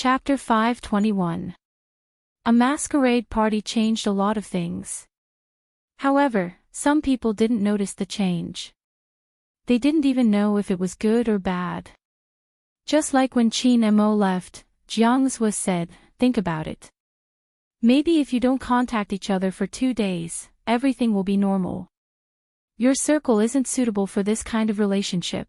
Chapter 521. A masquerade party changed a lot of things. However, some people didn't notice the change. They didn't even know if it was good or bad. Just like when Chin Mo left, Jiang Zhua said, "Think about it. Maybe if you don't contact each other for 2 days, everything will be normal. Your circle isn't suitable for this kind of relationship.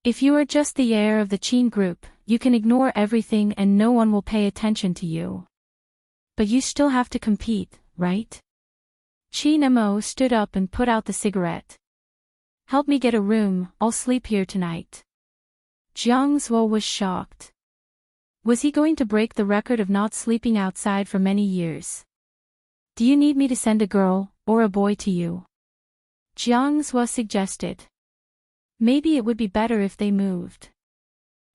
If you are just the heir of the Qin group, you can ignore everything and no one will pay attention to you. But you still have to compete, right?" Qin Mo stood up and put out the cigarette. "Help me get a room, I'll sleep here tonight." Jiang Zhua was shocked. Was he going to break the record of not sleeping outside for many years? "Do you need me to send a girl, or a boy to you?" Jiang Zhua suggested. Maybe it would be better if they moved.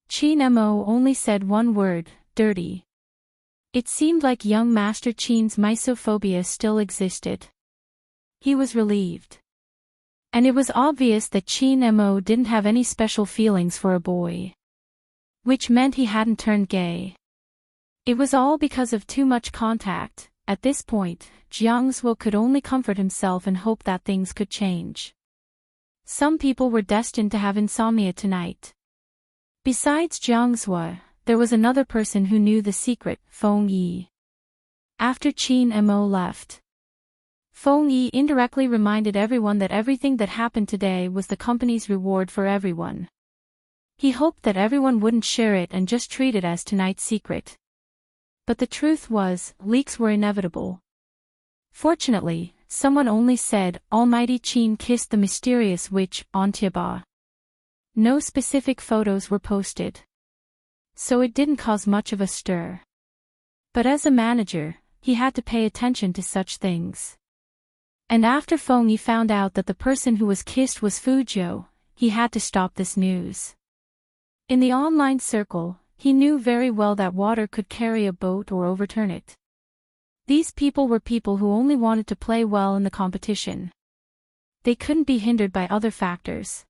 Qin Mo only said one word, "dirty." It seemed like young Master Qin's misophobia still existed. He was relieved. And it was obvious that Qin Mo didn't have any special feelings for a boy. Which meant he hadn't turned gay. It was all because of too much contact. At this point, Jiang Zhua could only comfort himself and hope that things could change. Some people were destined to have insomnia tonight. Besides Jiang Zhua, there was another person who knew the secret, Feng Yi. After Qin Mo left, Feng Yi indirectly reminded everyone that everything that happened today was the company's reward for everyone. He hoped that everyone wouldn't share it and just treat it as tonight's secret. But the truth was, leaks were inevitable. Fortunately, someone only said, "Almighty Qin kissed the mysterious witch, Ontiaba." No specific photos were posted. So it didn't cause much of a stir. But as a manager, he had to pay attention to such things. And after Feng Yi found out that the person who was kissed was Fu Jiu, he had to stop this news. In the online circle, he knew very well that water could carry a boat or overturn it. These people were people who only wanted to play well in the competition. They couldn't be hindered by other factors.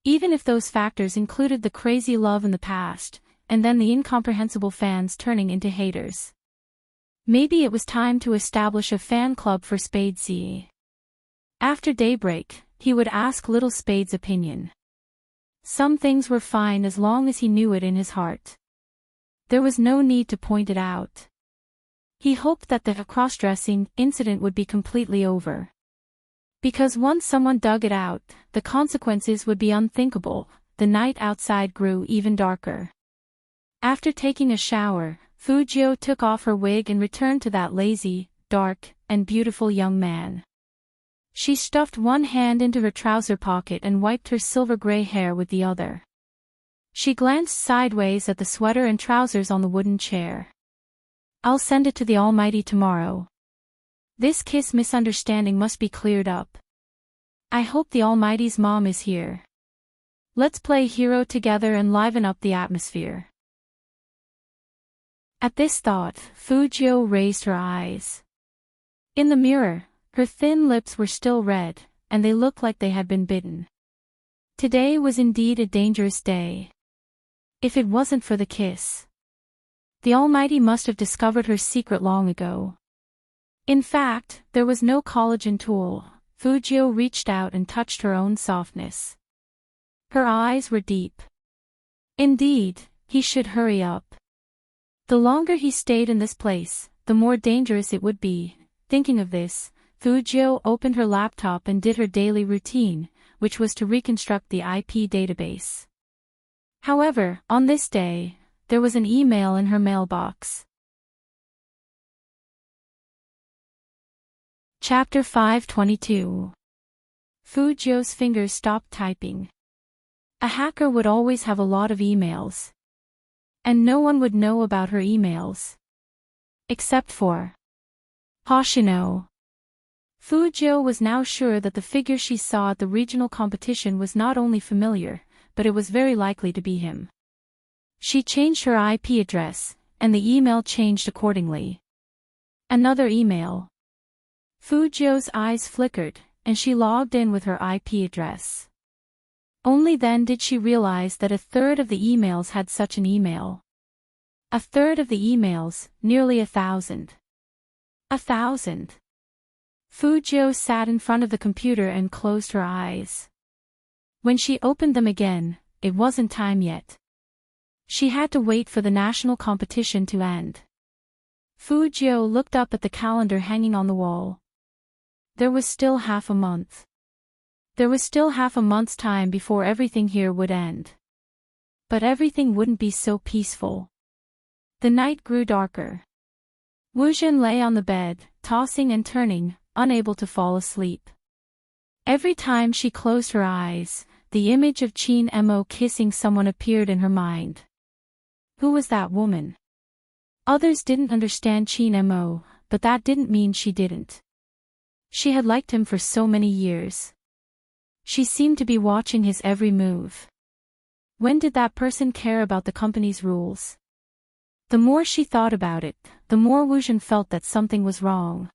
Even if those factors included the crazy love in the past, and then the incomprehensible fans turning into haters. Maybe it was time to establish a fan club for Spadesy. After daybreak, he would ask Little Spade's opinion. Some things were fine as long as he knew it in his heart. There was no need to point it out. He hoped that the cross-dressing incident would be completely over. Because once someone dug it out, the consequences would be unthinkable. The night outside grew even darker. After taking a shower, Fu Jiu took off her wig and returned to that lazy, dark, and beautiful young man. She stuffed one hand into her trouser pocket and wiped her silver-gray hair with the other. She glanced sideways at the sweater and trousers on the wooden chair. "I'll send it to the Almighty tomorrow. This kiss misunderstanding must be cleared up. I hope the Almighty's mom is here. Let's play hero together and liven up the atmosphere." At this thought, Fu Jiu raised her eyes. In the mirror, her thin lips were still red, and they looked like they had been bitten. Today was indeed a dangerous day. If it wasn't for the kiss, the Almighty must have discovered her secret long ago. In fact, there was no collagen tool. Fu Jiu reached out and touched her own softness. Her eyes were deep. Indeed, he should hurry up. The longer he stayed in this place, the more dangerous it would be. Thinking of this, Fu Jiu opened her laptop and did her daily routine, which was to reconstruct the IP database. However, on this day, there was an email in her mailbox. Chapter 522. Fu Jiu's fingers stopped typing. A hacker would always have a lot of emails. And no one would know about her emails. Except for Hoshino. Fu Jiu was now sure that the figure she saw at the regional competition was not only familiar, but it was very likely to be him. She changed her IP address, and the email changed accordingly. Another email. Fu Jiu's eyes flickered, and she logged in with her IP address. Only then did she realize that a third of the emails had such an email. A third of the emails, nearly 1,000. 1,000. Fu Jiu sat in front of the computer and closed her eyes. When she opened them again, it wasn't time yet. She had to wait for the national competition to end. Fu Jiu looked up at the calendar hanging on the wall. There was still half a month. There was still half a month's time before everything here would end. But everything wouldn't be so peaceful. The night grew darker. Wu Jin lay on the bed, tossing and turning, unable to fall asleep. Every time she closed her eyes, the image of Qin Mo kissing someone appeared in her mind. Who was that woman? Others didn't understand Qin Mo, but that didn't mean she didn't. She had liked him for so many years. She seemed to be watching his every move. When did that person care about the company's rules? The more she thought about it, the more Wu Jin felt that something was wrong.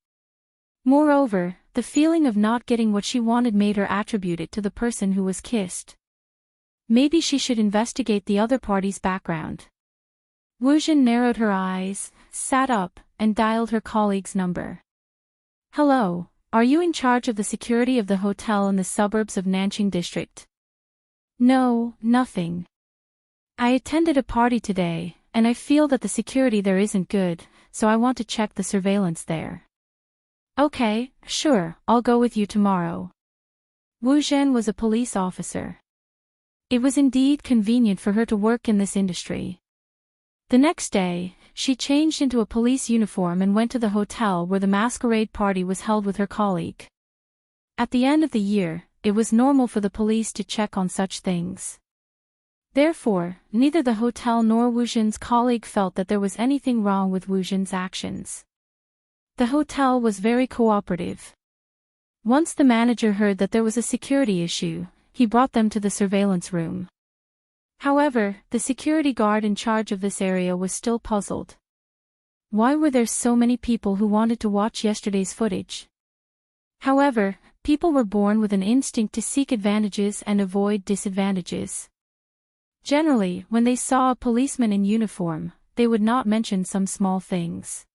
Moreover, the feeling of not getting what she wanted made her attribute it to the person who was kissed. Maybe she should investigate the other party's background. Wu Jin narrowed her eyes, sat up, and dialed her colleague's number. Hello, are you in charge of the security of the hotel in the suburbs of Nanqing district? No, nothing. I attended a party today, and I feel that the security there isn't good, so I want to check the surveillance there. Okay, sure, I'll go with you tomorrow. Wu Zhen was a police officer. It was indeed convenient for her to work in this industry. The next day, she changed into a police uniform and went to the hotel where the masquerade party was held with her colleague. At the end of the year, it was normal for the police to check on such things. Therefore, neither the hotel nor Wu Zhen's colleague felt that there was anything wrong with Wu Zhen's actions. The hotel was very cooperative. Once the manager heard that there was a security issue, he brought them to the surveillance room. However, the security guard in charge of this area was still puzzled. Why were there so many people who wanted to watch yesterday's footage? However, people were born with an instinct to seek advantages and avoid disadvantages. Generally, when they saw a policeman in uniform, they would not mention some small things.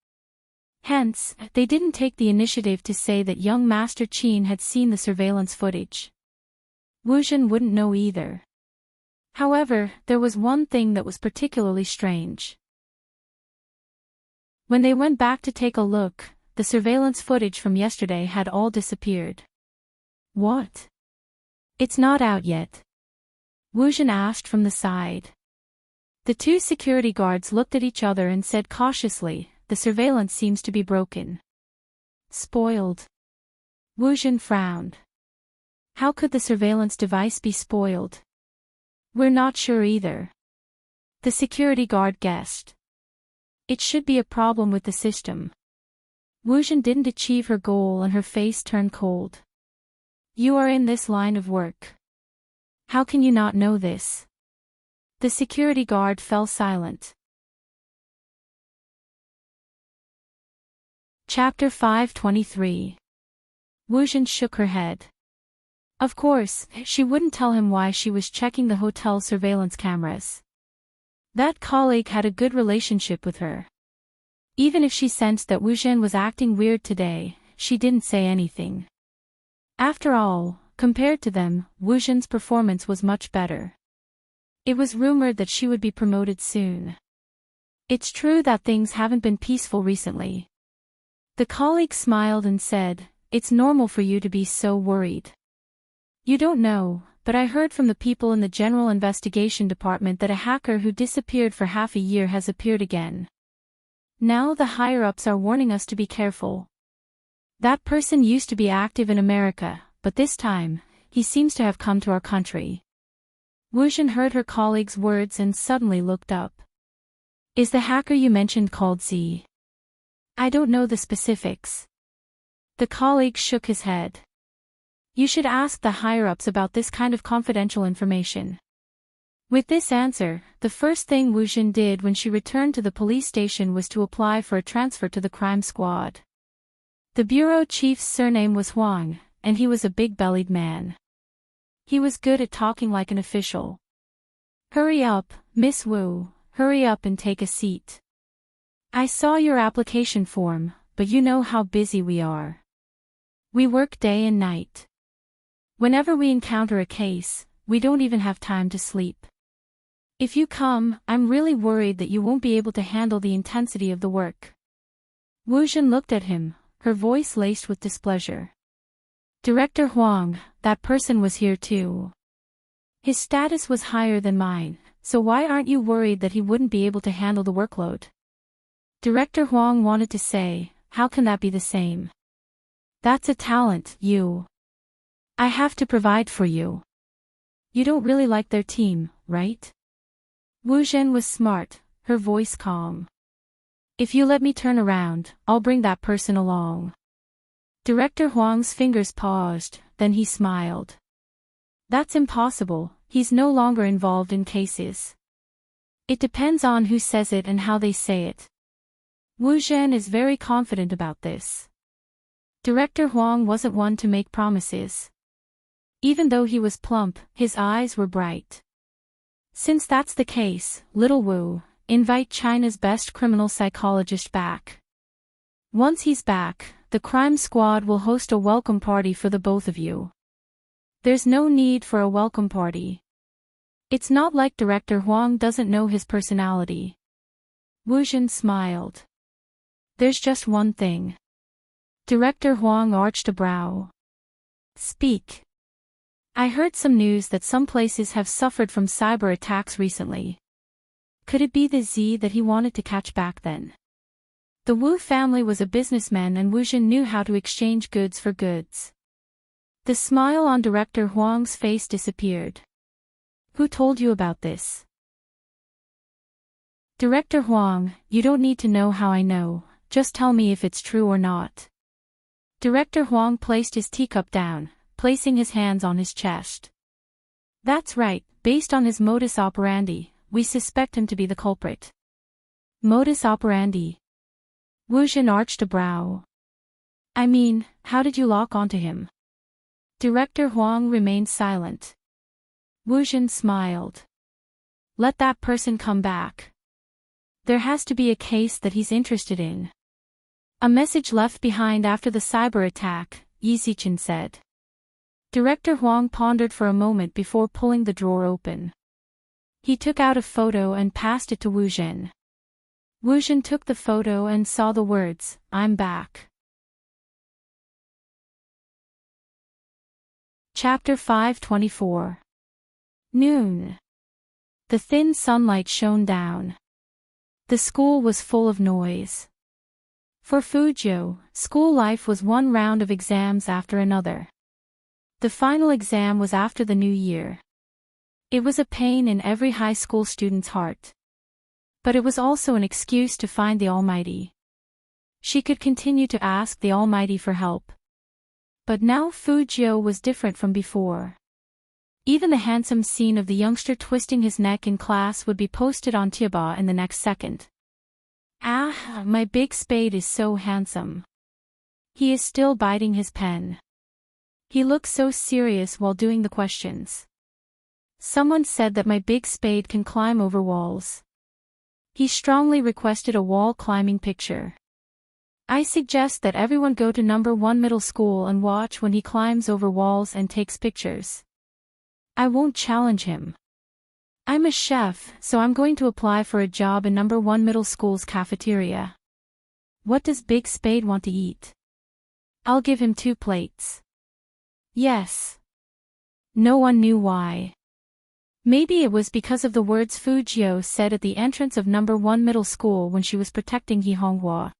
Hence, they didn't take the initiative to say that young Master Qin had seen the surveillance footage. Wu Zhen wouldn't know either. However, there was one thing that was particularly strange. When they went back to take a look, the surveillance footage from yesterday had all disappeared. What? It's not out yet? Wu Zhen asked from the side. The two security guards looked at each other and said cautiously, the surveillance seems to be broken. Spoiled. Wu Zhen frowned. How could the surveillance device be spoiled? We're not sure either. The security guard guessed. It should be a problem with the system. Wu Zhen didn't achieve her goal and her face turned cold. You are in this line of work. How can you not know this? The security guard fell silent. Chapter 523. Wu Zhen shook her head. Of course, she wouldn't tell him why she was checking the hotel surveillance cameras. That colleague had a good relationship with her. Even if she sensed that Wu Zhen was acting weird today, she didn't say anything. After all, compared to them, Wu Zhen's performance was much better. It was rumored that she would be promoted soon. It's true that things haven't been peaceful recently. The colleague smiled and said, It's normal for you to be so worried. You don't know, but I heard from the people in the General Investigation Department that a hacker who disappeared for half a year has appeared again. Now the higher-ups are warning us to be careful. That person used to be active in America, but this time, he seems to have come to our country. Wu Zhen heard her colleague's words and suddenly looked up. Is the hacker you mentioned called Z? I don't know the specifics. The colleague shook his head. You should ask the higher-ups about this kind of confidential information. With this answer, the first thing Wu Zhen did when she returned to the police station was to apply for a transfer to the crime squad. The bureau chief's surname was Huang, and he was a big-bellied man. He was good at talking like an official. Hurry up, Miss Wu, hurry up and take a seat. I saw your application form, but you know how busy we are. We work day and night. Whenever we encounter a case, we don't even have time to sleep. If you come, I'm really worried that you won't be able to handle the intensity of the work. Wu Zhen looked at him, her voice laced with displeasure. Director Huang, that person was here too. His status was higher than mine, so why aren't you worried that he wouldn't be able to handle the workload? Director Huang wanted to say, how can that be the same? That's a talent, you. I have to provide for you. You don't really like their team, right? Wu Zhen was smart, her voice calm. If you let me turn around, I'll bring that person along. Director Huang's fingers paused, then he smiled. That's impossible, he's no longer involved in cases. It depends on who says it and how they say it. Wu Zhen is very confident about this. Director Huang wasn't one to make promises. Even though he was plump, his eyes were bright. Since that's the case, little Wu, invite China's best criminal psychologist back. Once he's back, the crime squad will host a welcome party for the both of you. There's no need for a welcome party. It's not like Director Huang doesn't know his personality. Wu Zhen smiled. There's just one thing. Director Huang arched a brow. Speak. I heard some news that some places have suffered from cyber attacks recently. Could it be the Z that he wanted to catch back then? The Wu family was a businessman and Wu Zhen knew how to exchange goods for goods. The smile on Director Huang's face disappeared. Who told you about this? Director Huang, you don't need to know how I know, just tell me if it's true or not. Director Huang placed his teacup down, placing his hands on his chest. That's right, based on his modus operandi, we suspect him to be the culprit. Modus operandi. Wu Zhen arched a brow. I mean, how did you lock onto him? Director Huang remained silent. Wu Zhen smiled. Let that person come back. There has to be a case that he's interested in. A message left behind after the cyber attack, Yi Zichen said. Director Huang pondered for a moment before pulling the drawer open. He took out a photo and passed it to Wu Zhen. Wu Zhen took the photo and saw the words, I'm back. Chapter 524. Noon. The thin sunlight shone down. The school was full of noise. For Fuzhou, school life was one round of exams after another. The final exam was after the new year. It was a pain in every high school student's heart. But it was also an excuse to find the Almighty. She could continue to ask the Almighty for help. But now Fuzhou was different from before. Even the handsome scene of the youngster twisting his neck in class would be posted on Tieba in the next second. Ah, my big spade is so handsome. He is still biting his pen. He looks so serious while doing the questions. Someone said that my big spade can climb over walls. He strongly requested a wall climbing picture. I suggest that everyone go to number 1 middle school and watch when he climbs over walls and takes pictures. I won't challenge him. I'm a chef, so I'm going to apply for a job in number 1 middle school's cafeteria. What does Big Spade want to eat? I'll give him 2 plates. Yes. No one knew why. Maybe it was because of the words Fuzhou said at the entrance of number 1 middle school when she was protecting He Honghua.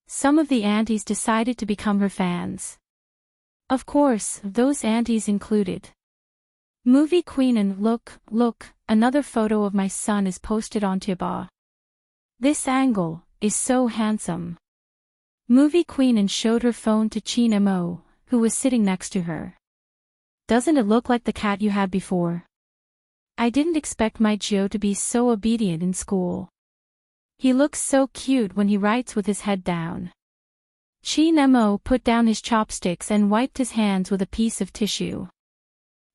Some of the aunties decided to become her fans. Of course, those aunties included Movie Queen and look, another photo of my son is posted on Tieba. This angle is so handsome. Movie Queen and showed her phone to Chin Mo, who was sitting next to her. Doesn't it look like the cat you had before? I didn't expect my Joe to be so obedient in school. He looks so cute when he writes with his head down. Chin Mo put down his chopsticks and wiped his hands with a piece of tissue.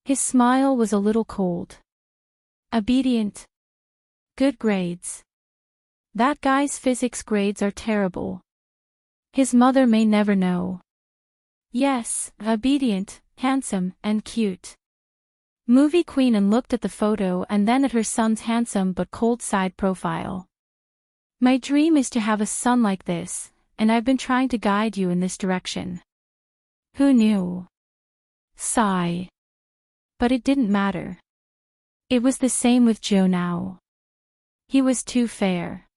His smile was a little cold. Obedient. Good grades. That guy's physics grades are terrible. His mother may never know. Yes, obedient, handsome, and cute. Movie queen and looked at the photo and then at her son's handsome but cold side profile. My dream is to have a son like this, and I've been trying to guide you in this direction. Who knew? Sigh. But it didn't matter. It was the same with Joe now. He was too fair.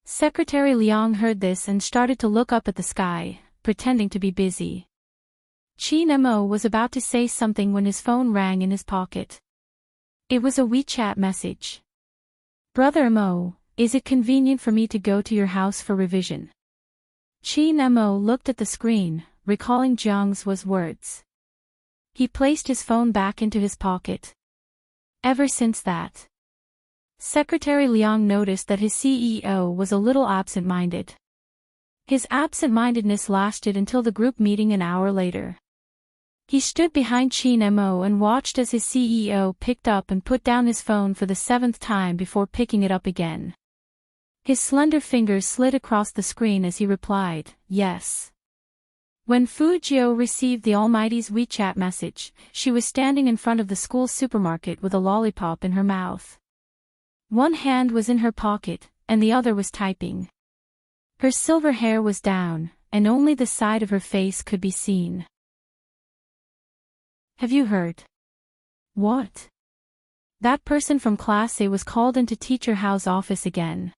Secretary Liang heard this and started to look up at the sky, pretending to be busy. Qin Mo was about to say something when his phone rang in his pocket. It was a WeChat message. Brother Mo, is it convenient for me to go to your house for revision? Qin Mo looked at the screen, recalling Jiang's words. He placed his phone back into his pocket. Ever since that, Secretary Liang noticed that his CEO was a little absent-minded. His absent-mindedness lasted until the group meeting an hour later. He stood behind Qin Mo and watched as his CEO picked up and put down his phone for the 7th time before picking it up again. His slender fingers slid across the screen as he replied, yes. When Fu Jiu received the Almighty's WeChat message, she was standing in front of the school supermarket with a lollipop in her mouth. One hand was in her pocket, and the other was typing. Her silver hair was down, and only the side of her face could be seen. Have you heard? What? That person from Class A was called into Teacher Hao's office again.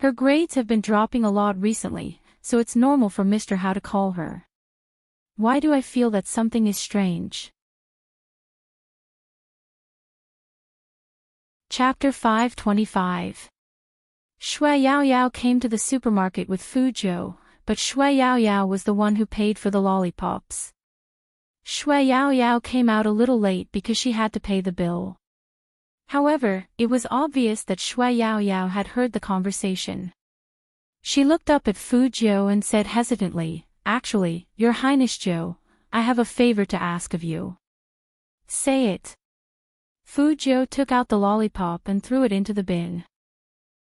Her grades have been dropping a lot recently, so it's normal for Mr. Hao to call her. Why do I feel that something is strange? Chapter 525. Shui Yaoyao came to the supermarket with Fu Jiu, but Shui Yaoyao was the one who paid for the lollipops. Shui Yaoyao came out a little late because she had to pay the bill. However, it was obvious that Shui Yaoyao had heard the conversation. She looked up at Fu Jiu and said hesitantly, actually, Your Highness Jiu, I have a favor to ask of you. Say it. Fu Jiu took out the lollipop and threw it into the bin.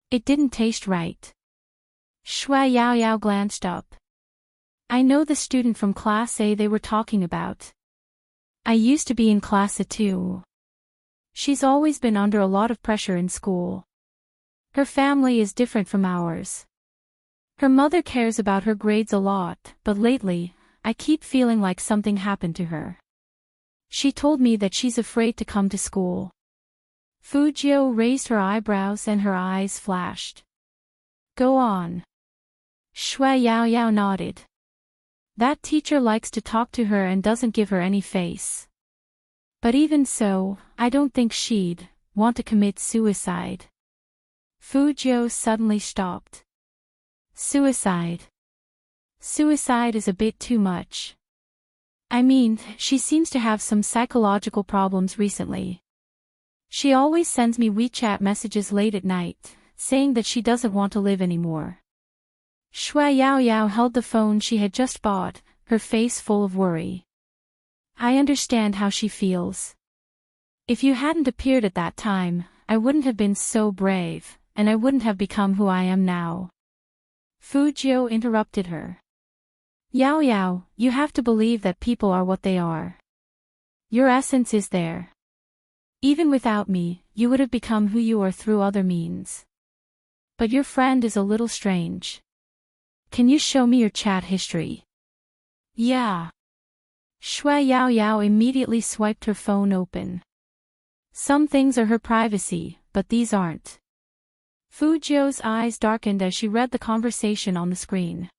It didn't taste right. Shui Yaoyao glanced up. I know the student from Class A they were talking about. I used to be in Class A too. She's always been under a lot of pressure in school. Her family is different from ours. Her mother cares about her grades a lot, but lately, I keep feeling like something happened to her. She told me that she's afraid to come to school. Fu Jiu raised her eyebrows and her eyes flashed. Go on. Shui Yaoyao nodded. That teacher likes to talk to her and doesn't give her any face. But even so, I don't think she'd want to commit suicide. Fu Jiu suddenly stopped. Suicide. Suicide is a bit too much. I mean, she seems to have some psychological problems recently. She always sends me WeChat messages late at night, saying that she doesn't want to live anymore. Shui Yaoyao held the phone she had just bought, her face full of worry. I understand how she feels. If you hadn't appeared at that time, I wouldn't have been so brave, and I wouldn't have become who I am now. Fu Jiu interrupted her. Yaoyao, you have to believe that people are what they are. Your essence is there. Even without me, you would have become who you are through other means. But your friend is a little strange. Can you show me your chat history? Yeah. Shui Yaoyao immediately swiped her phone open. Some things are her privacy, but these aren't. Fu Jiu's eyes darkened as she read the conversation on the screen.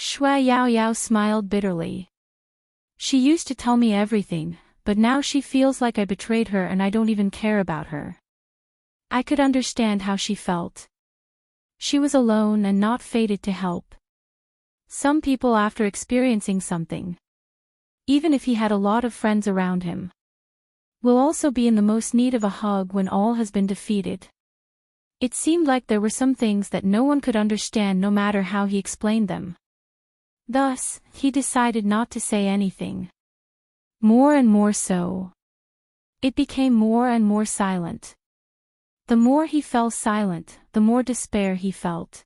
Shui Yaoyao smiled bitterly. She used to tell me everything, but now she feels like I betrayed her and I don't even care about her. I could understand how she felt. She was alone and not fated to help. Some people after experiencing something, even if he had a lot of friends around him, will also be in the most need of a hug when all has been defeated. It seemed like there were some things that no one could understand no matter how he explained them. Thus, he decided not to say anything. More and more so. It became more and more silent. The more he fell silent, the more despair he felt.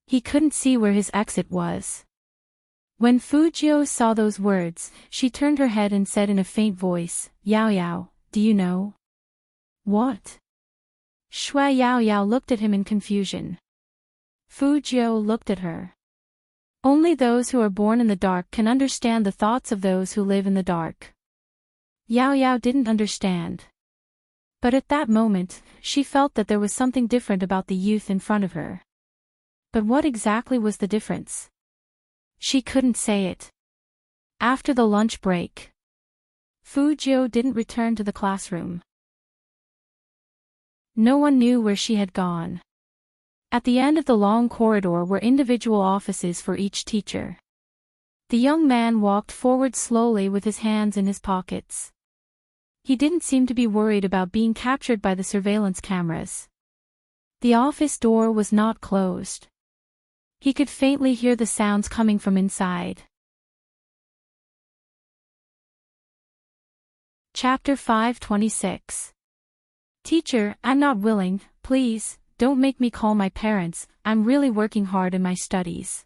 He couldn't see where his exit was. When Fujio saw those words, she turned her head and said in a faint voice, "Yao Yao, do you know?" "What?" Shui Yao Yao looked at him in confusion. Fujio looked at her. Only those who are born in the dark can understand the thoughts of those who live in the dark. Yao Yao didn't understand. But at that moment, she felt that there was something different about the youth in front of her. But what exactly was the difference? She couldn't say it. After the lunch break, Fujio didn't return to the classroom. No one knew where she had gone. At the end of the long corridor were individual offices for each teacher. The young man walked forward slowly with his hands in his pockets. He didn't seem to be worried about being captured by the surveillance cameras. The office door was not closed. He could faintly hear the sounds coming from inside. Chapter 526. Teacher, I'm not willing, please, don't make me call my parents, I'm really working hard in my studies.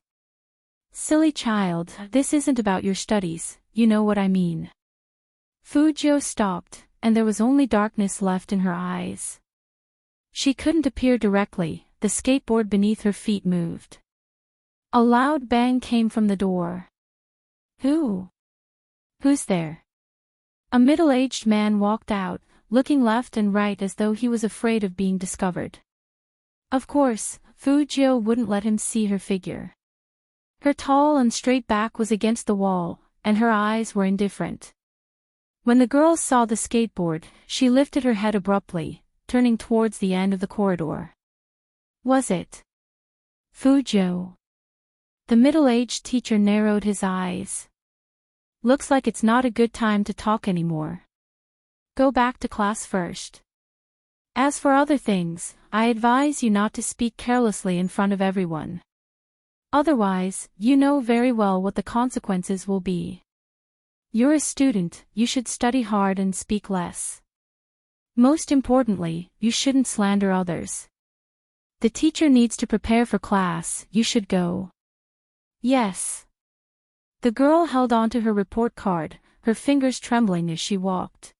Silly child, this isn't about your studies, you know what I mean. Fujio stopped, and there was only darkness left in her eyes. She couldn't appear directly, the skateboard beneath her feet moved. A loud bang came from the door. Who's there? A middle-aged man walked out, looking left and right as though he was afraid of being discovered. Of course, Fujio wouldn't let him see her figure. Her tall and straight back was against the wall, and her eyes were indifferent. When the girl saw the skateboard, she lifted her head abruptly, turning towards the end of the corridor. Was it Fujio? The middle-aged teacher narrowed his eyes. Looks like it's not a good time to talk anymore. Go back to class first. As for other things, I advise you not to speak carelessly in front of everyone. Otherwise, you know very well what the consequences will be. You're a student, you should study hard and speak less. Most importantly, you shouldn't slander others. The teacher needs to prepare for class, you should go. Yes. The girl held onto her report card, her fingers trembling as she walked.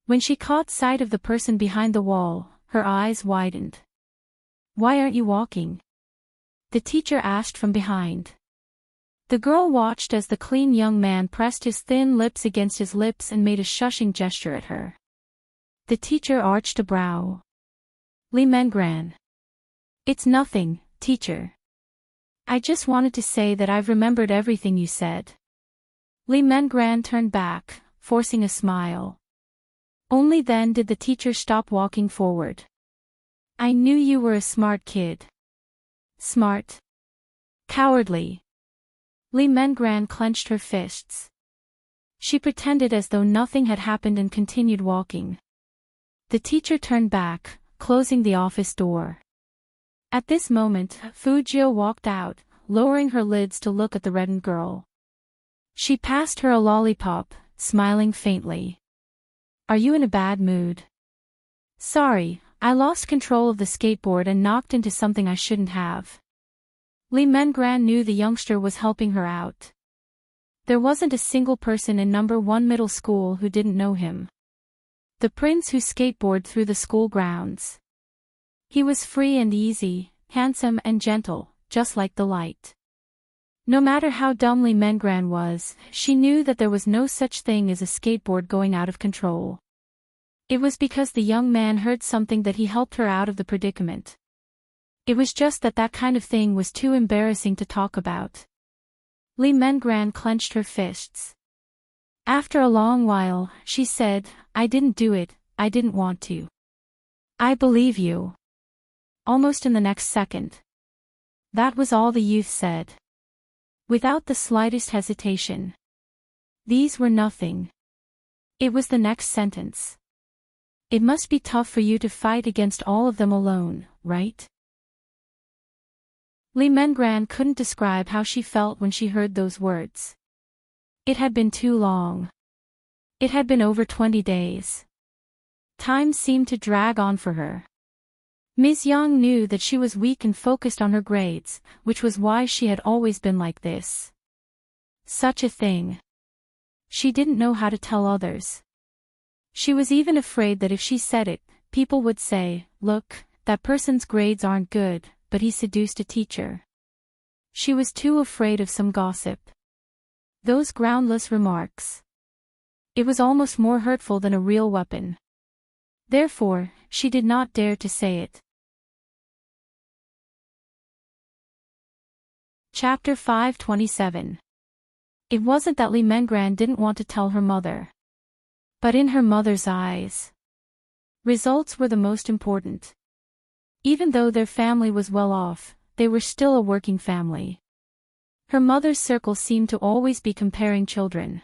When she caught sight of the person behind the wall, her eyes widened. Why aren't you walking? The teacher asked from behind. The girl watched as the clean young man pressed his thin lips against his lips and made a shushing gesture at her. The teacher arched a brow. Li Mengran. It's nothing, teacher. I just wanted to say that I've remembered everything you said. Li Mengran turned back, forcing a smile. Only then did the teacher stop walking forward. I knew you were a smart kid. Smart? Cowardly. Li Mengran clenched her fists. She pretended as though nothing had happened and continued walking. The teacher turned back, closing the office door. At this moment, Fujio walked out, lowering her lids to look at the reddened girl. She passed her a lollipop, smiling faintly. Are you in a bad mood? Sorry, I lost control of the skateboard and knocked into something I shouldn't have. Li Mengran knew the youngster was helping her out. There wasn't a single person in number 1 middle school who didn't know him. The prince who skateboarded through the school grounds. He was free and easy, handsome and gentle, just like the light. No matter how dumb Li Mengran was, she knew that there was no such thing as a skateboard going out of control. It was because the young man heard something that he helped her out of the predicament. It was just that that kind of thing was too embarrassing to talk about. Li Mengran clenched her fists. After a long while, she said, I didn't do it, I didn't want to. I believe you. Almost in the next second. That was all the youth said. Without the slightest hesitation. These were nothing. It was the next sentence. It must be tough for you to fight against all of them alone, right? Li Mengran couldn't describe how she felt when she heard those words. It had been too long. It had been over 20 days. Time seemed to drag on for her. Ms. Yang knew that she was weak and focused on her grades, which was why she had always been like this. Such a thing. She didn't know how to tell others. She was even afraid that if she said it, people would say, "Look, that person's grades aren't good, but he seduced a teacher." She was too afraid of some gossip. Those groundless remarks. It was almost more hurtful than a real weapon. Therefore, she did not dare to say it. Chapter 527. It wasn't that Li Mengran didn't want to tell her mother. But in her mother's eyes, results were the most important. Even though their family was well off, they were still a working family. Her mother's circle seemed to always be comparing children.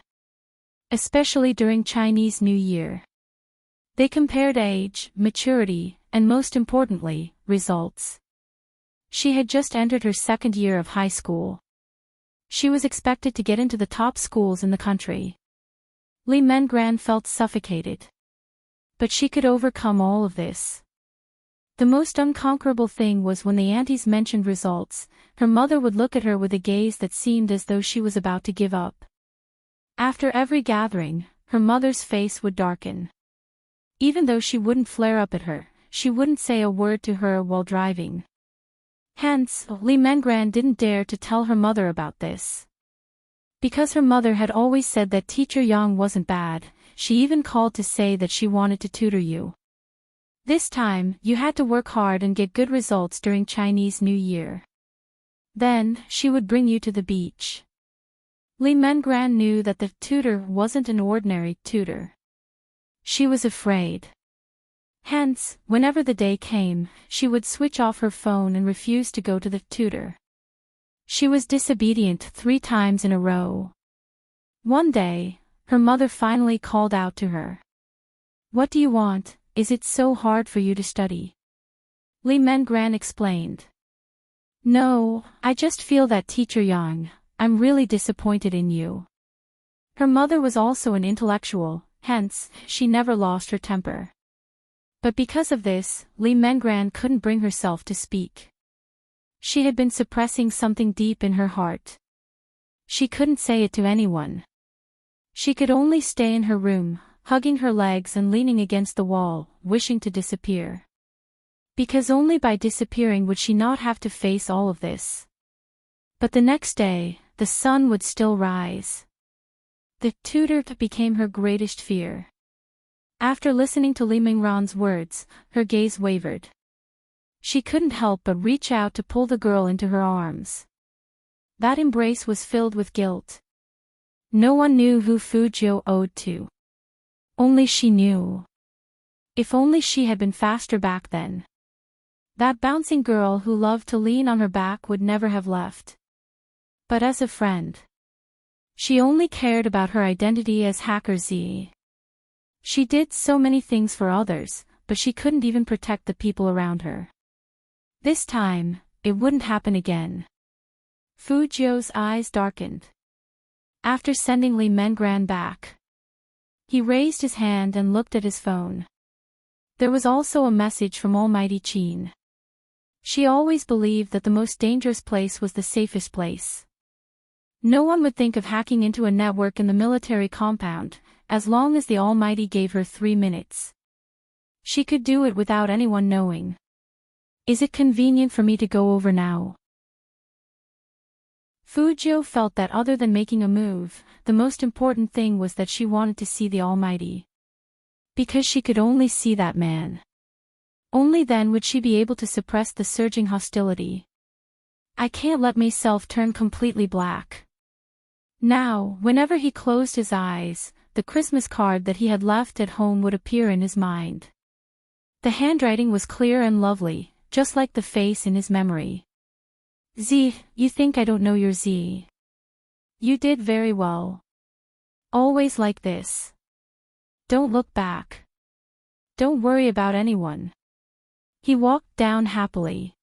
Especially during Chinese New Year. They compared age, maturity, and most importantly, results. She had just entered her second year of high school. She was expected to get into the top schools in the country. Li Mengran felt suffocated. But she could overcome all of this. The most unconquerable thing was when the aunties mentioned results, her mother would look at her with a gaze that seemed as though she was about to give up. After every gathering, her mother's face would darken. Even though she wouldn't flare up at her, she wouldn't say a word to her while driving. Hence, Li Mengran didn't dare to tell her mother about this. Because her mother had always said that Teacher Yang wasn't bad, she even called to say that she wanted to tutor you. This time, you had to work hard and get good results during Chinese New Year. Then, she would bring you to the beach. Li Mengran knew that the tutor wasn't an ordinary tutor. She was afraid. Hence, whenever the day came, she would switch off her phone and refuse to go to the tutor. She was disobedient 3 times in a row. One day, her mother finally called out to her. "What do you want? Is it so hard for you to study?" Li Mengran explained. "No, I just feel that Teacher Yang, I'm really disappointed in you." Her mother was also an intellectual, hence, she never lost her temper. But because of this, Li Mengran couldn't bring herself to speak. She had been suppressing something deep in her heart. She couldn't say it to anyone. She could only stay in her room, hugging her legs and leaning against the wall, wishing to disappear. Because only by disappearing would she not have to face all of this. But the next day, the sun would still rise. The tutor became her greatest fear. After listening to Li Mengran's words, her gaze wavered. She couldn't help but reach out to pull the girl into her arms. That embrace was filled with guilt. No one knew who Fu Jiu owed to. Only she knew. If only she had been faster back then. That bouncing girl who loved to lean on her back would never have left. But as a friend, she only cared about her identity as Hacker Z. She did so many things for others, but she couldn't even protect the people around her. This time, it wouldn't happen again. Fu Jiu's eyes darkened. After sending Li Mengran back, he raised his hand and looked at his phone. There was also a message from Almighty Qin. She always believed that the most dangerous place was the safest place. No one would think of hacking into a network in the military compound, as long as the Almighty gave her 3 minutes. She could do it without anyone knowing. Is it convenient for me to go over now? Fu Jiu felt that other than making a move, the most important thing was that she wanted to see the Almighty. Because she could only see that man. Only then would she be able to suppress the surging hostility. I can't let myself turn completely black. Now, whenever he closed his eyes, the Christmas card that he had left at home would appear in his mind. The handwriting was clear and lovely, just like the face in his memory. Z, you think I don't know your Z? You did very well. Always like this. Don't look back. Don't worry about anyone. He walked down happily.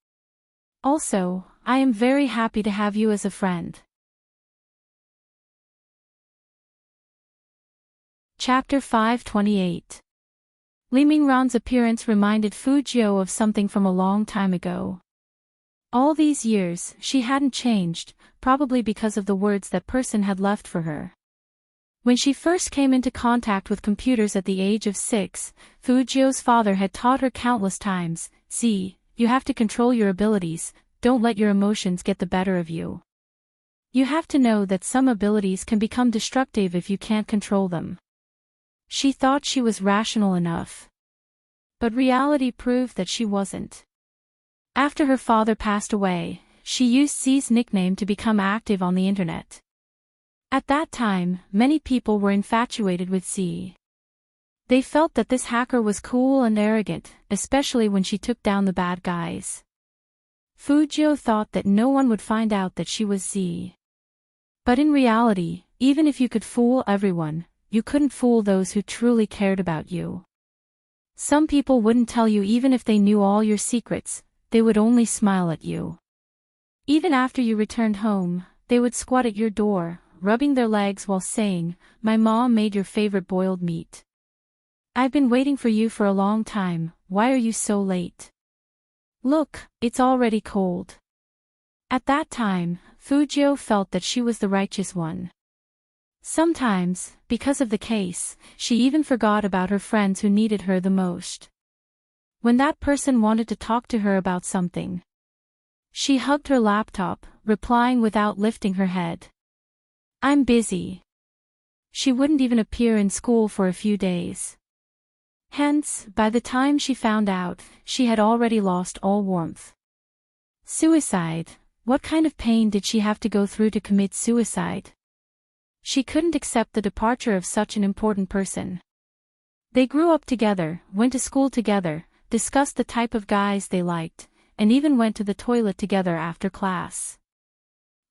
Also, I am very happy to have you as a friend. Chapter 528. Li Mingran's appearance reminded Fu Jiu of something from a long time ago. All these years, she hadn't changed, probably because of the words that person had left for her. When she first came into contact with computers at the age of 6, Fu Jiu's father had taught her countless times, "See, you have to control your abilities, don't let your emotions get the better of you. You have to know that some abilities can become destructive if you can't control them." She thought she was rational enough. But reality proved that she wasn't. After her father passed away, she used Zi's nickname to become active on the internet. At that time, many people were infatuated with Zi. They felt that this hacker was cool and arrogant, especially when she took down the bad guys. Fu Jiu thought that no one would find out that she was Zi. But in reality, even if you could fool everyone, you couldn't fool those who truly cared about you. Some people wouldn't tell you even if they knew all your secrets, they would only smile at you. Even after you returned home, they would squat at your door, rubbing their legs while saying, "My mom made your favorite boiled meat. I've been waiting for you for a long time, why are you so late? Look, it's already cold." At that time, Fu Jiu felt that she was the righteous one. Sometimes, because of the case, she even forgot about her friends who needed her the most. When that person wanted to talk to her about something, she hugged her laptop, replying without lifting her head, "I'm busy." She wouldn't even appear in school for a few days. Hence, by the time she found out, she had already lost all warmth. Suicide. What kind of pain did she have to go through to commit suicide? She couldn't accept the departure of such an important person. They grew up together, went to school together, discussed the type of guys they liked, and even went to the toilet together after class.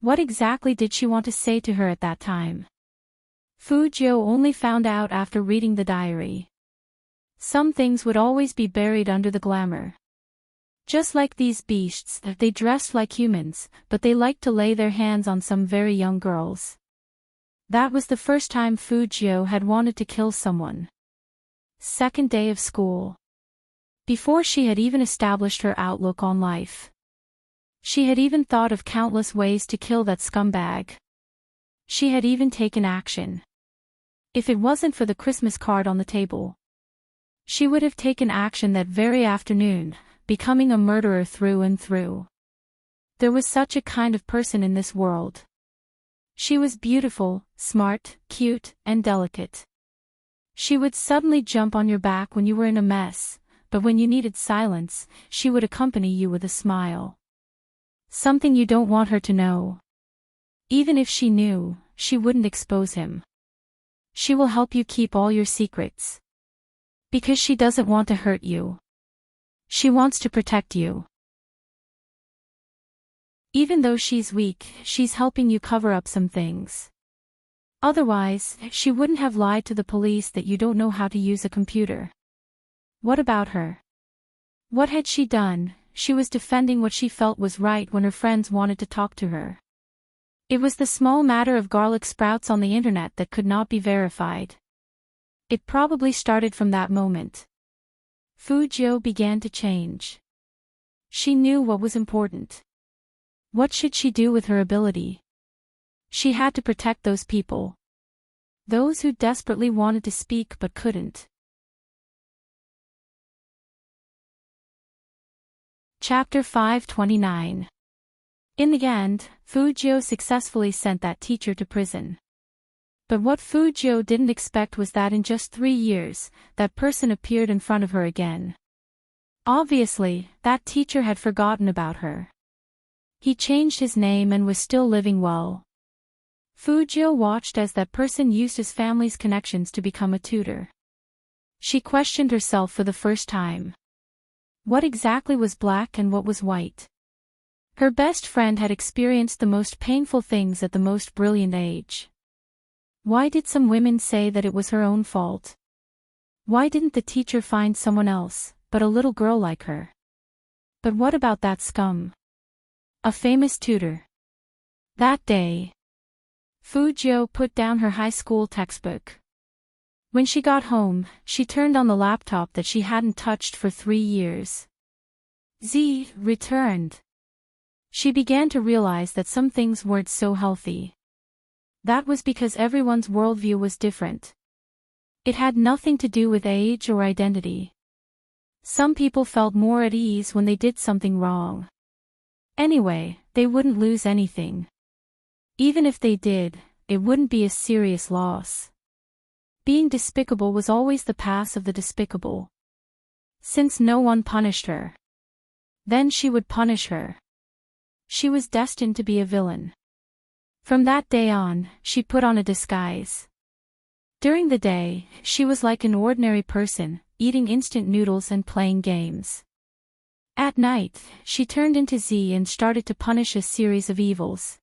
What exactly did she want to say to her at that time? Fu Jiu only found out after reading the diary. Some things would always be buried under the glamour. Just like these beasts, they dressed like humans, but they liked to lay their hands on some very young girls. That was the first time Fu Jiu had wanted to kill someone. Second day of school. Before she had even established her outlook on life, she had even thought of countless ways to kill that scumbag. She had even taken action. If it wasn't for the Christmas card on the table, she would have taken action that very afternoon, becoming a murderer through and through. There was such a kind of person in this world. She was beautiful, smart, cute, and delicate. She would suddenly jump on your back when you were in a mess, but when you needed silence, she would accompany you with a smile. Something you don't want her to know. Even if she knew, she wouldn't expose him. She will help you keep all your secrets. Because she doesn't want to hurt you. She wants to protect you. Even though she's weak, she's helping you cover up some things. Otherwise, she wouldn't have lied to the police that you don't know how to use a computer. What about her? What had she done? She was defending what she felt was right when her friends wanted to talk to her. It was the small matter of garlic sprouts on the internet that could not be verified. It probably started from that moment. Fu Jiu began to change. She knew what was important. What should she do with her ability? She had to protect those people. Those who desperately wanted to speak but couldn't. Chapter 529. In the end, Fu Jiu successfully sent that teacher to prison. But what Fu Jiu didn't expect was that in just 3 years, that person appeared in front of her again. Obviously, that teacher had forgotten about her. He changed his name and was still living well. Fu Jiu watched as that person used his family's connections to become a tutor. She questioned herself for the first time. What exactly was black and what was white? Her best friend had experienced the most painful things at the most brilliant age. Why did some women say that it was her own fault? Why didn't the teacher find someone else, but a little girl like her? But what about that scum? A famous tutor. That day, Fu Jiu put down her high school textbook. When she got home, she turned on the laptop that she hadn't touched for 3 years. Z returned. She began to realize that some things weren't so healthy. That was because everyone's worldview was different. It had nothing to do with age or identity. Some people felt more at ease when they did something wrong. Anyway, they wouldn't lose anything. Even if they did, it wouldn't be a serious loss. Being despicable was always the path of the despicable. Since no one punished her, then she would punish her. She was destined to be a villain. From that day on, she put on a disguise. During the day, she was like an ordinary person, eating instant noodles and playing games. At night, she turned into Z and started to punish a series of evils.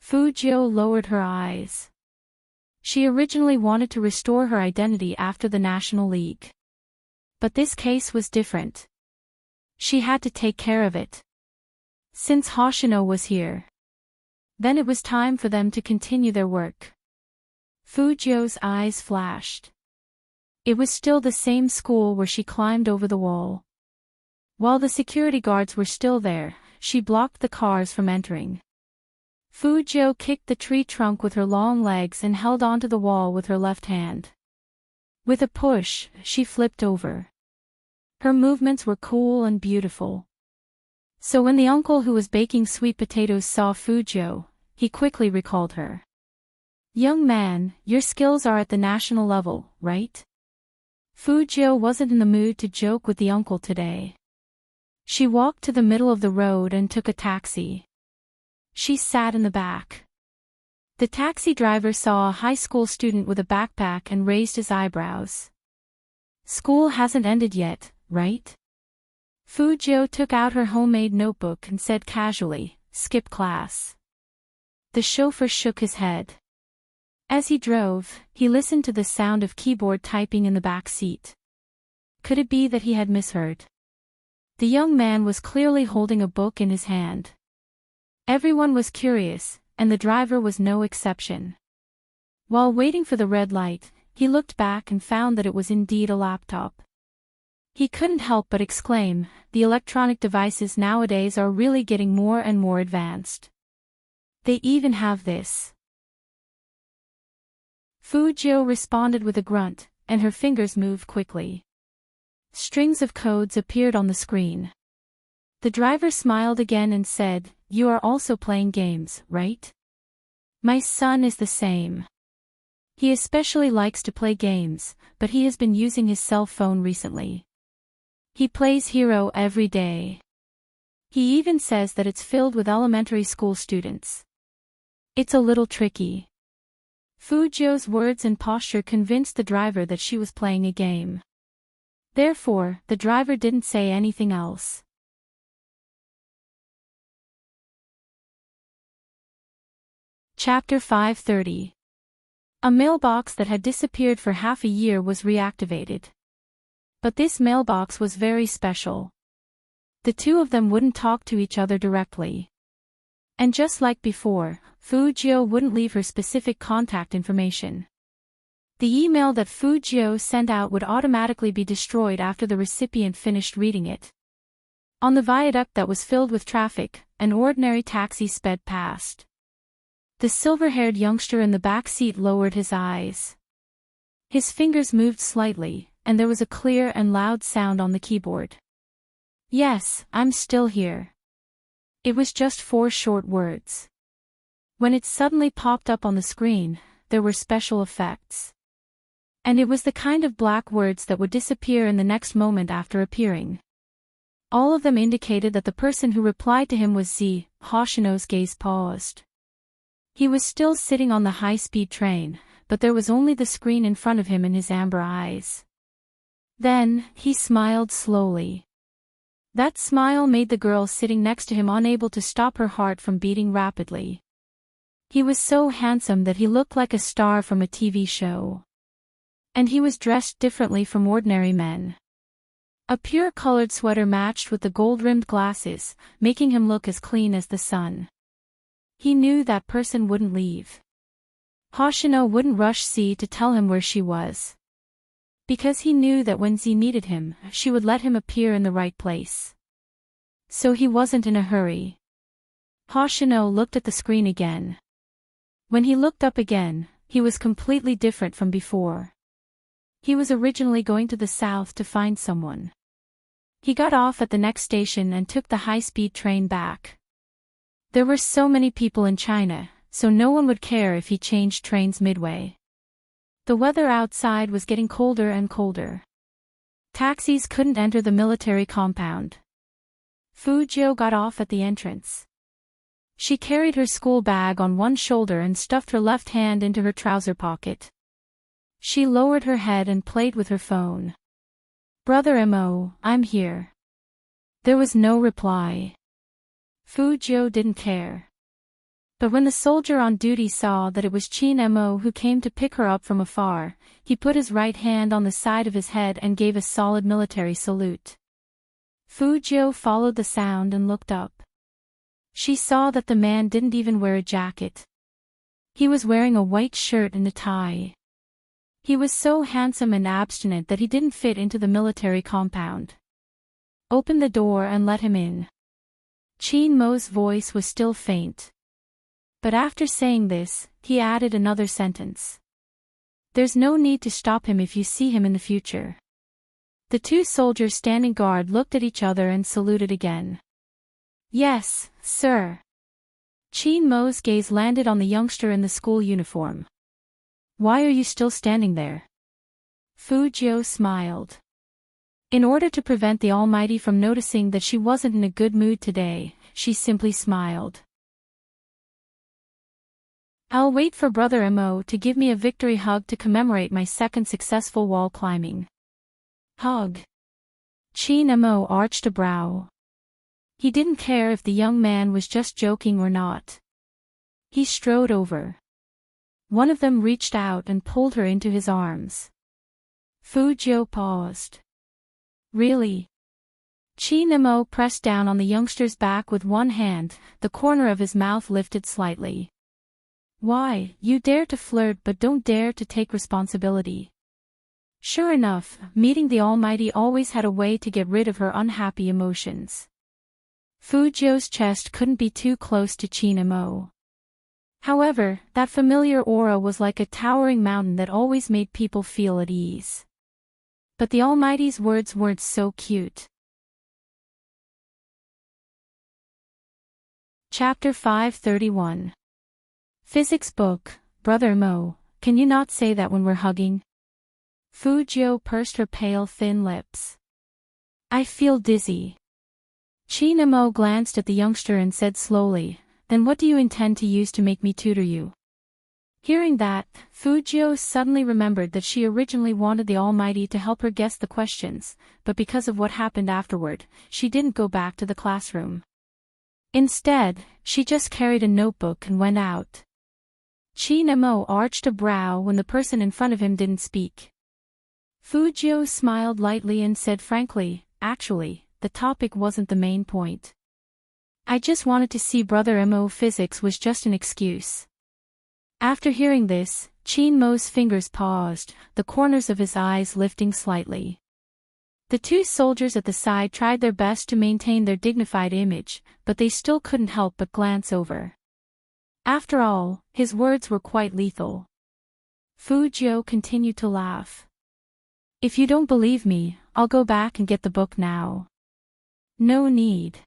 Fujio lowered her eyes. She originally wanted to restore her identity after the National League. But this case was different. She had to take care of it. Since Hoshino was here, then it was time for them to continue their work. Fujio's eyes flashed. It was still the same school where she climbed over the wall. While the security guards were still there, she blocked the cars from entering. Fujio kicked the tree trunk with her long legs and held onto the wall with her left hand. With a push, she flipped over. Her movements were cool and beautiful. So when the uncle who was baking sweet potatoes saw Fujio, he quickly recalled her. "Young man, your skills are at the national level, right?" Fujio wasn't in the mood to joke with the uncle today. She walked to the middle of the road and took a taxi. She sat in the back. The taxi driver saw a high school student with a backpack and raised his eyebrows. "School hasn't ended yet, right?" Fujio took out her homemade notebook and said casually, "Skip class." The chauffeur shook his head. As he drove, he listened to the sound of keyboard typing in the back seat. Could it be that he had misheard? The young man was clearly holding a book in his hand. Everyone was curious, and the driver was no exception. While waiting for the red light, he looked back and found that it was indeed a laptop. He couldn't help but exclaim, "The electronic devices nowadays are really getting more and more advanced. They even have this." Fujio responded with a grunt, and her fingers moved quickly. Strings of codes appeared on the screen. The driver smiled again and said, "You are also playing games, right?" "My son is the same. He especially likes to play games, but he has been using his cell phone recently. He plays Hero every day. He even says that it's filled with elementary school students. It's a little tricky." Fujio's words and posture convinced the driver that she was playing a game. Therefore, the driver didn't say anything else. Chapter 530. A mailbox that had disappeared for half a year was reactivated. But this mailbox was very special. The two of them wouldn't talk to each other directly. And just like before, Fujio wouldn't leave her specific contact information. The email that Fujio sent out would automatically be destroyed after the recipient finished reading it. On the viaduct that was filled with traffic, an ordinary taxi sped past. The silver-haired youngster in the back seat lowered his eyes. His fingers moved slightly, and there was a clear and loud sound on the keyboard. "Yes, I'm still here." It was just 4 short words. When it suddenly popped up on the screen, there were special effects. And it was the kind of black words that would disappear in the next moment after appearing. All of them indicated that the person who replied to him was Z. Hoshino's gaze paused. He was still sitting on the high-speed train, but there was only the screen in front of him and his amber eyes. Then, he smiled slowly. That smile made the girl sitting next to him unable to stop her heart from beating rapidly. He was so handsome that he looked like a star from a TV show. And he was dressed differently from ordinary men. A pure-colored sweater matched with the gold-rimmed glasses, making him look as clean as the sun. He knew that person wouldn't leave. Hoshino wouldn't rush Z to tell him where she was. Because he knew that when Z needed him, she would let him appear in the right place. So he wasn't in a hurry. Hoshino looked at the screen again. When he looked up again, he was completely different from before. He was originally going to the south to find someone. He got off at the next station and took the high-speed train back. There were so many people in China, so no one would care if he changed trains midway. The weather outside was getting colder and colder. Taxis couldn't enter the military compound. Fujio got off at the entrance. She carried her school bag on one shoulder and stuffed her left hand into her trouser pocket. She lowered her head and played with her phone. "Brother Mo, I'm here." There was no reply. Fujio didn't care. But when the soldier on duty saw that it was Chin Mo who came to pick her up from afar, he put his right hand on the side of his head and gave a solid military salute. Fujio followed the sound and looked up. She saw that the man didn't even wear a jacket. He was wearing a white shirt and a tie. He was so handsome and abstinent that he didn't fit into the military compound. "Open the door and let him in." Chin Mo's voice was still faint. But after saying this, he added another sentence. "There's no need to stop him if you see him in the future." The two soldiers standing guard looked at each other and saluted again. "Yes, sir." Chin Mo's gaze landed on the youngster in the school uniform. "Why are you still standing there?" Fujio smiled. In order to prevent the Almighty from noticing that she wasn't in a good mood today, she simply smiled. "I'll wait for Brother Mo to give me a victory hug to commemorate my second successful wall climbing." Hug. Chin Mo arched a brow. He didn't care if the young man was just joking or not. He strode over. One of them reached out and pulled her into his arms. Fujio paused. "Really?" Chin Mo pressed down on the youngster's back with one hand, the corner of his mouth lifted slightly. "Why, you dare to flirt but don't dare to take responsibility." Sure enough, meeting the Almighty always had a way to get rid of her unhappy emotions. Fujio's chest couldn't be too close to Chin Mo. However, that familiar aura was like a towering mountain that always made people feel at ease. But the Almighty's words weren't so cute. Chapter 531. Physics book. "Brother Mo, can you not say that when we're hugging?" Fujio pursed her pale thin lips. "I feel dizzy." Chin Mo glanced at the youngster and said slowly, "Then what do you intend to use to make me tutor you?" Hearing that, Fujio suddenly remembered that she originally wanted the Almighty to help her guess the questions, but because of what happened afterward, she didn't go back to the classroom. Instead, she just carried a notebook and went out. Chin Mo arched a brow when the person in front of him didn't speak. Fujio smiled lightly and said frankly, "Actually, the topic wasn't the main point. I just wanted to see Brother Mo. Physics was just an excuse." After hearing this, Chin Mo's fingers paused, the corners of his eyes lifting slightly. The two soldiers at the side tried their best to maintain their dignified image, but they still couldn't help but glance over. After all, his words were quite lethal. Fujio continued to laugh. "If you don't believe me, I'll go back and get the book now." "No need."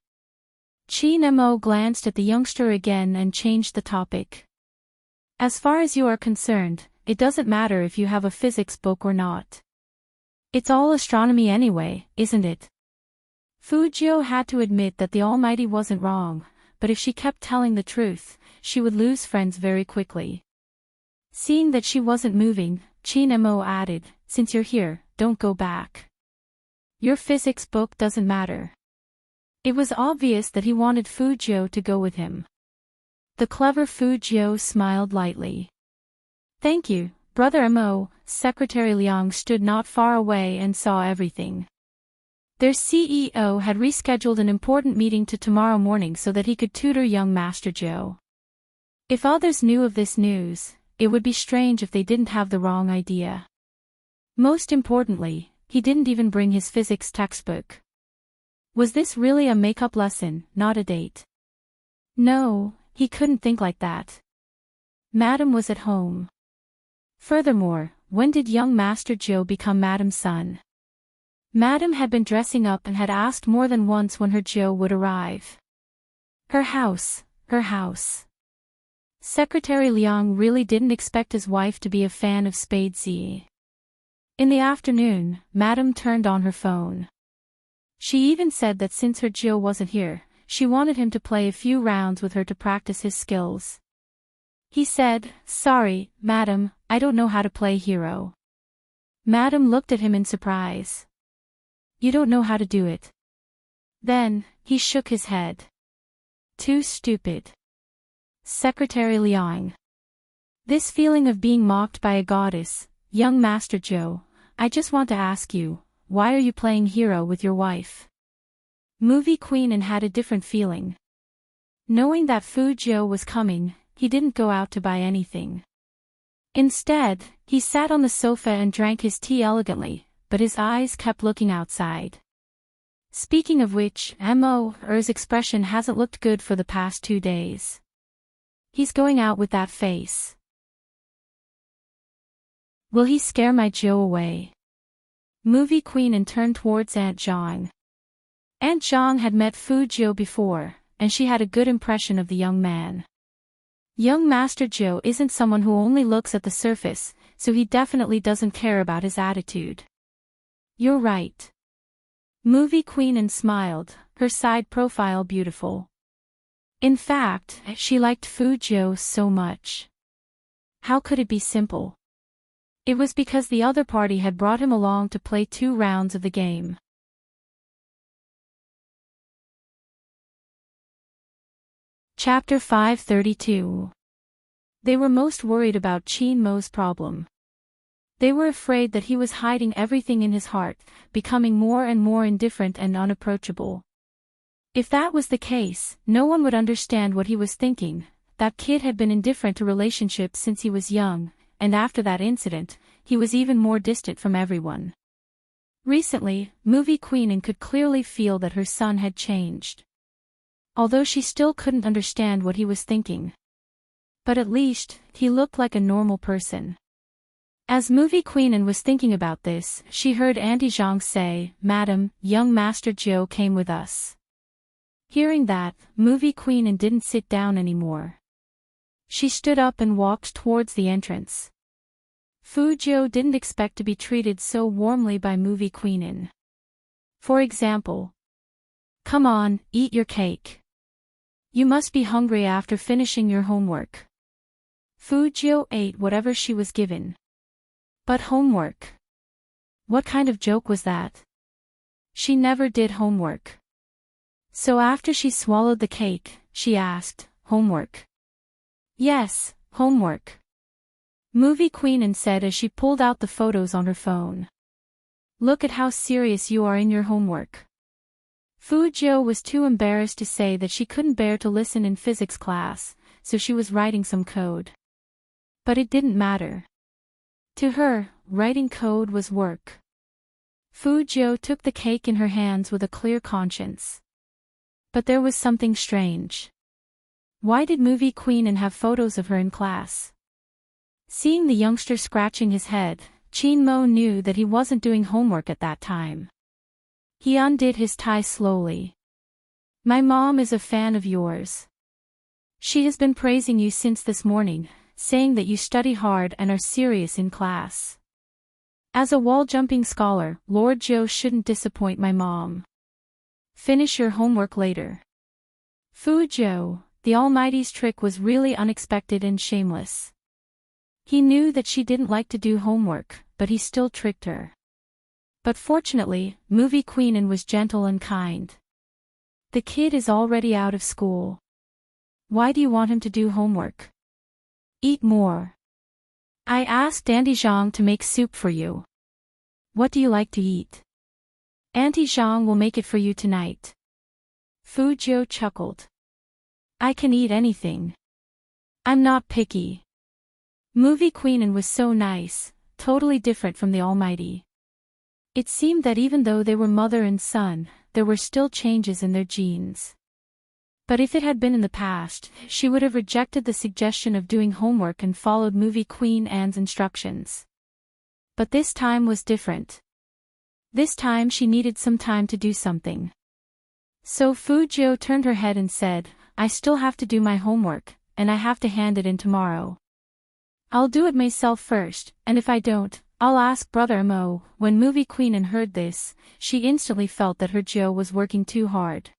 Chin Mo glanced at the youngster again and changed the topic. "As far as you are concerned, it doesn't matter if you have a physics book or not. It's all astronomy anyway, isn't it?" Fujio had to admit that the Almighty wasn't wrong, but if she kept telling the truth, she would lose friends very quickly. Seeing that she wasn't moving, Chin Mo added, "Since you're here, don't go back. Your physics book doesn't matter." It was obvious that he wanted Fujio to go with him. The clever Fujio smiled lightly. "Thank you, Brother Mo." Secretary Liang stood not far away and saw everything. Their CEO had rescheduled an important meeting to tomorrow morning so that he could tutor young Master Joe. If others knew of this news, it would be strange if they didn't have the wrong idea. Most importantly, he didn't even bring his physics textbook. Was this really a makeup lesson, not a date? No, he couldn't think like that. Madam was at home. Furthermore, when did young Master Joe become Madam's son? Madam had been dressing up and had asked more than once when her Joe would arrive. Her house, her house. Secretary Liang really didn't expect his wife to be a fan of Spadesy. In the afternoon, Madam turned on her phone. She even said that since her Joe wasn't here, she wanted him to play a few rounds with her to practice his skills. He said, "Sorry, Madam, I don't know how to play hero." Madam looked at him in surprise. "You don't know how to do it?" Then, he shook his head. "Too stupid." Secretary Liang. This feeling of being mocked by a goddess, young Master Joe, I just want to ask you, why are you playing hero with your wife? Movie Queen and had a different feeling. Knowing that Fu Joe was coming, he didn't go out to buy anything. Instead, he sat on the sofa and drank his tea elegantly, but his eyes kept looking outside. Speaking of which, Mo's expression hasn't looked good for the past 2 days. He's going out with that face. Will he scare my Joe away? Movie Queen and turned towards Aunt Zhang. Aunt Zhang had met Fu Joe before, and she had a good impression of the young man. Young Master Joe isn't someone who only looks at the surface, so he definitely doesn't care about his attitude. You're right. Movie Queen and smiled, her side profile beautiful. In fact, she liked Fu Joe so much. How could it be simple? It was because the other party had brought him along to play 2 rounds of the game. Chapter 532. They were most worried about Qin Mo's problem. They were afraid that he was hiding everything in his heart, becoming more and more indifferent and unapproachable. If that was the case, no one would understand what he was thinking. That kid had been indifferent to relationships since he was young, and after that incident, he was even more distant from everyone. Recently, Movie Queen could clearly feel that her son had changed. Although she still couldn't understand what he was thinking. But at least, he looked like a normal person. As Movie Queen was thinking about this, she heard Auntie Zhang say, "Madam, young Master Joe came with us." Hearing that, Movie Queen didn't sit down anymore. She stood up and walked towards the entrance. Fu Joe didn't expect to be treated so warmly by Movie Queen. For example, "Come on, eat your cake. You must be hungry after finishing your homework." Fu Joe ate whatever she was given. But homework? What kind of joke was that? She never did homework. So after she swallowed the cake, she asked, "Homework?" "Yes, homework." Movie Queen said as she pulled out the photos on her phone. "Look at how serious you are in your homework." Fu Joe was too embarrassed to say that she couldn't bear to listen in physics class, so she was writing some code. But it didn't matter. To her, writing code was work. Fu Joe took the cake in her hands with a clear conscience. But there was something strange. Why did Movie Queen have photos of her in class? Seeing the youngster scratching his head, Qin Mo knew that he wasn't doing homework at that time. He undid his tie slowly. "My mom is a fan of yours. She has been praising you since this morning, saying that you study hard and are serious in class. As a wall-jumping scholar, Lord Joe shouldn't disappoint my mom. Finish your homework later." Fu Joe, the Almighty's trick was really unexpected and shameless. He knew that she didn't like to do homework, but he still tricked her. But fortunately, Movie Queen was gentle and kind. "The kid is already out of school. Why do you want him to do homework? Eat more. I asked Auntie Zhang to make soup for you. What do you like to eat? Auntie Zhang will make it for you tonight." Fu Joe chuckled. "I can eat anything. I'm not picky." Movie Queenin was so nice, totally different from the Almighty. It seemed that even though they were mother and son, there were still changes in their genes. But if it had been in the past, she would have rejected the suggestion of doing homework and followed Movie Queen Anne's instructions. But this time was different. This time she needed some time to do something. So Fujio turned her head and said, "I still have to do my homework, and I have to hand it in tomorrow. I'll do it myself first, and if I don't, I'll ask Brother Mo." When Movie Queenin heard this, she instantly felt that her Jo was working too hard.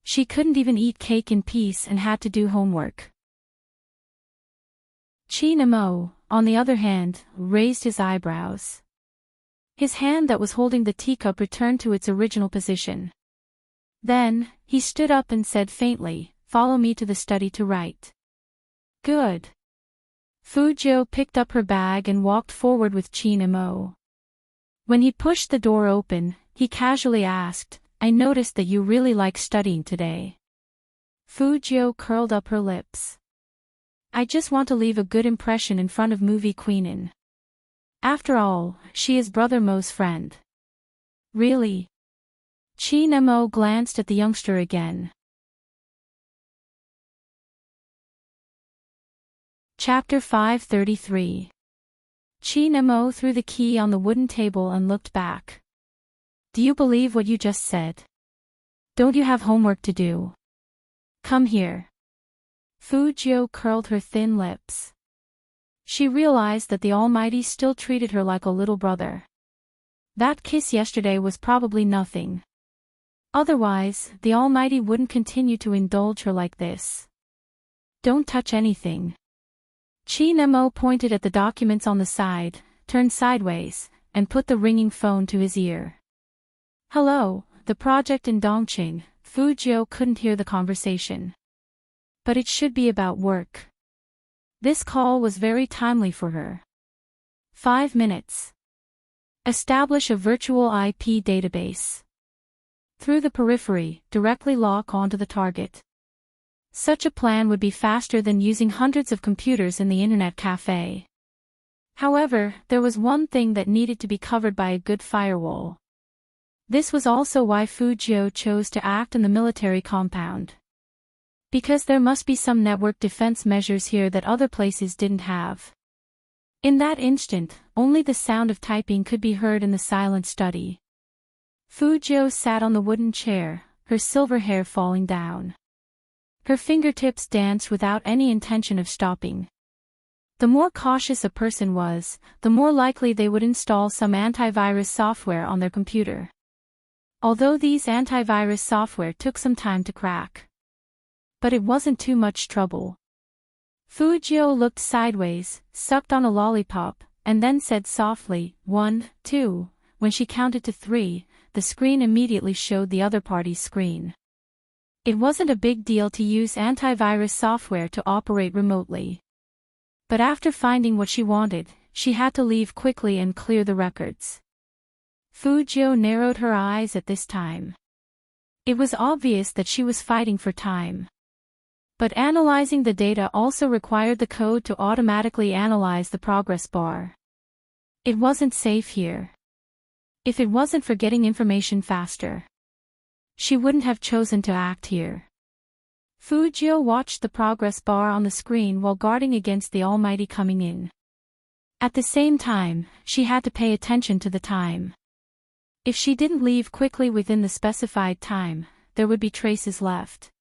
She couldn't even eat cake in peace and had to do homework. Chi Namo, on the other hand, raised his eyebrows. His hand that was holding the teacup returned to its original position. Then, he stood up and said faintly, "Follow me to the study to write." "Good." Fujio picked up her bag and walked forward with Chi Namo. When he pushed the door open, he casually asked, "I noticed that you really like studying today." Fujio curled up her lips. "I just want to leave a good impression in front of Movie Queenin. After all, she is Brother Mo's friend." "Really?" Chi Namo glanced at the youngster again. Chapter 533. Chi Namo threw the key on the wooden table and looked back. "Do you believe what you just said? Don't you have homework to do? Come here." Fujio curled her thin lips. She realized that the Almighty still treated her like a little brother. That kiss yesterday was probably nothing. Otherwise, the Almighty wouldn't continue to indulge her like this. "Don't touch anything." Chi Namo pointed at the documents on the side, turned sideways, and put the ringing phone to his ear. "Hello, the project in Dongqing." Fujio couldn't hear the conversation. But it should be about work. This call was very timely for her. 5 minutes. Establish a virtual IP database. Through the periphery, directly lock onto the target. Such a plan would be faster than using hundreds of computers in the internet cafe. However, there was one thing that needed to be covered by a good firewall. This was also why Fujio chose to act in the military compound. Because there must be some network defense measures here that other places didn't have. In that instant, only the sound of typing could be heard in the silent study. Fujio sat on the wooden chair, her silver hair falling down. Her fingertips danced without any intention of stopping. The more cautious a person was, the more likely they would install some antivirus software on their computer. Although these antivirus software took some time to crack. But it wasn't too much trouble. Fujio looked sideways, sucked on a lollipop, and then said softly, 1, 2. When she counted to 3, the screen immediately showed the other party's screen. It wasn't a big deal to use antivirus software to operate remotely. But after finding what she wanted, she had to leave quickly and clear the records. Fujio narrowed her eyes at this time. It was obvious that she was fighting for time. But analyzing the data also required the code to automatically analyze the progress bar. It wasn't safe here. If it wasn't for getting information faster, she wouldn't have chosen to act here. Fujio watched the progress bar on the screen while guarding against the Almighty coming in. At the same time, she had to pay attention to the time. If she didn't leave quickly within the specified time, there would be traces left.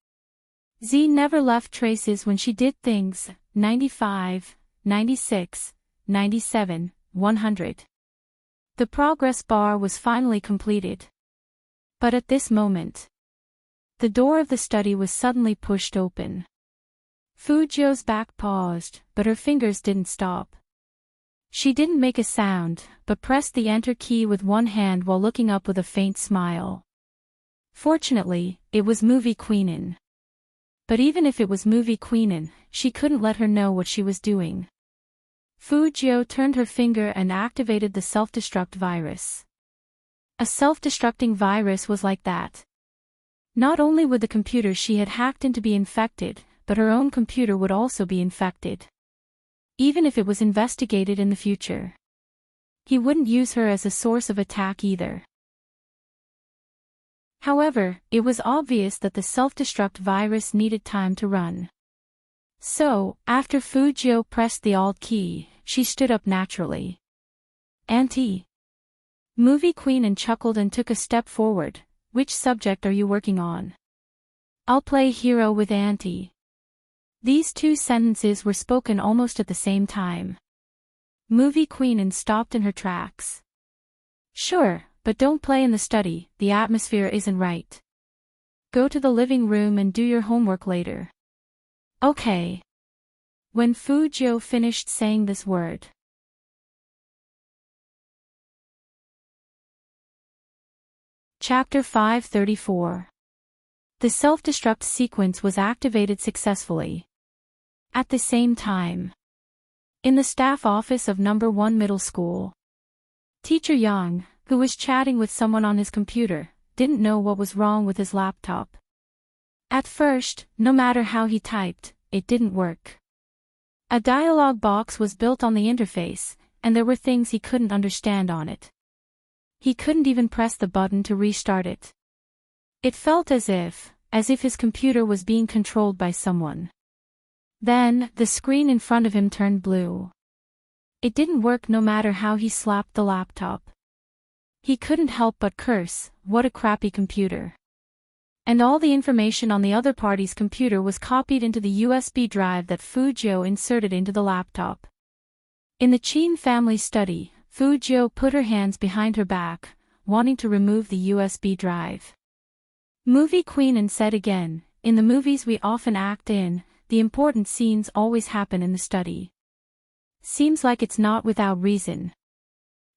Z never left traces when she did things. 95, 96, 97, 100. The progress bar was finally completed. But at this moment, the door of the study was suddenly pushed open. Fujio's back paused, but her fingers didn't stop. She didn't make a sound, but pressed the enter key with one hand while looking up with a faint smile. Fortunately, it was Movie Queenin. But even if it was Movie Queenin, she couldn't let her know what she was doing. Fujio turned her finger and activated the self-destruct virus. A self-destructing virus was like that. Not only would the computer she had hacked into be infected, but her own computer would also be infected. even if it was investigated in the future. He wouldn't use her as a source of attack either. However, it was obvious that the self-destruct virus needed time to run. So, after Fujio pressed the Alt key, she stood up naturally. "Auntie." Movie Queen and chuckled and took a step forward. "Which subject are you working on?" "I'll play hero with Auntie." These two sentences were spoken almost at the same time. Movie Queen and stopped in her tracks. "Sure, but don't play in the study, the atmosphere isn't right. Go to the living room and do your homework later." "Okay." When Fujio finished saying this word. Chapter 534. The self-destruct sequence was activated successfully. At the same time. In the staff office of No. 1 Middle School. Teacher Yang, who was chatting with someone on his computer, didn't know what was wrong with his laptop. At first, no matter how he typed, it didn't work. A dialog box was built on the interface, and there were things he couldn't understand on it. He couldn't even press the button to restart it. It felt as if his computer was being controlled by someone. Then, the screen in front of him turned blue. It didn't work no matter how he slapped the laptop. He couldn't help but curse, "What a crappy computer." And all the information on the other party's computer was copied into the USB drive that Fujio inserted into the laptop. In the Chin family study, Fujio put her hands behind her back, wanting to remove the USB drive. Movie Queen and said again, "In the movies we often act in, the important scenes always happen in the study. Seems like it's not without reason."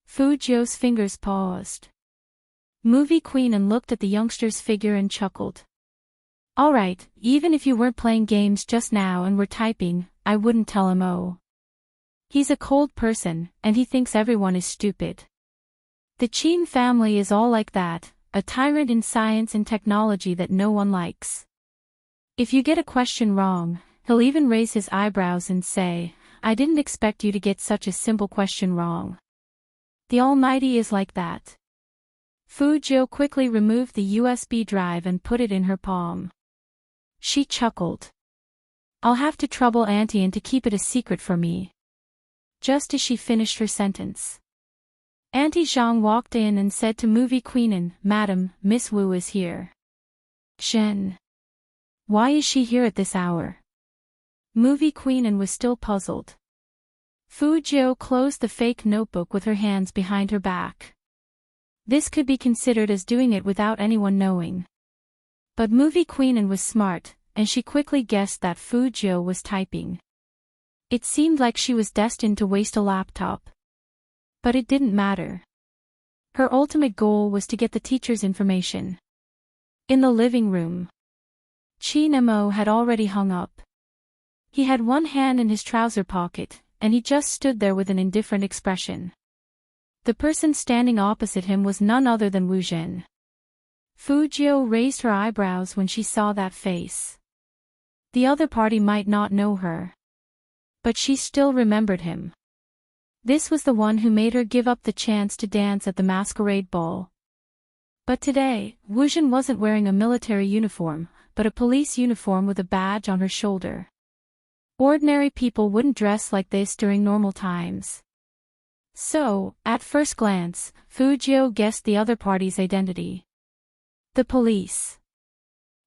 Fujio's fingers paused. Movie Queen and looked at the youngster's figure and chuckled. "Alright, even if you weren't playing games just now and were typing, I wouldn't tell him. Oh. He's a cold person, and he thinks everyone is stupid. The Chin family is all like that, a tyrant in science and technology that no one likes. If you get a question wrong, he'll even raise his eyebrows and say, 'I didn't expect you to get such a simple question wrong.' The Almighty is like that." Fujio quickly removed the USB drive and put it in her palm. She chuckled. "I'll have to trouble Auntie and to keep it a secret for me." Just as she finished her sentence, Auntie Zhang walked in and said to Movie Queen, "Madam, Miss Wu is here." "Shen. Why is she here at this hour?" Movie Queen was still puzzled. Fujio closed the fake notebook with her hands behind her back. This could be considered as doing it without anyone knowing. But Movie Queen was smart, and she quickly guessed that Fujio was typing. It seemed like she was destined to waste a laptop. But it didn't matter. Her ultimate goal was to get the teacher's information. In the living room, Chin Mo had already hung up. He had one hand in his trouser pocket, and he just stood there with an indifferent expression. The person standing opposite him was none other than Wu Zhen. Fujio raised her eyebrows when she saw that face. The other party might not know her, but she still remembered him. This was the one who made her give up the chance to dance at the masquerade ball. But today, Wu Zhen wasn't wearing a military uniform, but a police uniform with a badge on her shoulder. Ordinary people wouldn't dress like this during normal times. So, at first glance, Fujio guessed the other party's identity. The police.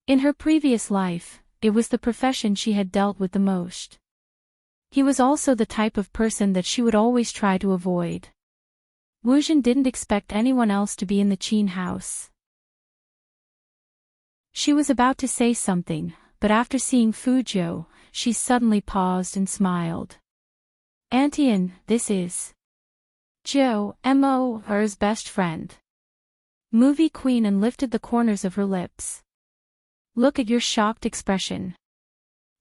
In her previous life, it was the profession she had dealt with the most. He was also the type of person that she would always try to avoid. Wu Zhen didn't expect anyone else to be in the Chin house. She was about to say something, but after seeing Fujio, she suddenly paused and smiled. "Auntie, this is Joe, Mo, her's best friend." Movie Queen lifted the corners of her lips. "Look at your shocked expression.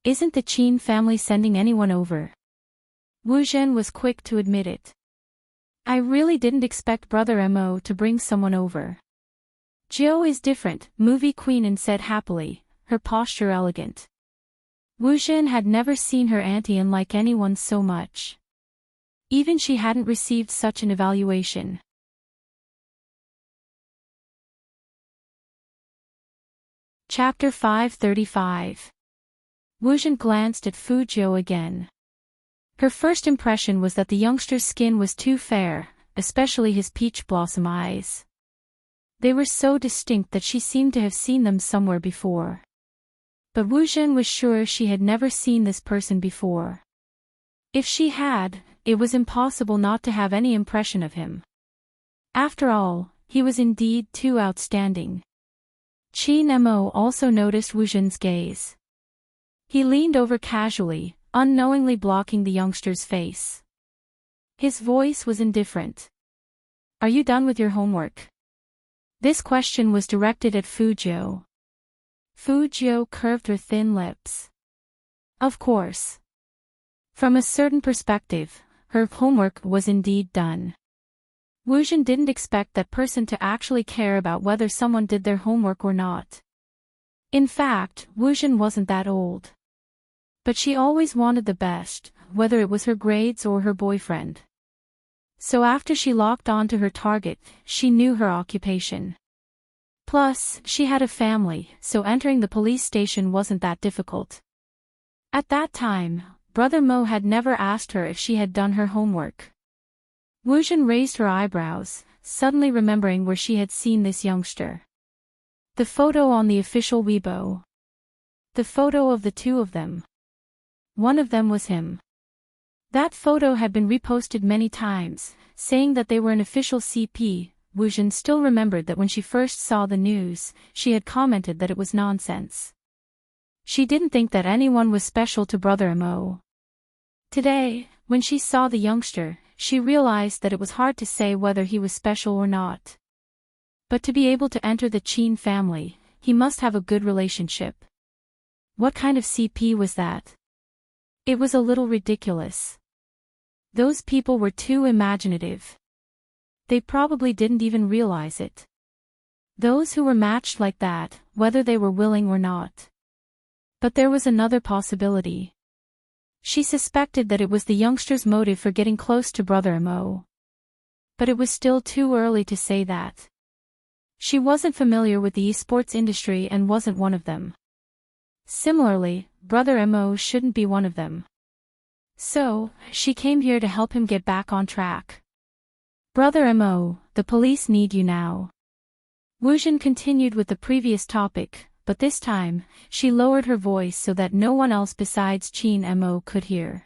Isn't the Chin family sending anyone over?" Wu Zhen was quick to admit it. "I really didn't expect Brother Mo to bring someone over." "Joe is different," Movie Queen said happily, her posture elegant. Wu Jin had never seen her auntie and like anyone so much. Even she hadn't received such an evaluation. Chapter 535. Wu Jin glanced at Fu Jiu again. Her first impression was that the youngster's skin was too fair, especially his peach blossom eyes. They were so distinct that she seemed to have seen them somewhere before. But Wu Jin was sure she had never seen this person before. If she had, it was impossible not to have any impression of him. After all, he was indeed too outstanding. Qin Mo also noticed Wu Jin's gaze. He leaned over casually, unknowingly blocking the youngster's face. His voice was indifferent. "Are you done with your homework?" This question was directed at Fu Jiu. Fu Jiu curved her thin lips. Of course. From a certain perspective, her homework was indeed done. Wu Jin didn't expect that person to actually care about whether someone did their homework or not. In fact, Wu Jin wasn't that old. But she always wanted the best, whether it was her grades or her boyfriend. So after she locked on to her target, she knew her occupation. Plus, she had a family, so entering the police station wasn't that difficult. At that time, Brother Mo had never asked her if she had done her homework. Wu Jin raised her eyebrows, suddenly remembering where she had seen this youngster. The photo on the official Weibo. The photo of the two of them. One of them was him. That photo had been reposted many times, saying that they were an official CP. Wu Jin still remembered that when she first saw the news, she had commented that it was nonsense. She didn't think that anyone was special to Brother Mo. Today, when she saw the youngster, she realized that it was hard to say whether he was special or not. But to be able to enter the Qin family, he must have a good relationship. What kind of CP was that? It was a little ridiculous. Those people were too imaginative. They probably didn't even realize it. Those who were matched like that, whether they were willing or not. But there was another possibility. She suspected that it was the youngster's motive for getting close to Brother Mo. But it was still too early to say that. She wasn't familiar with the esports industry and wasn't one of them. Similarly, Brother Mo shouldn't be one of them. So, she came here to help him get back on track. Brother Mo, the police need you now. Wu Jin continued with the previous topic, but this time, she lowered her voice so that no one else besides Qin Mo could hear.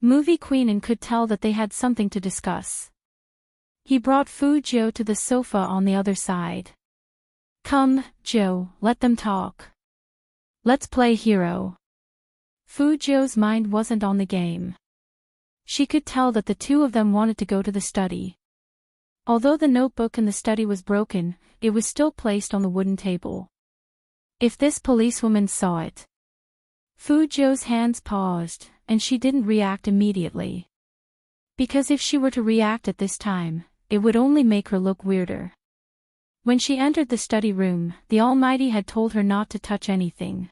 Movie Queen could tell that they had something to discuss. He brought Fu Jiu to the sofa on the other side. "Come, Jiu, let them talk. Let's play hero." Fu Jiu's mind wasn't on the game. She could tell that the two of them wanted to go to the study. Although the notebook in the study was broken, it was still placed on the wooden table. If this policewoman saw it. Fu Jiu's hands paused, and she didn't react immediately. Because if she were to react at this time, it would only make her look weirder. When she entered the study room, the Almighty had told her not to touch anything.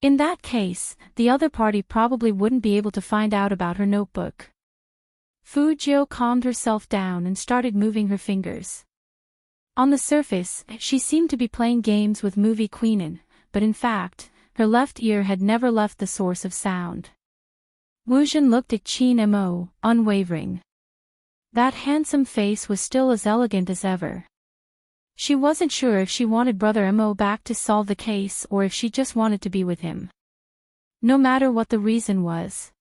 In that case, the other party probably wouldn't be able to find out about her notebook. Fu Jiu calmed herself down and started moving her fingers. On the surface, she seemed to be playing games with Movie Queen, but in fact, her left ear had never left the source of sound. Wu Jin looked at Qin Mo, unwavering. That handsome face was still as elegant as ever. She wasn't sure if she wanted Brother Mo back to solve the case or if she just wanted to be with him. No matter what the reason was.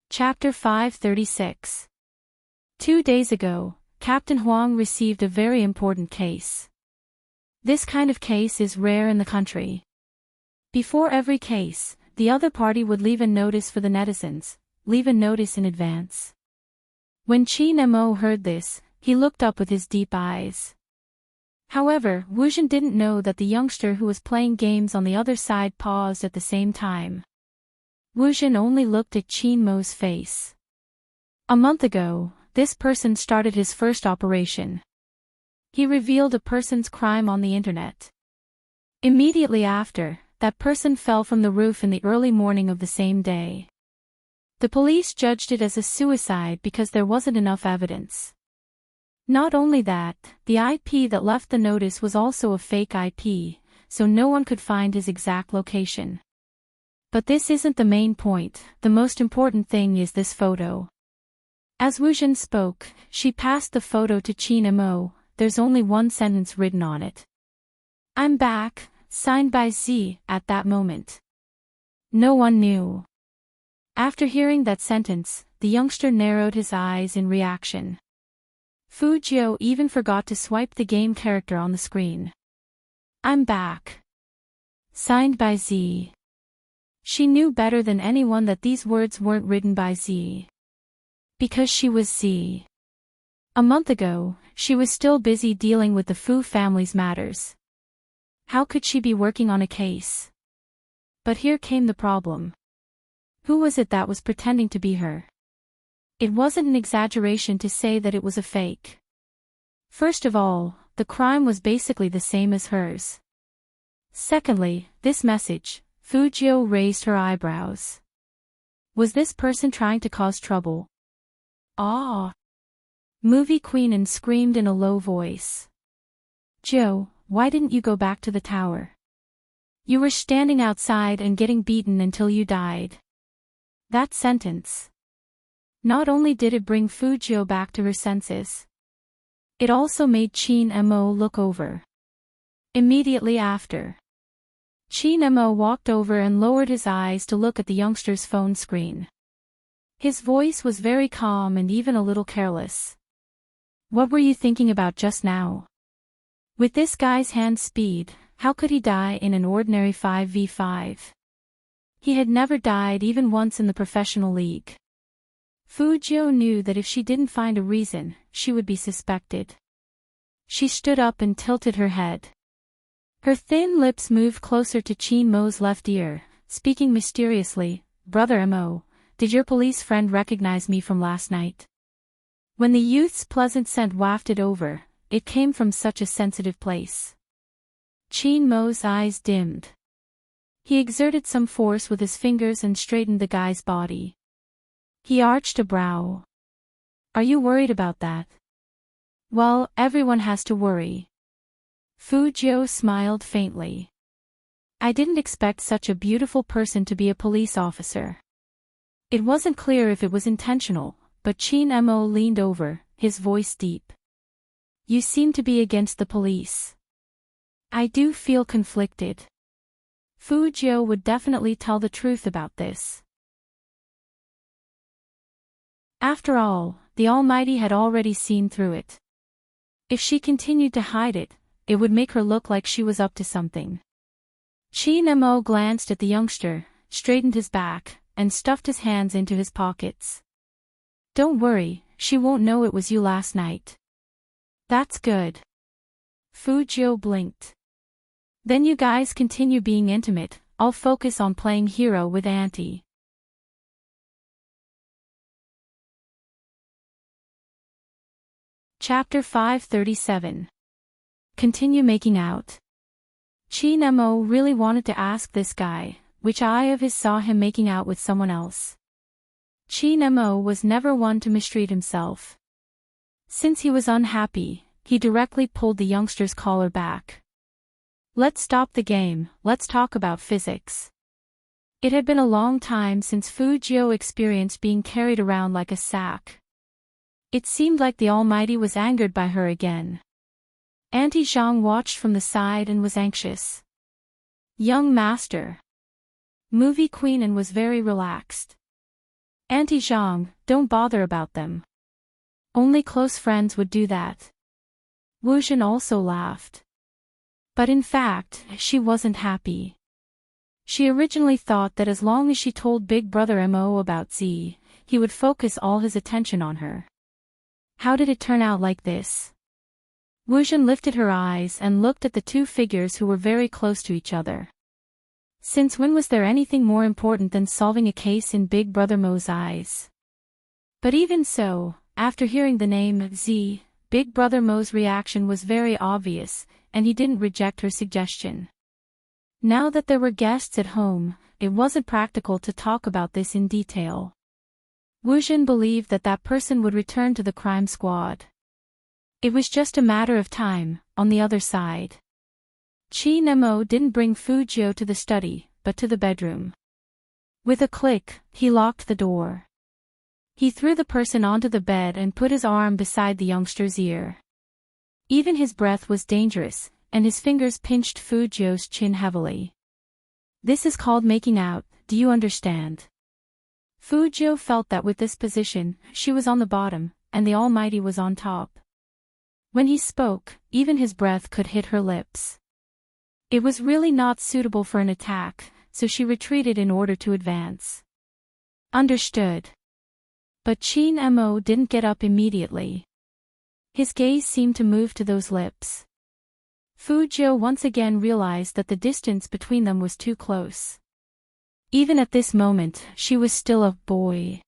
Chapter 536. 2 days ago, Captain Huang received a very important case. This kind of case is rare in the country. Before every case, the other party would leave a notice for the netizens, leave a notice in advance. When Qin Mo heard this, he looked up with his deep eyes. However, Wu Jin didn't know that the youngster who was playing games on the other side paused at the same time. Wu Jin only looked at Qin Mo's face. A month ago, this person started his first operation. He revealed a person's crime on the internet. Immediately after, that person fell from the roof in the early morning of the same day. The police judged it as a suicide because there wasn't enough evidence. Not only that, the IP that left the notice was also a fake IP, so no one could find his exact location. But this isn't the main point. The most important thing is this photo. As Wu Jin spoke, she passed the photo to Qin Mo. There's only one sentence written on it. "I'm back," signed by Z. At that moment, no one knew. After hearing that sentence, the youngster narrowed his eyes in reaction. Fu Jiu even forgot to swipe the game character on the screen. "I'm back." Signed by Z. She knew better than anyone that these words weren't written by Z. Because she was Z. A month ago, she was still busy dealing with the Fu family's matters. How could she be working on a case? But here came the problem. Who was it that was pretending to be her? It wasn't an exaggeration to say that it was a fake. First of all, the crime was basically the same as hers. Secondly, this message. Fu Jiu raised her eyebrows. Was this person trying to cause trouble? Ah! Movie Queen and screamed in a low voice. "Joe, why didn't you go back to the tower? You were standing outside and getting beaten until you died." That sentence. Not only did it bring Fu Jiu back to her senses, it also made Qin Mo look over. Immediately after, Qin Mo walked over and lowered his eyes to look at the youngster's phone screen. His voice was very calm and even a little careless. "What were you thinking about just now? With this guy's hand speed, how could he die in an ordinary 5v5? He had never died even once in the professional league." Fu Jiu knew that if she didn't find a reason, she would be suspected. She stood up and tilted her head. Her thin lips moved closer to Qin Mo's left ear, speaking mysteriously. "Brother Mo, did your police friend recognize me from last night?" When the youth's pleasant scent wafted over, it came from such a sensitive place. Qin Mo's eyes dimmed. He exerted some force with his fingers and straightened the guy's body. He arched a brow. "Are you worried about that?" "Well, everyone has to worry." Fu Jiu smiled faintly. "I didn't expect such a beautiful person to be a police officer." It wasn't clear if it was intentional, but Qin Mo leaned over, his voice deep. "You seem to be against the police." "I do feel conflicted." Fu Jiu would definitely tell the truth about this. After all, the Almighty had already seen through it. If she continued to hide it, it would make her look like she was up to something. Qin Mo glanced at the youngster, straightened his back, and stuffed his hands into his pockets. "Don't worry, she won't know it was you last night." "That's good." Fu Jiu blinked. "Then you guys continue being intimate, I'll focus on playing hero with Auntie." Chapter 537. Continue making out. Qin Mo really wanted to ask this guy, which eye of his saw him making out with someone else. Qin Mo was never one to mistreat himself. Since he was unhappy, he directly pulled the youngster's collar back. "Let's stop the game, let's talk about physics." It had been a long time since Fu Jiu experienced being carried around like a sack. It seemed like the Almighty was angered by her again. Auntie Zhang watched from the side and was anxious. "Young master." Movie Queen and was very relaxed. "Auntie Zhang, don't bother about them. Only close friends would do that." Wu Jin also laughed. But in fact, she wasn't happy. She originally thought that as long as she told Big Brother Mo about Z, he would focus all his attention on her. How did it turn out like this? Wu Jin lifted her eyes and looked at the two figures who were very close to each other. Since when was there anything more important than solving a case in Big Brother Mo's eyes? But even so, after hearing the name Z, Big Brother Mo's reaction was very obvious, and he didn't reject her suggestion. Now that there were guests at home, it wasn't practical to talk about this in detail. Wu Jin believed that that person would return to the crime squad. It was just a matter of time. On the other side, Qi Nemo didn't bring Fu Jiu to the study, but to the bedroom. With a click, he locked the door. He threw the person onto the bed and put his arm beside the youngster's ear. Even his breath was dangerous, and his fingers pinched Fu Jiu's chin heavily. This is called making out, do you understand? Fu Jiu felt that with this position, she was on the bottom, and the Almighty was on top. When he spoke, even his breath could hit her lips. It was really not suitable for an attack, so she retreated in order to advance. Understood. But Qin Mo didn't get up immediately. His gaze seemed to move to those lips. Fu Jiu once again realized that the distance between them was too close. Even at this moment, she was still a boy.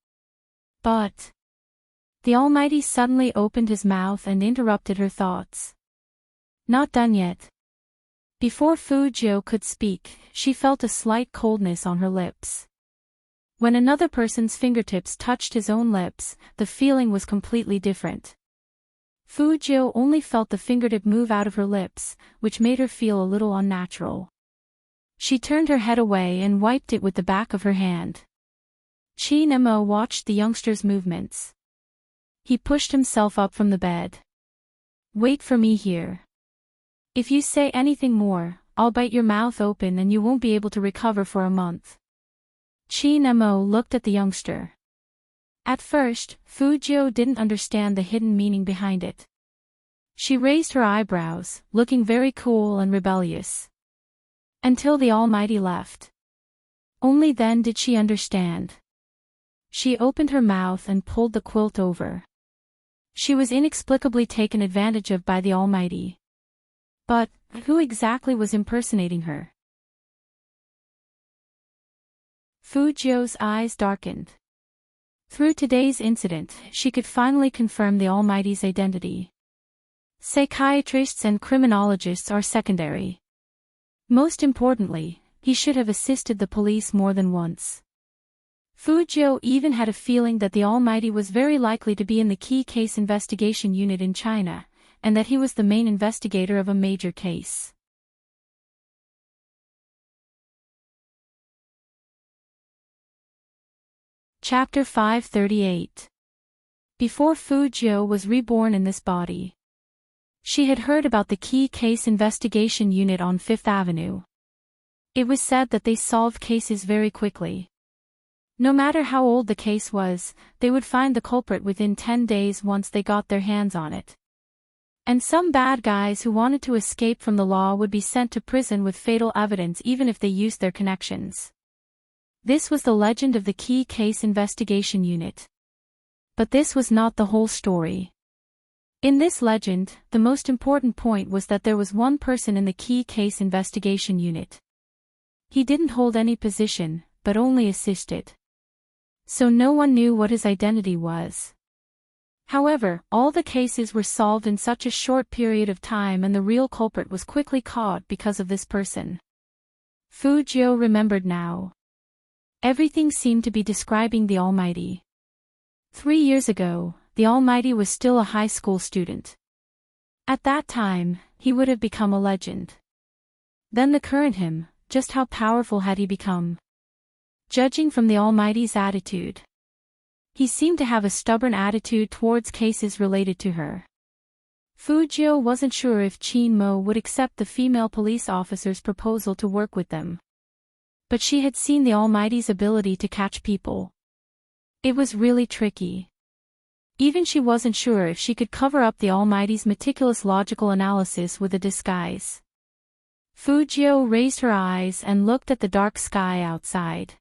But the Almighty suddenly opened his mouth and interrupted her thoughts. Not done yet. Before Fu Jiu could speak, she felt a slight coldness on her lips. When another person's fingertips touched his own lips, the feeling was completely different. Fu Jiu only felt the fingertip move out of her lips, which made her feel a little unnatural. She turned her head away and wiped it with the back of her hand. Qin Mo watched the youngster's movements. He pushed himself up from the bed. Wait for me here. If you say anything more, I'll bite your mouth open and you won't be able to recover for a month. Qin Mo looked at the youngster. At first, Fu Jiu didn't understand the hidden meaning behind it. She raised her eyebrows, looking very cool and rebellious. Until the Almighty left. Only then did she understand. She opened her mouth and pulled the quilt over. She was inexplicably taken advantage of by the Almighty. But who exactly was impersonating her? Fu Jiu's eyes darkened. Through today's incident, she could finally confirm the Almighty's identity. Psychiatrists and criminologists are secondary. Most importantly, he should have assisted the police more than once. Fu Jiu even had a feeling that the Almighty was very likely to be in the key case investigation unit in China, and that he was the main investigator of a major case. Chapter 538. Before Fu Jiu was reborn in this body, she had heard about the key case investigation unit on Fifth Avenue. It was said that they solved cases very quickly. No matter how old the case was, they would find the culprit within 10 days once they got their hands on it. And some bad guys who wanted to escape from the law would be sent to prison with fatal evidence even if they used their connections. This was the legend of the Key Case Investigation Unit. But this was not the whole story. In this legend, the most important point was that there was one person in the Key Case Investigation Unit. He didn't hold any position, but only assisted. So no one knew what his identity was. However, all the cases were solved in such a short period of time and the real culprit was quickly caught because of this person. Fu Jiu remembered now. Everything seemed to be describing the Almighty. 3 years ago, the Almighty was still a high school student. At that time, he would have become a legend. Then the current him, just how powerful had he become? Judging from the Almighty's attitude, he seemed to have a stubborn attitude towards cases related to her. Fu Jiu wasn't sure if Qin Mo would accept the female police officer's proposal to work with them. But she had seen the Almighty's ability to catch people. It was really tricky. Even she wasn't sure if she could cover up the Almighty's meticulous logical analysis with a disguise. Fu Jiu raised her eyes and looked at the dark sky outside.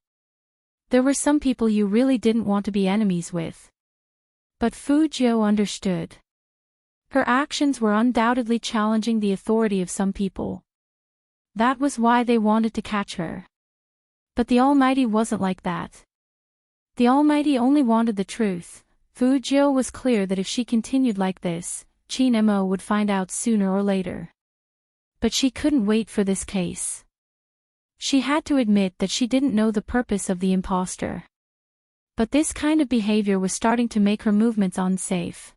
There were some people you really didn't want to be enemies with. But Fu Jiu understood. Her actions were undoubtedly challenging the authority of some people. That was why they wanted to catch her. But the Almighty wasn't like that. The Almighty only wanted the truth. Fu Jiu was clear that if she continued like this, Chin Mo would find out sooner or later. But she couldn't wait for this case. She had to admit that she didn't know the purpose of the imposter. But this kind of behavior was starting to make her movements unsafe.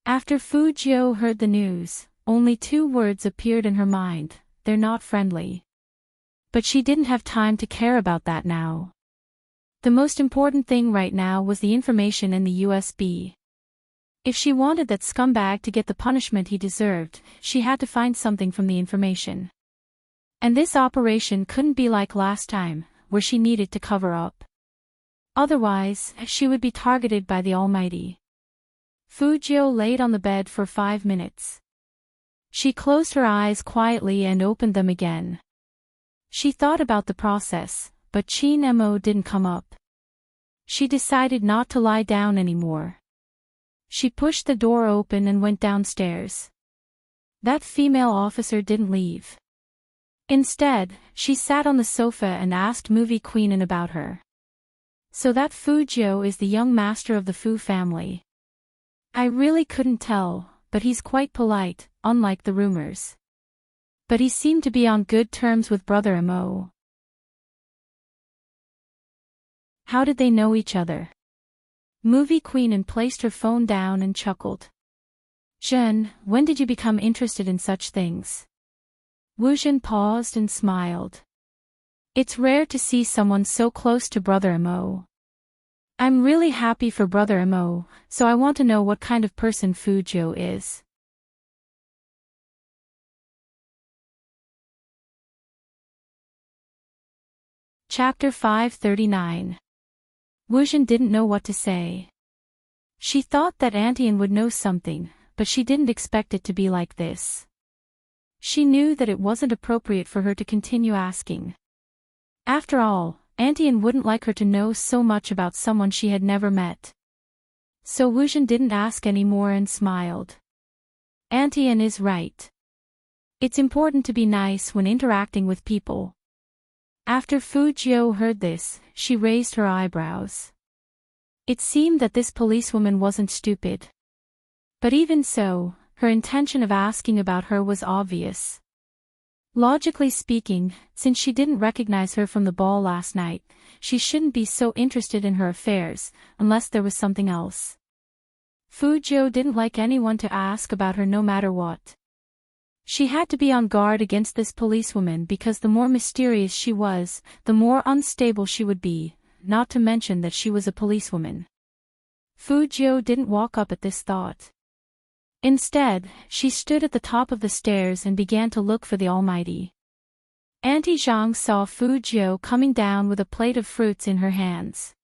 After Fu Jiu heard the news, only 2 words appeared in her mind: they're not friendly. But she didn't have time to care about that now. The most important thing right now was the information in the USB. If she wanted that scumbag to get the punishment he deserved, she had to find something from the information. And this operation couldn't be like last time, where she needed to cover up. Otherwise, she would be targeted by the Almighty. Fu Jiu laid on the bed for 5 minutes. She closed her eyes quietly and opened them again. She thought about the process, but Chin Mo didn't come up. She decided not to lie down anymore. She pushed the door open and went downstairs. That female officer didn't leave. Instead, she sat on the sofa and asked Movie Queen about her. So that Fu Jiu is the young master of the Fu family. I really couldn't tell, but he's quite polite, unlike the rumors. But he seemed to be on good terms with Brother Mo. How did they know each other? Movie Queen placed her phone down and chuckled. Zhen, when did you become interested in such things? Wu Zhen paused and smiled. It's rare to see someone so close to Brother Mo. I'm really happy for Brother Mo, so I want to know what kind of person Fu Jiu is. Chapter 539. Wu Zhen didn't know what to say. She thought that Antian would know something, but she didn't expect it to be like this. She knew that it wasn't appropriate for her to continue asking. After all, Antian wouldn't like her to know so much about someone she had never met. So Wu Zhen didn't ask any more and smiled. Antian is right. It's important to be nice when interacting with people. After Fu Jiu heard this, she raised her eyebrows. It seemed that this policewoman wasn't stupid. But even so, her intention of asking about her was obvious. Logically speaking, since she didn't recognize her from the ball last night, she shouldn't be so interested in her affairs, unless there was something else. Fu Jiu didn't like anyone to ask about her no matter what. She had to be on guard against this policewoman because the more mysterious she was, the more unstable she would be, not to mention that she was a policewoman. Fu Jiu didn't walk up at this thought. Instead, she stood at the top of the stairs and began to look for the Almighty. Auntie Zhang saw Fu Jiu coming down with a plate of fruits in her hands.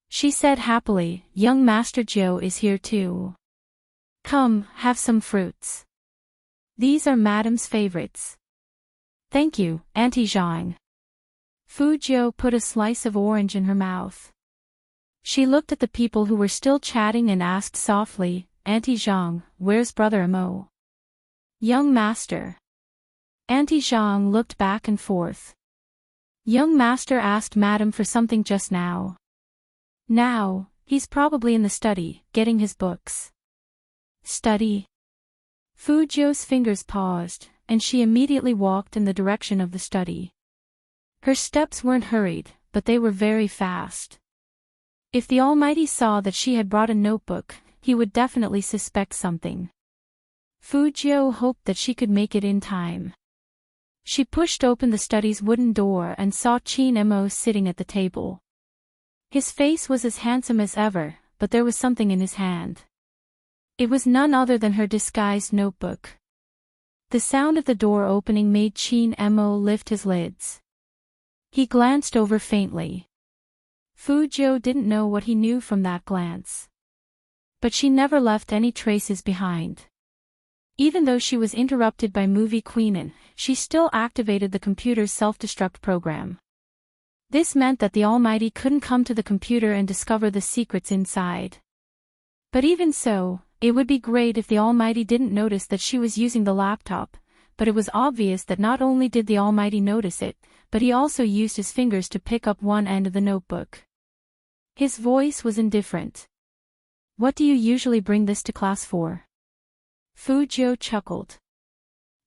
She said happily, "Young Master Jiu is here too. Come, have some fruits. These are Madam's favorites." "Thank you, Auntie Zhang." Fu Jiu put a slice of orange in her mouth. She looked at the people who were still chatting and asked softly, "Auntie Zhang, where's Brother Mo?" "Young Master." Auntie Zhang looked back and forth. "Young Master asked Madam for something just now. Now, he's probably in the study, getting his books." "Study?" Fu Jiu's fingers paused, and she immediately walked in the direction of the study. Her steps weren't hurried, but they were very fast. If the Almighty saw that she had brought a notebook, he would definitely suspect something. Fu Jiu hoped that she could make it in time. She pushed open the study's wooden door and saw Chin Mo sitting at the table. His face was as handsome as ever, but there was something in his hand. It was none other than her disguised notebook. The sound of the door opening made Chin Mo lift his lids. He glanced over faintly. Fu Jiu didn't know what he knew from that glance. But she never left any traces behind. Even though she was interrupted by Movie Queen, she still activated the computer's self-destruct program. This meant that the Almighty couldn't come to the computer and discover the secrets inside. But even so, it would be great if the Almighty didn't notice that she was using the laptop, but it was obvious that not only did the Almighty notice it, but he also used his fingers to pick up one end of the notebook. His voice was indifferent. "What do you usually bring this to class for?" Fujio chuckled.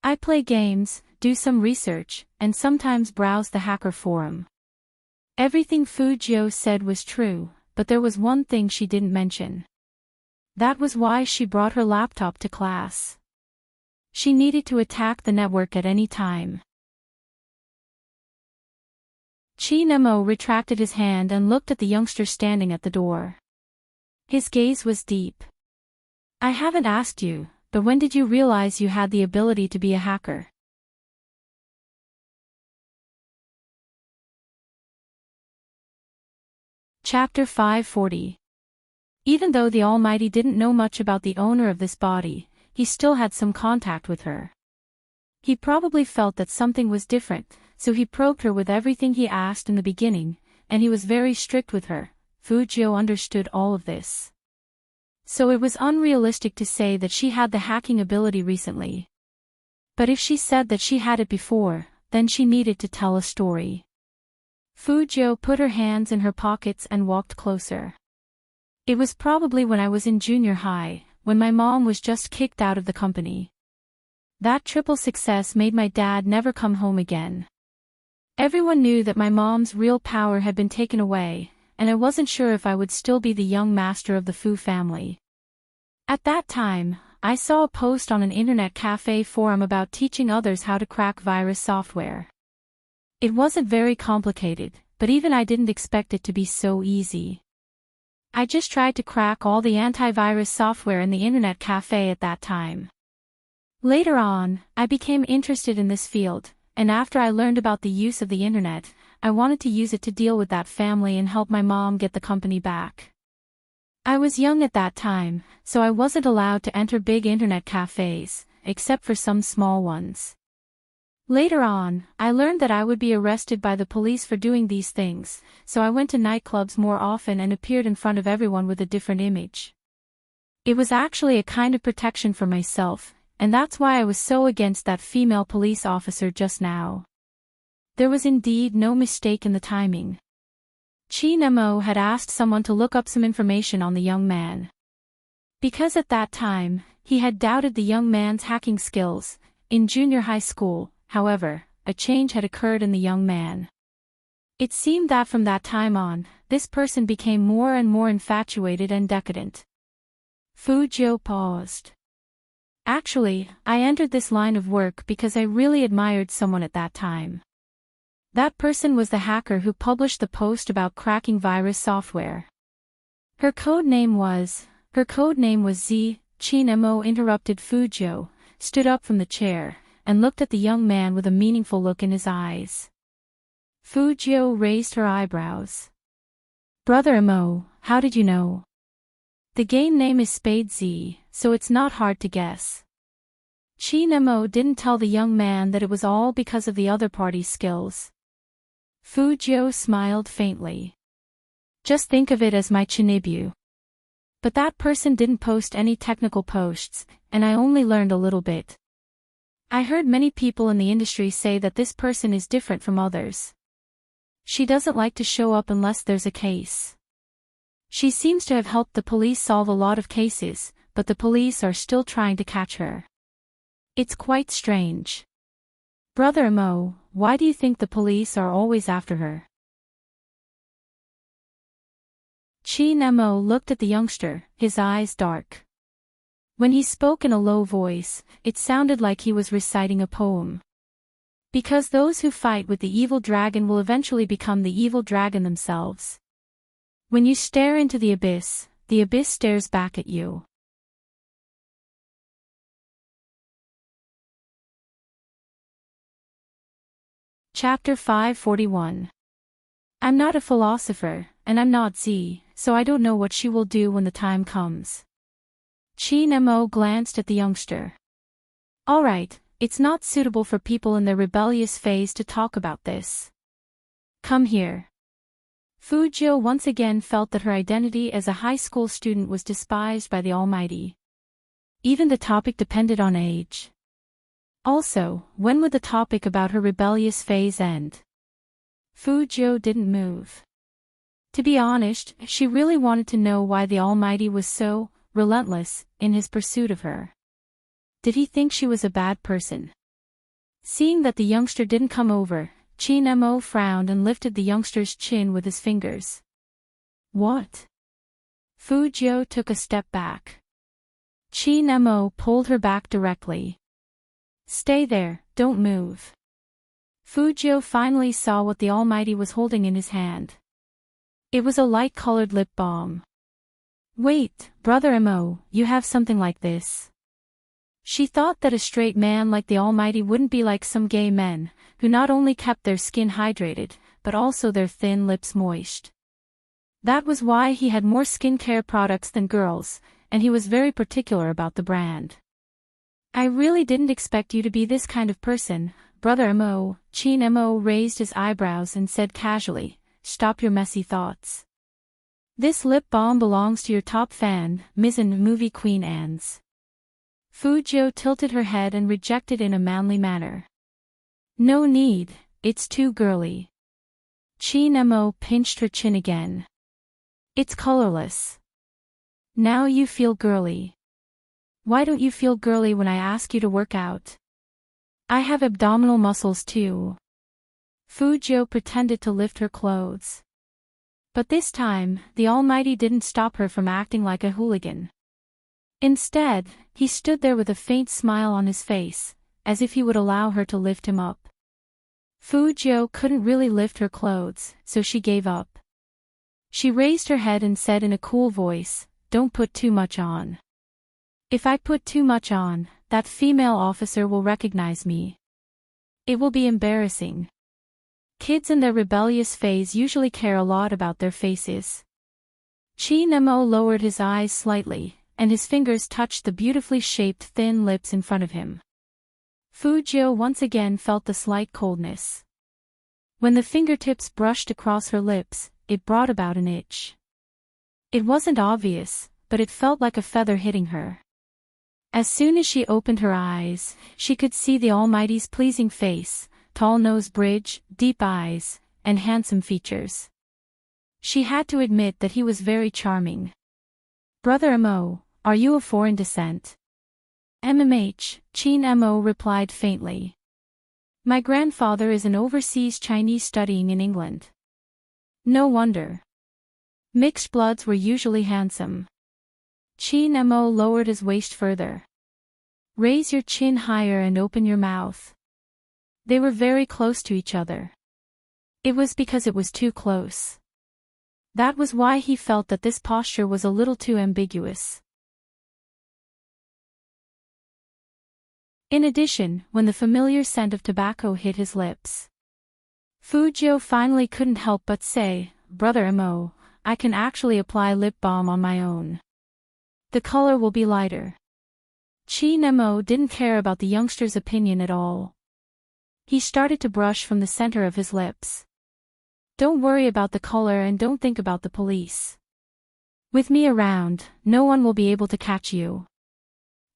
I play games, do some research, and sometimes browse the hacker forum. Everything Fujio said was true, but there was one thing she didn't mention. That was why she brought her laptop to class. She needed to attack the network at any time. Chi-Nemo retracted his hand and looked at the youngster standing at the door. His gaze was deep. I haven't asked you, but when did you realize you had the ability to be a hacker? Chapter 540. Even though the Almighty didn't know much about the owner of this body, he still had some contact with her. He probably felt that something was different, so he probed her with everything he asked in the beginning, and he was very strict with her. Fujio understood all of this. So it was unrealistic to say that she had the hacking ability recently. But if she said that she had it before, then she needed to tell a story. Fujio put her hands in her pockets and walked closer. It was probably when I was in junior high, when my mom was just kicked out of the company. That triple success made my dad never come home again. Everyone knew that my mom's real power had been taken away, and I wasn't sure if I would still be the young master of the Fu family. At that time, I saw a post on an internet cafe forum about teaching others how to crack virus software. It wasn't very complicated, but even I didn't expect it to be so easy. I just tried to crack all the antivirus software in the internet cafe at that time. Later on, I became interested in this field, and after I learned about the use of the internet, I wanted to use it to deal with that family and help my mom get the company back. I was young at that time, so I wasn't allowed to enter big internet cafes, except for some small ones. Later on, I learned that I would be arrested by the police for doing these things, so I went to nightclubs more often and appeared in front of everyone with a different image. It was actually a kind of protection for myself, and that's why I was so against that female police officer just now. There was indeed no mistake in the timing. Chi-Nemo had asked someone to look up some information on the young man. Because at that time, he had doubted the young man's hacking skills. In junior high school, however, a change had occurred in the young man. It seemed that from that time on, this person became more and more infatuated and decadent. Fujio paused. Actually, I entered this line of work because I really admired someone at that time. That person was the hacker who published the post about cracking virus software. Her code name was Z. Chi-Nemo interrupted Fujio, stood up from the chair, and looked at the young man with a meaningful look in his eyes. Fujio raised her eyebrows. Brother Imo, how did you know? The game name is Spade Z, so it's not hard to guess. Chi-Nemo didn't tell the young man that it was all because of the other party's skills. Fujio smiled faintly. Just think of it as my Chinibu. But that person didn't post any technical posts, and I only learned a little bit. I heard many people in the industry say that this person is different from others. She doesn't like to show up unless there's a case. She seems to have helped the police solve a lot of cases, but the police are still trying to catch her. It's quite strange. Brother Imo, why do you think the police are always after her? Chi-Nemo looked at the youngster, his eyes dark. When he spoke in a low voice, it sounded like he was reciting a poem. Because those who fight with the evil dragon will eventually become the evil dragon themselves. When you stare into the abyss stares back at you. Chapter 541. I'm not a philosopher, and I'm not Z, so I don't know what she will do when the time comes. Chi-Nemo glanced at the youngster. Alright, it's not suitable for people in their rebellious phase to talk about this. Come here. Fujio once again felt that her identity as a high school student was despised by the Almighty. Even the topic depended on age. Also, when would the topic about her rebellious phase end? Fujio didn't move. To be honest, she really wanted to know why the Almighty was so relentless in his pursuit of her. Did he think she was a bad person? Seeing that the youngster didn't come over, Chin Mo frowned and lifted the youngster's chin with his fingers. What? Fu Jiu took a step back. Chin Mo pulled her back directly. Stay there, don't move. Fu Jiu finally saw what the Almighty was holding in his hand. It was a light-colored lip balm. Wait, Brother Mo, you have something like this. She thought that a straight man like the Almighty wouldn't be like some gay men, who not only kept their skin hydrated, but also their thin lips moist. That was why he had more skincare products than girls, and he was very particular about the brand. I really didn't expect you to be this kind of person, Brother Mo. Chin Mo raised his eyebrows and said casually, stop your messy thoughts. This lip balm belongs to your top fan, Mizzen movie Queen Anne's. Fu Jiu tilted her head and rejected in a manly manner. No need, it's too girly. Chin Mo pinched her chin again. It's colorless. Now you feel girly. Why don't you feel girly when I ask you to work out? I have abdominal muscles too. Fu Jiu pretended to lift her clothes. But this time, the Almighty didn't stop her from acting like a hooligan. Instead, he stood there with a faint smile on his face, as if he would allow her to lift him up. Fu Jiu couldn't really lift her clothes, so she gave up. She raised her head and said in a cool voice, don't put too much on. If I put too much on, that female officer will recognize me. It will be embarrassing. Kids in their rebellious phase usually care a lot about their faces. Chin Mo lowered his eyes slightly, and his fingers touched the beautifully shaped thin lips in front of him. Fu Jiu once again felt the slight coldness. When the fingertips brushed across her lips, it brought about an itch. It wasn't obvious, but it felt like a feather hitting her. As soon as she opened her eyes, she could see the Almighty's pleasing face, tall nose bridge, deep eyes, and handsome features. She had to admit that he was very charming. Brother Mo, are you of foreign descent? MMH, Chin Mo replied faintly. My grandfather is an overseas Chinese studying in England. No wonder. Mixed bloods were usually handsome. Chin Mo lowered his waist further. Raise your chin higher and open your mouth. They were very close to each other. It was because it was too close. That was why he felt that this posture was a little too ambiguous. In addition, when the familiar scent of tobacco hit his lips, Fu Jiu finally couldn't help but say, Brother Mo, I can actually apply lip balm on my own. The color will be lighter. Chin Mo didn't care about the youngster's opinion at all. He started to brush from the center of his lips. Don't worry about the color and don't think about the police. With me around, no one will be able to catch you.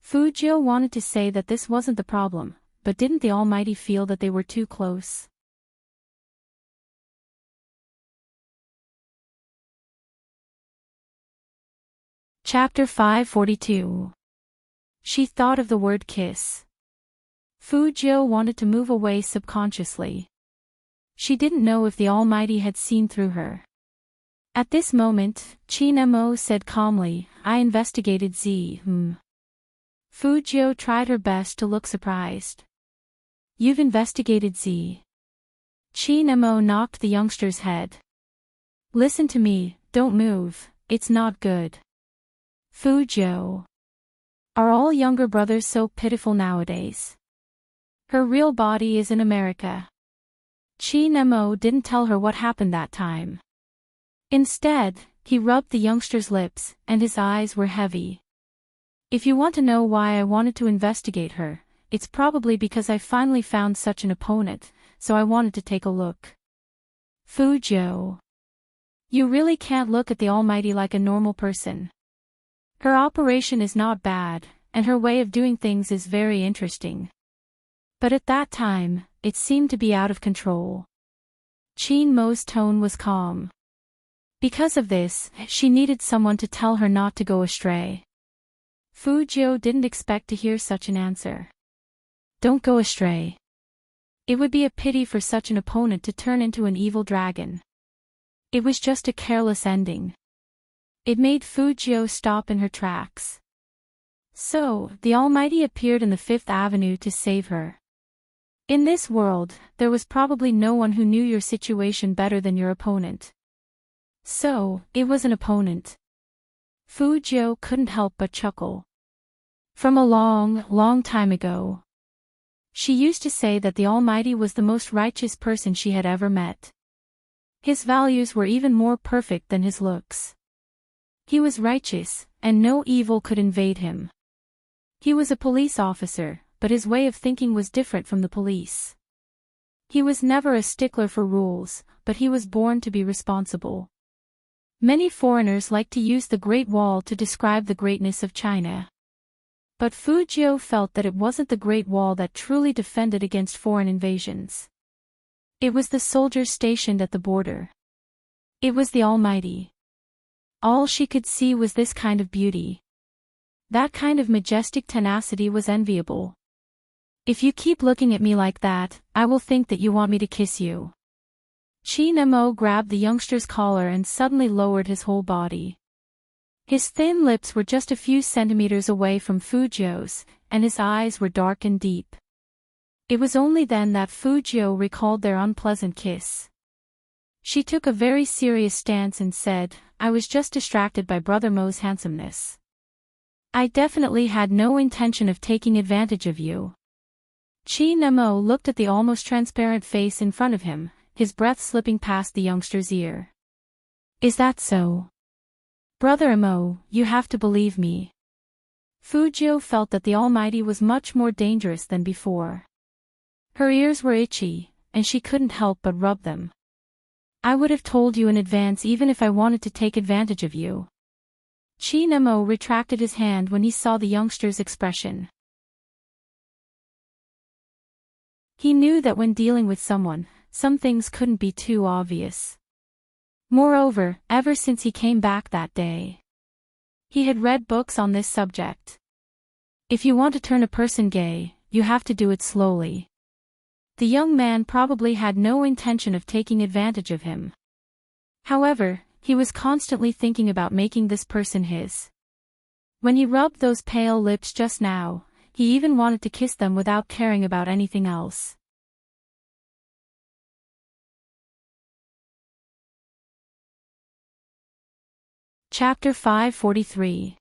Fu Jiu wanted to say that this wasn't the problem, but didn't the Almighty feel that they were too close? Chapter 542. She thought of the word kiss. Fu Jiu wanted to move away subconsciously. She didn't know if the Almighty had seen through her. At this moment, Chin Mo said calmly, I investigated Z. Fu Jiu tried her best to look surprised. You've investigated Z. Chin Mo knocked the youngster's head. Listen to me, don't move, it's not good. Fu Jiu. Are all younger brothers so pitiful nowadays? Her real body is in America. Chin Mo didn't tell her what happened that time. Instead, he rubbed the youngster's lips, and his eyes were heavy. If you want to know why I wanted to investigate her, it's probably because I finally found such an opponent, so I wanted to take a look. Fu Jiu. You really can't look at the Almighty like a normal person. Her operation is not bad, and her way of doing things is very interesting. But at that time, it seemed to be out of control. Chin Mo's tone was calm. Because of this, she needed someone to tell her not to go astray. Fu Jiu didn't expect to hear such an answer. Don't go astray. It would be a pity for such an opponent to turn into an evil dragon. It was just a careless ending. It made Fu Jiu stop in her tracks. So, the Almighty appeared in the Fifth Avenue to save her. In this world, there was probably no one who knew your situation better than your opponent. So, it was an opponent. Fu Jiu couldn't help but chuckle. From a long, long time ago. She used to say that the Almighty was the most righteous person she had ever met. His values were even more perfect than his looks. He was righteous, and no evil could invade him. He was a police officer, but his way of thinking was different from the police. He was never a stickler for rules, but he was born to be responsible. Many foreigners like to use the Great Wall to describe the greatness of China. But Fu Jiu felt that it wasn't the Great Wall that truly defended against foreign invasions. It was the soldiers stationed at the border. It was the Almighty. All she could see was this kind of beauty. That kind of majestic tenacity was enviable. If you keep looking at me like that, I will think that you want me to kiss you. Qin Mo grabbed the youngster's collar and suddenly lowered his whole body. His thin lips were just a few centimeters away from Fu Jiu's, and his eyes were dark and deep. It was only then that Fu Jiu recalled their unpleasant kiss. She took a very serious stance and said, I was just distracted by Brother Mo's handsomeness. I definitely had no intention of taking advantage of you. Qin Mo looked at the almost transparent face in front of him, his breath slipping past the youngster's ear. Is that so? Brother Mo, you have to believe me. Fu Jiu felt that the Almighty was much more dangerous than before. Her ears were itchy, and she couldn't help but rub them. I would have told you in advance even if I wanted to take advantage of you. Qin Mo retracted his hand when he saw the youngster's expression. He knew that when dealing with someone, some things couldn't be too obvious. Moreover, ever since he came back that day, he had read books on this subject. If you want to turn a person gay, you have to do it slowly. The young man probably had no intention of taking advantage of him. However, he was constantly thinking about making this person his. When he rubbed those pale lips just now, he even wanted to kiss them without caring about anything else. Chapter 543.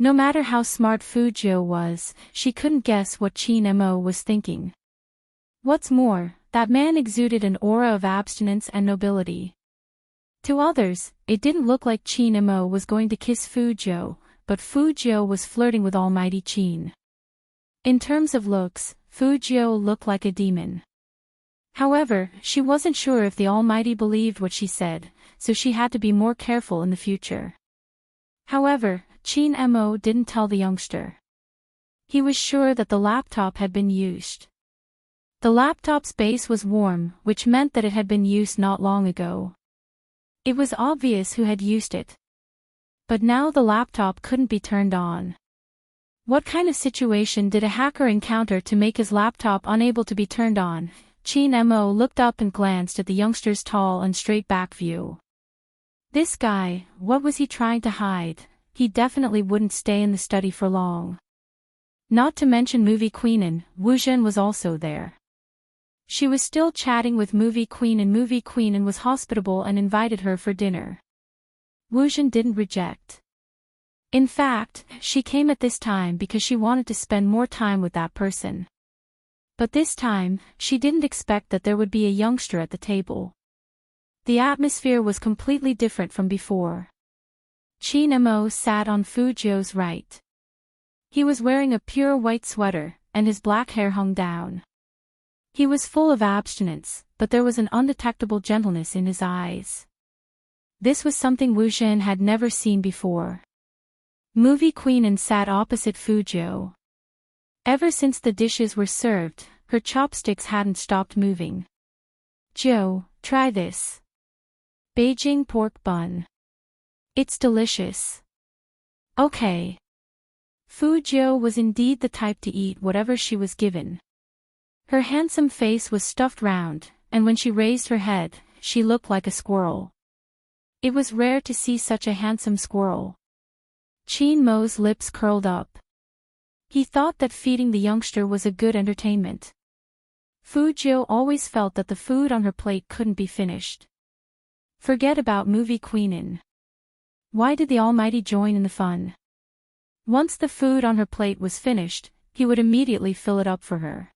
No matter how smart Fu Jiu was, she couldn't guess what Qin Mo was thinking. What's more, that man exuded an aura of abstinence and nobility. To others, it didn't look like Qin Mo was going to kiss Fu Jiu, but Fu Jiu was flirting with Almighty Qin. In terms of looks, Fu Jiu looked like a demon. However, she wasn't sure if the Almighty believed what she said, so she had to be more careful in the future. However, Qin Mo didn't tell the youngster. He was sure that the laptop had been used. The laptop's base was warm, which meant that it had been used not long ago. It was obvious who had used it. But now the laptop couldn't be turned on. What kind of situation did a hacker encounter to make his laptop unable to be turned on? Qin Mo looked up and glanced at the youngster's tall and straight back view. This guy, what was he trying to hide? He definitely wouldn't stay in the study for long. Not to mention Movie Queen Wu Zhen was also there. She was still chatting with Movie Queen was hospitable and invited her for dinner. Wu Zhen didn't reject. In fact, she came at this time because she wanted to spend more time with that person. But this time, she didn't expect that there would be a youngster at the table. The atmosphere was completely different from before. Qin Mo sat on Fu Jiu's right. He was wearing a pure white sweater, and his black hair hung down. He was full of abstinence, but there was an undetectable gentleness in his eyes. This was something Wu Zhen had never seen before. Movie Queen sat opposite Fu Jiu. Ever since the dishes were served, her chopsticks hadn't stopped moving. Jiu, try this. Beijing pork bun. It's delicious. Okay. Fu Jiu was indeed the type to eat whatever she was given. Her handsome face was stuffed round, and when she raised her head, she looked like a squirrel. It was rare to see such a handsome squirrel. Qin Mo's lips curled up. He thought that feeding the youngster was a good entertainment. Fu Jiu always felt that the food on her plate couldn't be finished. Forget about movie queenin. Why did the Almighty join in the fun? Once the food on her plate was finished, he would immediately fill it up for her.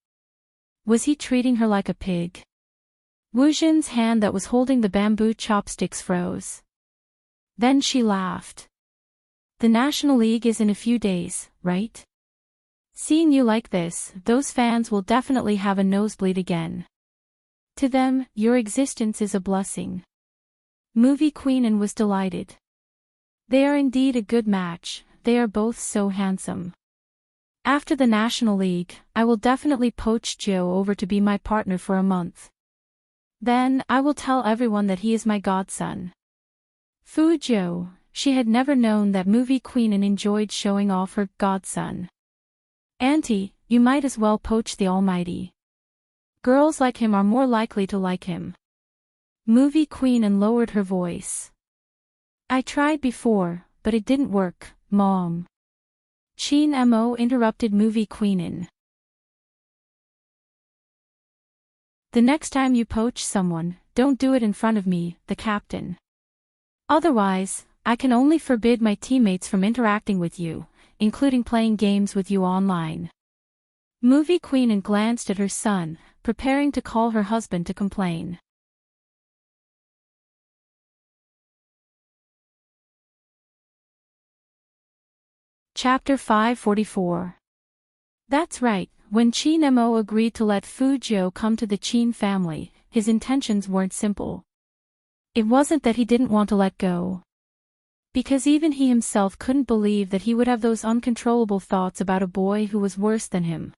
Was he treating her like a pig? Wu Jin's hand that was holding the bamboo chopsticks froze. Then she laughed. The National League is in a few days, right? Seeing you like this, those fans will definitely have a nosebleed again. To them, your existence is a blessing. Movie Queenin was delighted. They are indeed a good match, they are both so handsome. After the National League, I will definitely poach Joe over to be my partner for a month. Then, I will tell everyone that he is my godson. Fu Jiu, she had never known that Movie Queenin enjoyed showing off her godson. Auntie, you might as well poach the Almighty. Girls like him are more likely to like him. Movie Queenin lowered her voice. I tried before, but it didn't work, Mom. Qin Mo interrupted Movie Queenin. The next time you poach someone, don't do it in front of me, the captain. Otherwise, I can only forbid my teammates from interacting with you, including playing games with you online. Movie Queenin glanced at her son, preparing to call her husband to complain. Chapter 544. That's right, when Qin Mo agreed to let Fu Jiu come to the Qin family, his intentions weren't simple. It wasn't that he didn't want to let go. Because even he himself couldn't believe that he would have those uncontrollable thoughts about a boy who was worse than him.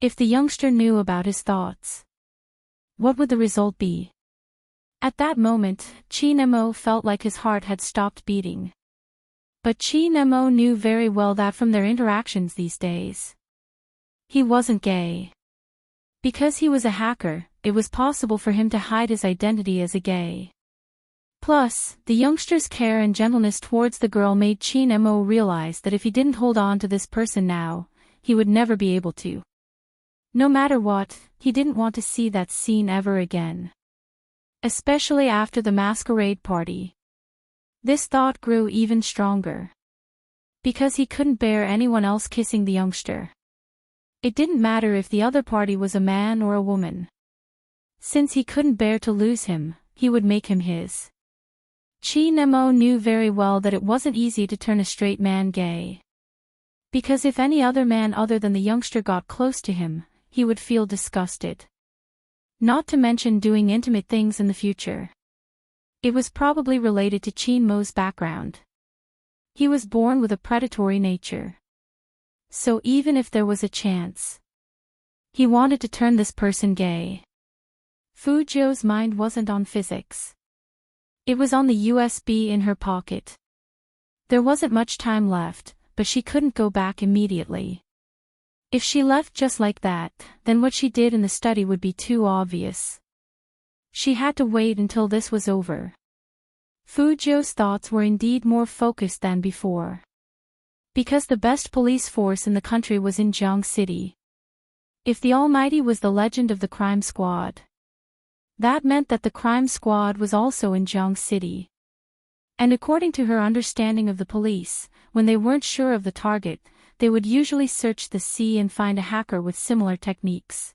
If the youngster knew about his thoughts, what would the result be? At that moment, Qin Mo felt like his heart had stopped beating. But Qin Mo knew very well that from their interactions these days. He wasn't gay. Because he was a hacker, it was possible for him to hide his identity as a gay. Plus, the youngster's care and gentleness towards the girl made Qin Mo realize that if he didn't hold on to this person now, he would never be able to. No matter what, he didn't want to see that scene ever again. Especially after the masquerade party. This thought grew even stronger. Because he couldn't bear anyone else kissing the youngster. It didn't matter if the other party was a man or a woman. Since he couldn't bear to lose him, he would make him his. Qin Mo knew very well that it wasn't easy to turn a straight man gay. Because if any other man other than the youngster got close to him, he would feel disgusted. Not to mention doing intimate things in the future. It was probably related to Qin Mo's background. He was born with a predatory nature. So even if there was a chance, he wanted to turn this person gay. Fu Jiu's mind wasn't on physics. It was on the USB in her pocket. There wasn't much time left, but she couldn't go back immediately. If she left just like that, then what she did in the study would be too obvious. She had to wait until this was over. Fu Jiu's thoughts were indeed more focused than before. Because the best police force in the country was in Jiang City. If the Almighty was the legend of the crime squad, that meant that the crime squad was also in Jiang City. And according to her understanding of the police, when they weren't sure of the target, they would usually search the sea and find a hacker with similar techniques.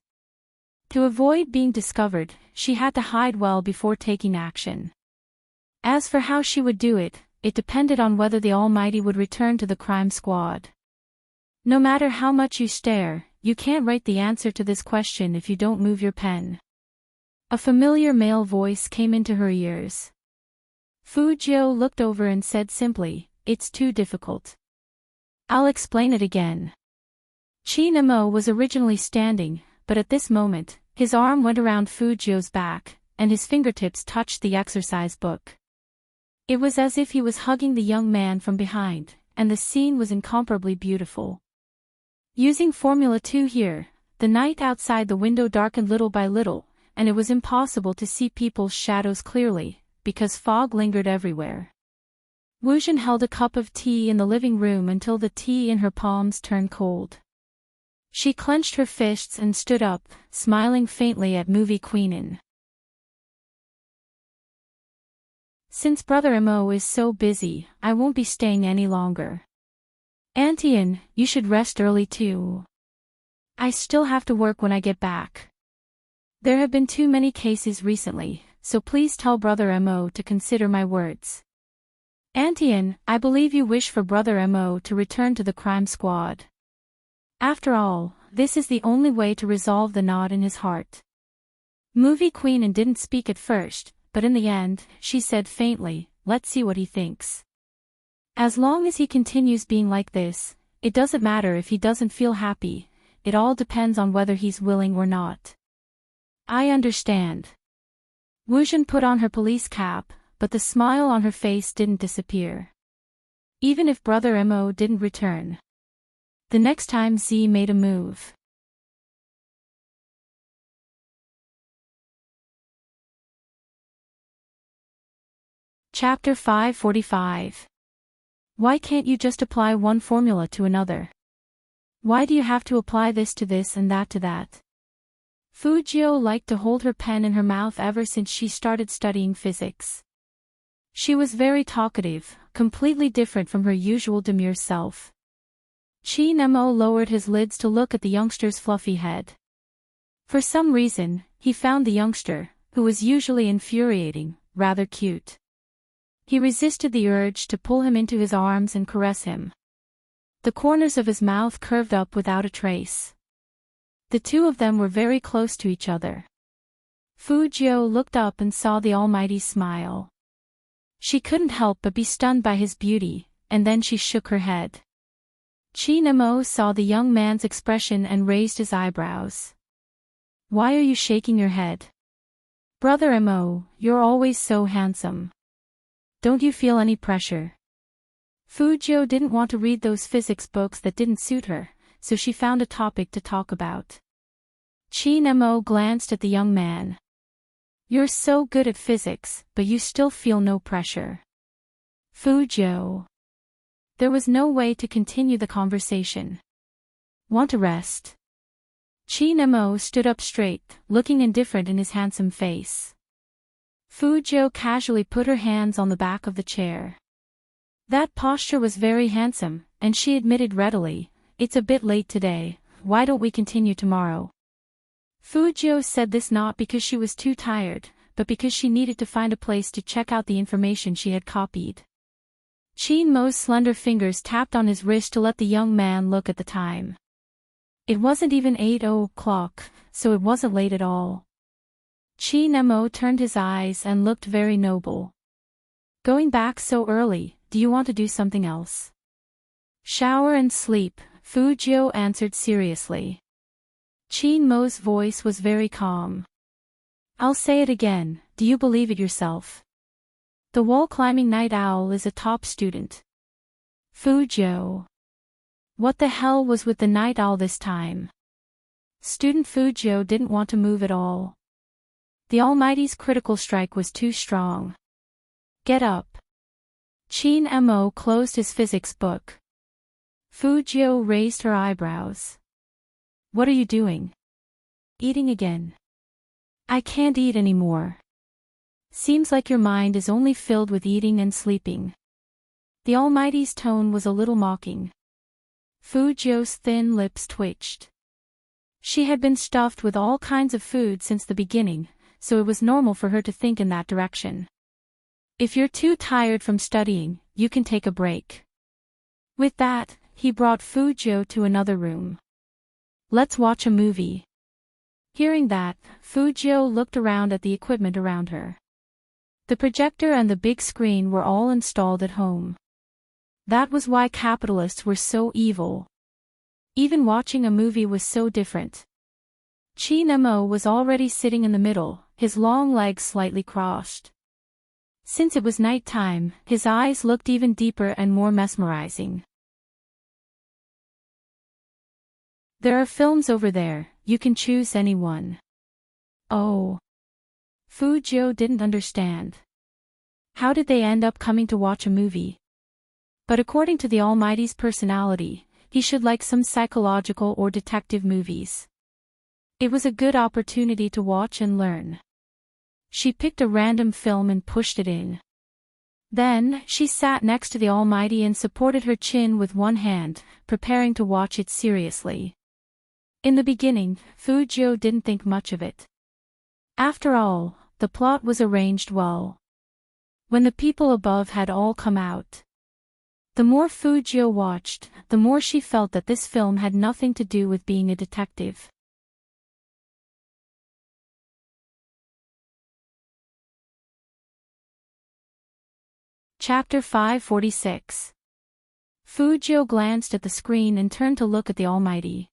To avoid being discovered, she had to hide well before taking action. As for how she would do it, it depended on whether the Almighty would return to the crime squad. No matter how much you stare, you can't write the answer to this question if you don't move your pen. A familiar male voice came into her ears. Fu Jiu looked over and said simply, "It's too difficult. I'll explain it again." Qin Mo was originally standing, but at this moment, his arm went around Fu Jiu's back, and his fingertips touched the exercise book. It was as if he was hugging the young man from behind, and the scene was incomparably beautiful. Using Formula 2 here, the night outside the window darkened little by little, and it was impossible to see people's shadows clearly, because fog lingered everywhere. Woojin held a cup of tea in the living room until the tea in her palms turned cold. She clenched her fists and stood up, smiling faintly at movie Queenin. Since Brother Mo is so busy, I won't be staying any longer. Auntie, you should rest early too. I still have to work when I get back. There have been too many cases recently, so please tell Brother Mo to consider my words. Auntie, I believe you wish for Brother Mo to return to the crime squad. After all, this is the only way to resolve the knot in his heart. Movie Queen didn't speak at first, but in the end, she said faintly, let's see what he thinks. As long as he continues being like this, it doesn't matter if he doesn't feel happy, it all depends on whether he's willing or not. I understand. Woojin put on her police cap, but the smile on her face didn't disappear. Even if Brother Mo didn't return. The next time Z made a move. Chapter 545. Why can't you just apply one formula to another? Why do you have to apply this to this and that to that? Fujio liked to hold her pen in her mouth ever since she started studying physics. She was very talkative, completely different from her usual demure self. Chi Nemo lowered his lids to look at the youngster's fluffy head. For some reason, he found the youngster, who was usually infuriating, rather cute. He resisted the urge to pull him into his arms and caress him. The corners of his mouth curved up without a trace. The two of them were very close to each other. Fujio looked up and saw the Almighty's smile. She couldn't help but be stunned by his beauty, and then she shook her head. Chi Nemo saw the young man's expression and raised his eyebrows. Why are you shaking your head? Brother Mo, you're always so handsome. Don't you feel any pressure? Fujio didn't want to read those physics books that didn't suit her, so she found a topic to talk about. Chi Nemo glanced at the young man. You're so good at physics, but you still feel no pressure. Fujio. There was no way to continue the conversation. Want to rest? Chi Nemo stood up straight, looking indifferent in his handsome face. Fujio casually put her hands on the back of the chair. That posture was very handsome, and she admitted readily, it's a bit late today, why don't we continue tomorrow? Fujio said this not because she was too tired, but because she needed to find a place to check out the information she had copied. Chi Mo's slender fingers tapped on his wrist to let the young man look at the time. It wasn't even 8 o'clock, so it wasn't late at all. Chi Nemo turned his eyes and looked very noble. Going back so early, do you want to do something else? Shower and sleep, Fujio answered seriously. Chi Mo's voice was very calm. I'll say it again, do you believe it yourself? The wall-climbing night owl is a top student. Fujio. What the hell was with the night owl this time? Student Fujio didn't want to move at all. The Almighty's critical strike was too strong. Get up. Chin Mo closed his physics book. Fujio raised her eyebrows. What are you doing? Eating again. I can't eat anymore. Seems like your mind is only filled with eating and sleeping. The Almighty's tone was a little mocking. Fujio's thin lips twitched. She had been stuffed with all kinds of food since the beginning, so it was normal for her to think in that direction. If you're too tired from studying, you can take a break. With that, he brought Fujio to another room. Let's watch a movie. Hearing that, Fujio looked around at the equipment around her. The projector and the big screen were all installed at home. That was why capitalists were so evil. Even watching a movie was so different. Chi Nemo was already sitting in the middle, his long legs slightly crossed. Since it was night time, his eyes looked even deeper and more mesmerizing. There are films over there, you can choose any one. Oh. Fu Jiu didn't understand. How did they end up coming to watch a movie? But according to the Almighty's personality, he should like some psychological or detective movies. It was a good opportunity to watch and learn. She picked a random film and pushed it in. Then, she sat next to the Almighty and supported her chin with one hand, preparing to watch it seriously. In the beginning, Fu Jiu didn't think much of it. After all, the plot was arranged well. When the people above had all come out, the more Fu Jiu watched, the more she felt that this film had nothing to do with being a detective. Chapter 546. Fu Jiu glanced at the screen and turned to look at the Almighty.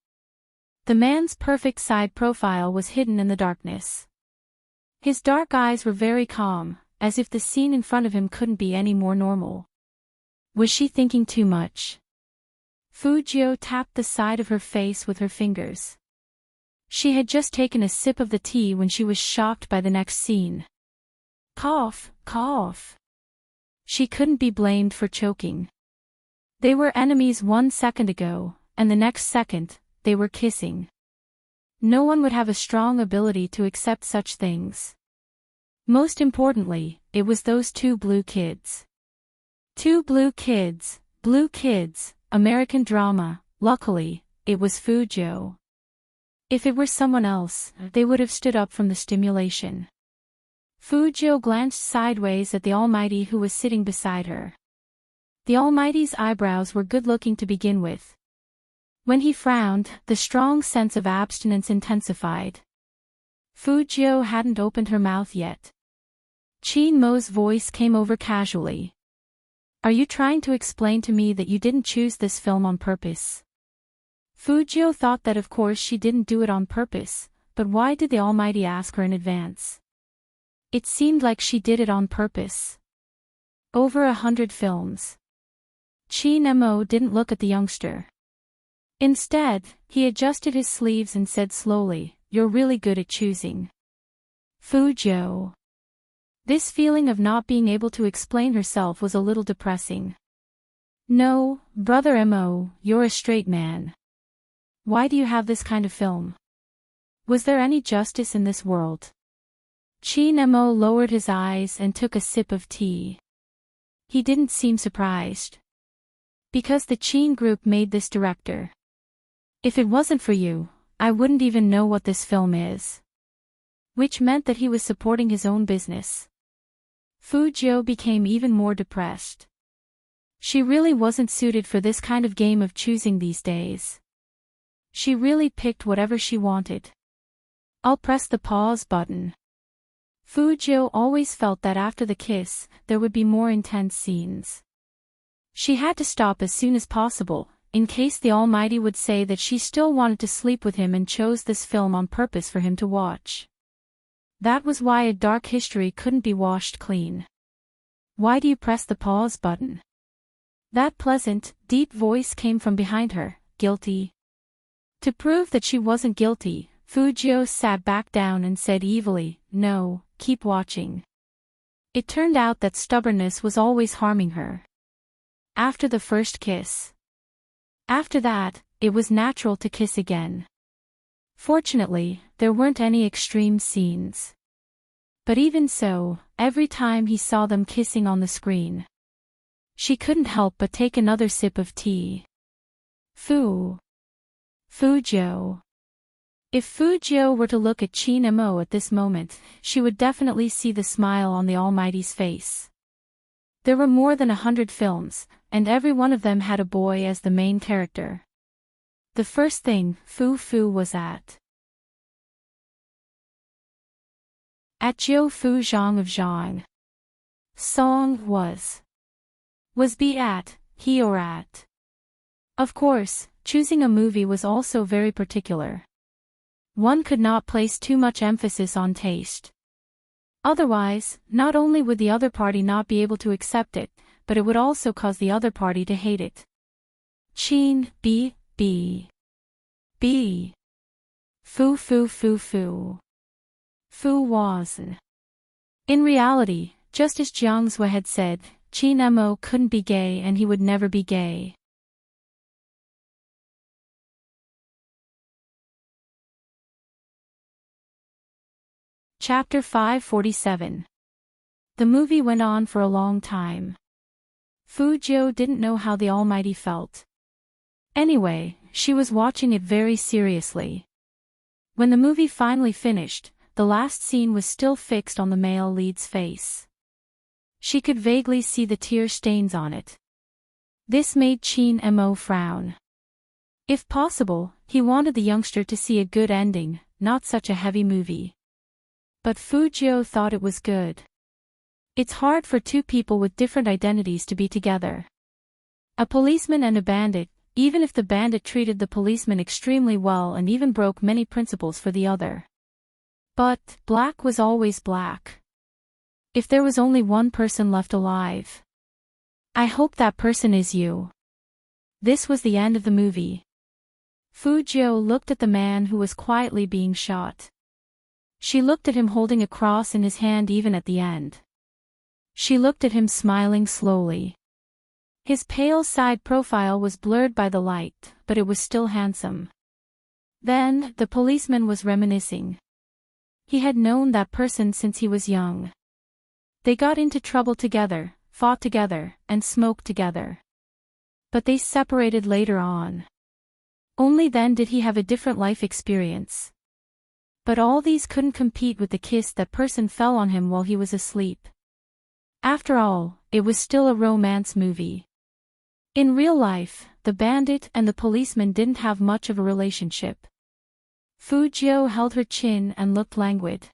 The man's perfect side profile was hidden in the darkness. His dark eyes were very calm, as if the scene in front of him couldn't be any more normal. Was she thinking too much? Fu Jiu tapped the side of her face with her fingers. She had just taken a sip of the tea when she was shocked by the next scene. Cough, cough. She couldn't be blamed for choking. They were enemies 1 second ago, and the next second, they were kissing. No one would have a strong ability to accept such things. Most importantly, it was those two blue kids. Two blue kids, American drama. Luckily, it was Fu Jiu. If it were someone else, they would have stood up from the stimulation. Fu Jiu glanced sideways at the Almighty who was sitting beside her. The Almighty's eyebrows were good-looking to begin with. When he frowned, the strong sense of abstinence intensified. Fu Jiu hadn't opened her mouth yet. Qin Mo's voice came over casually. Are you trying to explain to me that you didn't choose this film on purpose? Fu Jiu thought that of course she didn't do it on purpose, but why did the Almighty ask her in advance? It seemed like she did it on purpose. Over 100 films. Qin Mo didn't look at the youngster. Instead, he adjusted his sleeves and said slowly, "You're really good at choosing." Fu Jiu. This feeling of not being able to explain herself was a little depressing. No, Brother Mo, you're a straight man. Why do you have this kind of film? Was there any justice in this world? Qin Mo lowered his eyes and took a sip of tea. He didn't seem surprised. Because the Qin group made this director. If it wasn't for you, I wouldn't even know what this film is. Which meant that he was supporting his own business. Fu Jiu became even more depressed. She really wasn't suited for this kind of game of choosing these days. She really picked whatever she wanted. I'll press the pause button. Fu Jiu always felt that after the kiss, there would be more intense scenes. She had to stop as soon as possible, in case the Almighty would say that she still wanted to sleep with him and chose this film on purpose for him to watch. That was why a dark history couldn't be washed clean. Why do you press the pause button? That pleasant, deep voice came from behind her. Guilty? To prove that she wasn't guilty, Fu Jiu sat back down and said evilly, "No, keep watching." It turned out that stubbornness was always harming her. After the first kiss. After that, it was natural to kiss again. Fortunately, there weren't any extreme scenes. But even so, every time he saw them kissing on the screen, she couldn't help but take another sip of tea. Fu Jiu. If Fu Jiu were to look at Qin Mo at this moment, she would definitely see the smile on the Almighty's face. There were more than 100 films, and every one of them had a boy as the main character. The first thing Fu was at Jiu Fu Zhang of Zhang. Song was be at, he or at. Of course, choosing a movie was also very particular. One could not place too much emphasis on taste. Otherwise, not only would the other party not be able to accept it, but it would also cause the other party to hate it. Chin, B. Fu was. In reality, just as Jiang Zhui had said, Qin Mo couldn't be gay and he would never be gay. Chapter 547. The movie went on for a long time. Fu Jiu didn't know how the Almighty felt. Anyway, she was watching it very seriously. When the movie finally finished, the last scene was still fixed on the male lead's face. She could vaguely see the tear stains on it. This made Qin Mo frown. If possible, he wanted the youngster to see a good ending, not such a heavy movie. But Fu Jiu thought it was good. It's hard for two people with different identities to be together. A policeman and a bandit, even if the bandit treated the policeman extremely well and even broke many principles for the other. But black was always black. If there was only one person left alive, I hope that person is you. This was the end of the movie. Fu Jiu looked at the man who was quietly being shot. She looked at him holding a cross in his hand even at the end. She looked at him smiling slowly. His pale side profile was blurred by the light, but it was still handsome. Then, the policeman was reminiscing. He had known that person since he was young. They got into trouble together, fought together, and smoked together. But they separated later on. Only then did he have a different life experience. But all these couldn't compete with the kiss that person fell on him while he was asleep. After all, it was still a romance movie. In real life, the bandit and the policeman didn't have much of a relationship. Fu Jiu held her chin and looked languid.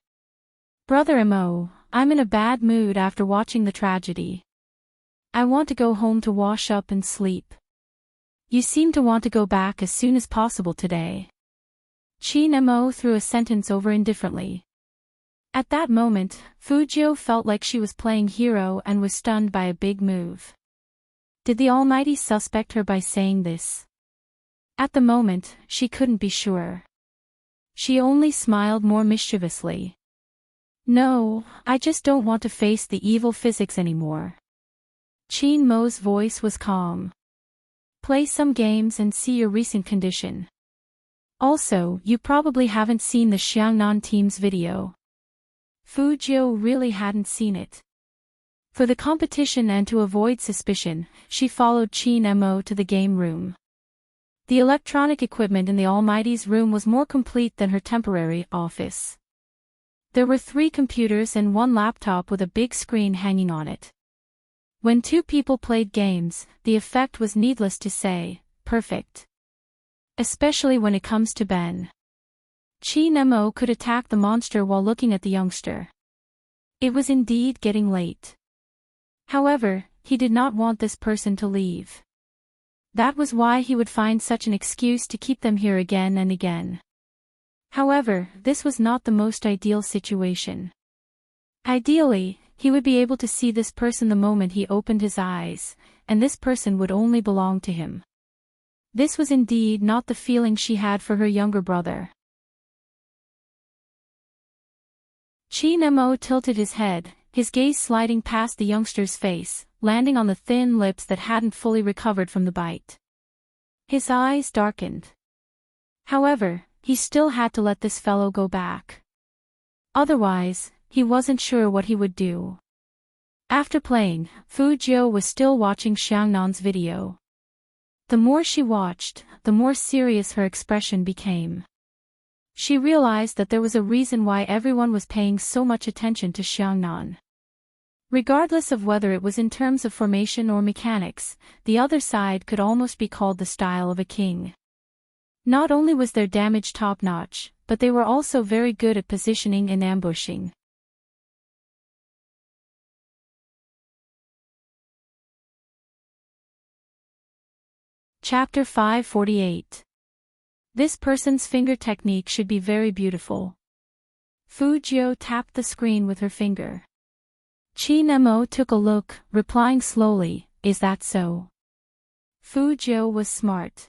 Brother Mo, I'm in a bad mood after watching the tragedy. I want to go home to wash up and sleep. You seem to want to go back as soon as possible today. Qin Mo threw a sentence over indifferently. At that moment, Fu Jiu felt like she was playing hero and was stunned by a big move. Did the Almighty suspect her by saying this? At the moment, she couldn't be sure. She only smiled more mischievously. No, I just don't want to face the evil physics anymore. Qin Mo's voice was calm. Play some games and see your recent condition. Also, you probably haven't seen the Xiangnan team's video. Fu Jiu really hadn't seen it. For the competition and to avoid suspicion, she followed Qin Mo to the game room. The electronic equipment in the Almighty's room was more complete than her temporary office. There were 3 computers and 1 laptop with a big screen hanging on it. When 2 people played games, the effect was needless to say, perfect. Especially when it comes to Ben. Qin Mo could attack the monster while looking at the youngster. It was indeed getting late. However, he did not want this person to leave. That was why he would find such an excuse to keep them here again and again. However, this was not the most ideal situation. Ideally, he would be able to see this person the moment he opened his eyes, and this person would only belong to him. This was indeed not the feeling she had for her younger brother. Qin Mo tilted his head, his gaze sliding past the youngster's face, landing on the thin lips that hadn't fully recovered from the bite. His eyes darkened. However, he still had to let this fellow go back. Otherwise, he wasn't sure what he would do. After playing, Fu Jiu was still watching Xiangnan's video. The more she watched, the more serious her expression became. She realized that there was a reason why everyone was paying so much attention to Xiangnan. Regardless of whether it was in terms of formation or mechanics, the other side could almost be called the style of a king. Not only was their damage top-notch, but they were also very good at positioning and ambushing. Chapter 548. This person's finger technique should be very beautiful. Fujio tapped the screen with her finger. Qin Mo took a look, replying slowly, "Is that so?" Fujio was smart.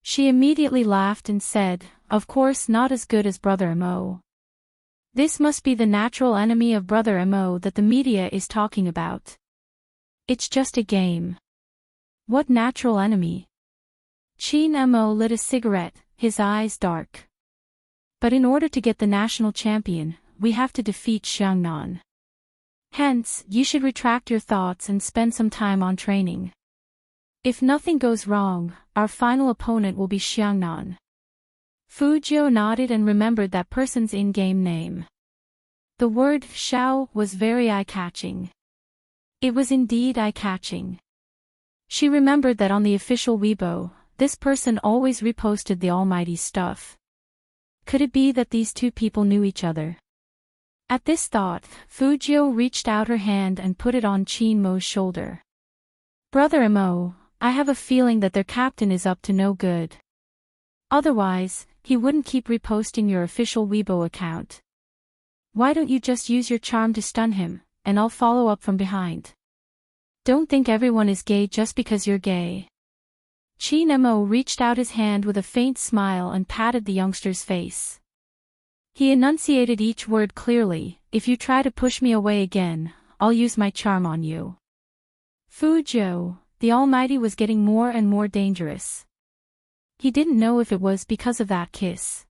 She immediately laughed and said, "Of course not as good as Brother Mo. This must be the natural enemy of Brother Mo that the media is talking about. It's just a game." "What natural enemy?" Qin Mo lit a cigarette, his eyes dark. "But in order to get the national champion, we have to defeat Xiangnan. Hence, you should retract your thoughts and spend some time on training. If nothing goes wrong, our final opponent will be Xiangnan." Fujio nodded and remembered that person's in-game name. The word Xiao was very eye-catching. It was indeed eye-catching. She remembered that on the official Weibo, this person always reposted the Almighty's stuff. Could it be that these two people knew each other? At this thought, Fujio reached out her hand and put it on Qin Mo's shoulder. "Brother Mo, I have a feeling that their captain is up to no good. Otherwise, he wouldn't keep reposting your official Weibo account. Why don't you just use your charm to stun him, and I'll follow up from behind? Don't think everyone is gay just because you're gay." Qin Mo reached out his hand with a faint smile and patted the youngster's face. He enunciated each word clearly, "If you try to push me away again, I'll use my charm on you." Fujio, the Almighty, was getting more and more dangerous. He didn't know if it was because of that kiss.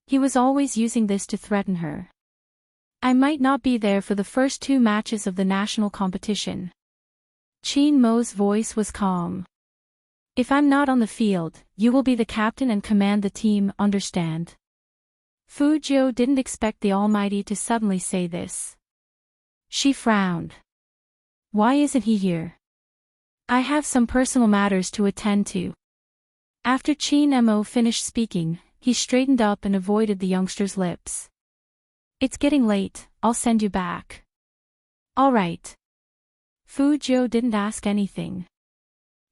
He was always using this to threaten her. "I might not be there for the first 2 matches of the national competition." Qin Mo's voice was calm. "If I'm not on the field, you will be the captain and command the team, understand?" Fujio didn't expect the Almighty to suddenly say this. She frowned. "Why isn't he here?" "I have some personal matters to attend to." After Qin Mo finished speaking, he straightened up and avoided the youngster's lips. "It's getting late, I'll send you back." "All right." Fujio didn't ask anything.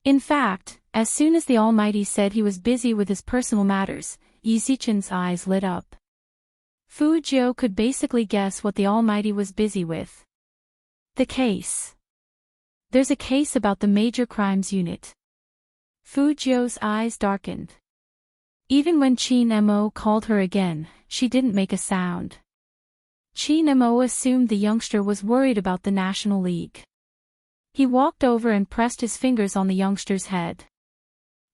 In fact, as soon as the Almighty said he was busy with his personal matters, Yizichen's eyes lit up. Fujio could basically guess what the Almighty was busy with. The case. "There's a case about the Major Crimes Unit." Fujio's eyes darkened. Even when Qin Mo called her again, she didn't make a sound. Qin Mo assumed the youngster was worried about the National League. He walked over and pressed his fingers on the youngster's head.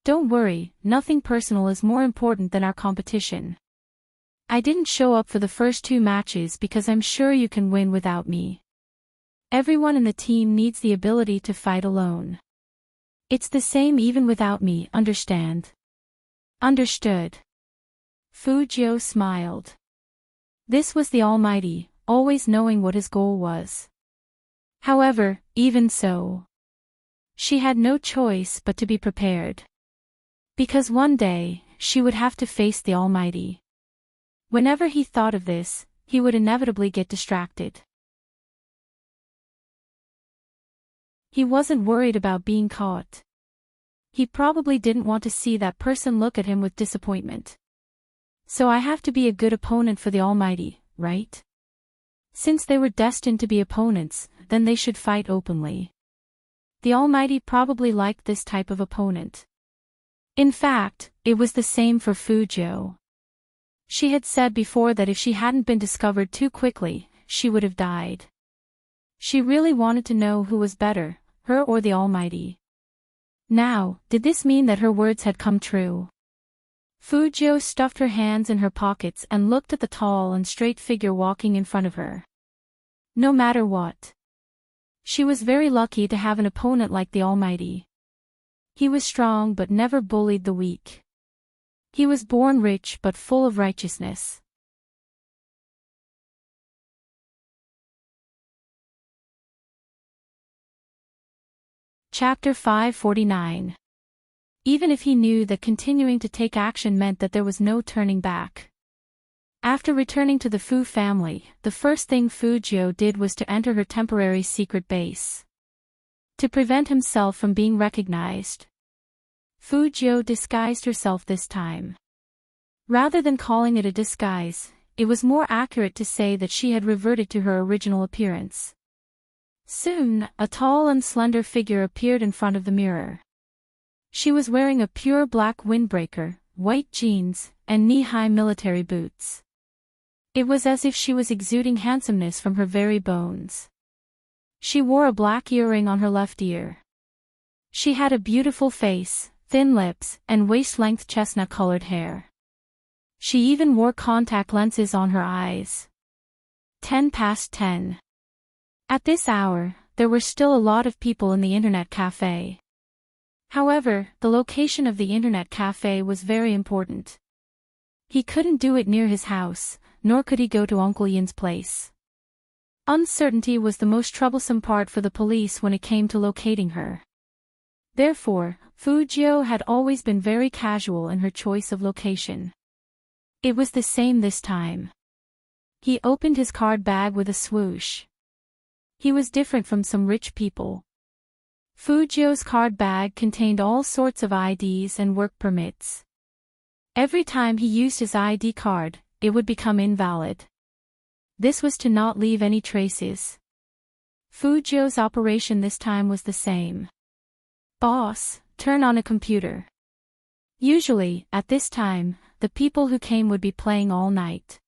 "Don't worry, nothing personal is more important than our competition. I didn't show up for the first 2 matches because I'm sure you can win without me. Everyone in the team needs the ability to fight alone. It's the same even without me, understand?" "Understood." Fujio smiled. This was the Almighty, always knowing what his goal was. However, even so, she had no choice but to be prepared. Because one day, she would have to face the Almighty. Whenever he thought of this, he would inevitably get distracted. He wasn't worried about being caught. He probably didn't want to see that person look at him with disappointment. So I have to be a good opponent for the Almighty, right? Since they were destined to be opponents, then they should fight openly. The Almighty probably liked this type of opponent. In fact, it was the same for Fujio. She had said before that if she hadn't been discovered too quickly, she would have died. She really wanted to know who was better, her or the Almighty. Now, did this mean that her words had come true? Fujio stuffed her hands in her pockets and looked at the tall and straight figure walking in front of her. No matter what, she was very lucky to have an opponent like the Almighty. He was strong but never bullied the weak. He was born rich but full of righteousness. Chapter 549. Even if he knew that continuing to take action meant that there was no turning back. After returning to the Fu family, the first thing Fujio did was to enter her temporary secret base. To prevent himself from being recognized, Fujio disguised herself this time. Rather than calling it a disguise, it was more accurate to say that she had reverted to her original appearance. Soon, a tall and slender figure appeared in front of the mirror. She was wearing a pure black windbreaker, white jeans, and knee-high military boots. It was as if she was exuding handsomeness from her very bones. She wore a black earring on her left ear. She had a beautiful face, thin lips, and waist-length chestnut-colored hair. She even wore contact lenses on her eyes. 10 past 10. At this hour, there were still a lot of people in the internet cafe. However, the location of the internet cafe was very important. He couldn't do it near his house, nor could he go to Uncle Ian's place. Uncertainty was the most troublesome part for the police when it came to locating her. Therefore, Fujio had always been very casual in her choice of location. It was the same this time. He opened his card bag with a swoosh. He was different from some rich people. Fujio's card bag contained all sorts of IDs and work permits. Every time he used his ID card, it would become invalid. This was to not leave any traces. Fujio's operation this time was the same. Boss, turn on a computer. Usually, at this time, the people who came would be playing all night.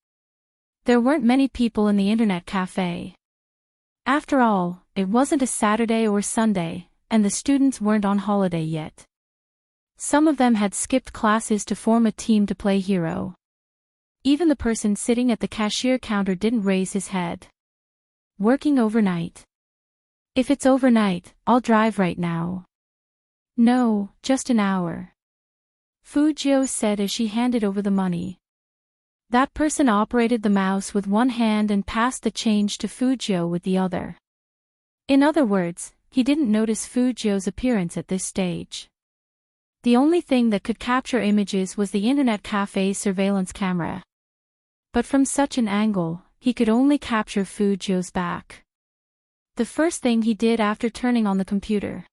There weren't many people in the internet cafe. After all, it wasn't a Saturday or Sunday, and the students weren't on holiday yet. Some of them had skipped classes to form a team to play hero. Even the person sitting at the cashier counter didn't raise his head. Working overnight. If it's overnight, I'll drive right now. No, just an hour. Fujio said as she handed over the money. That person operated the mouse with one hand and passed the change to Fujio with the other. In other words, he didn't notice Fujio's appearance at this stage. The only thing that could capture images was the internet cafe's surveillance camera. But from such an angle, he could only capture Fujio's back. The first thing he did after turning on the computer.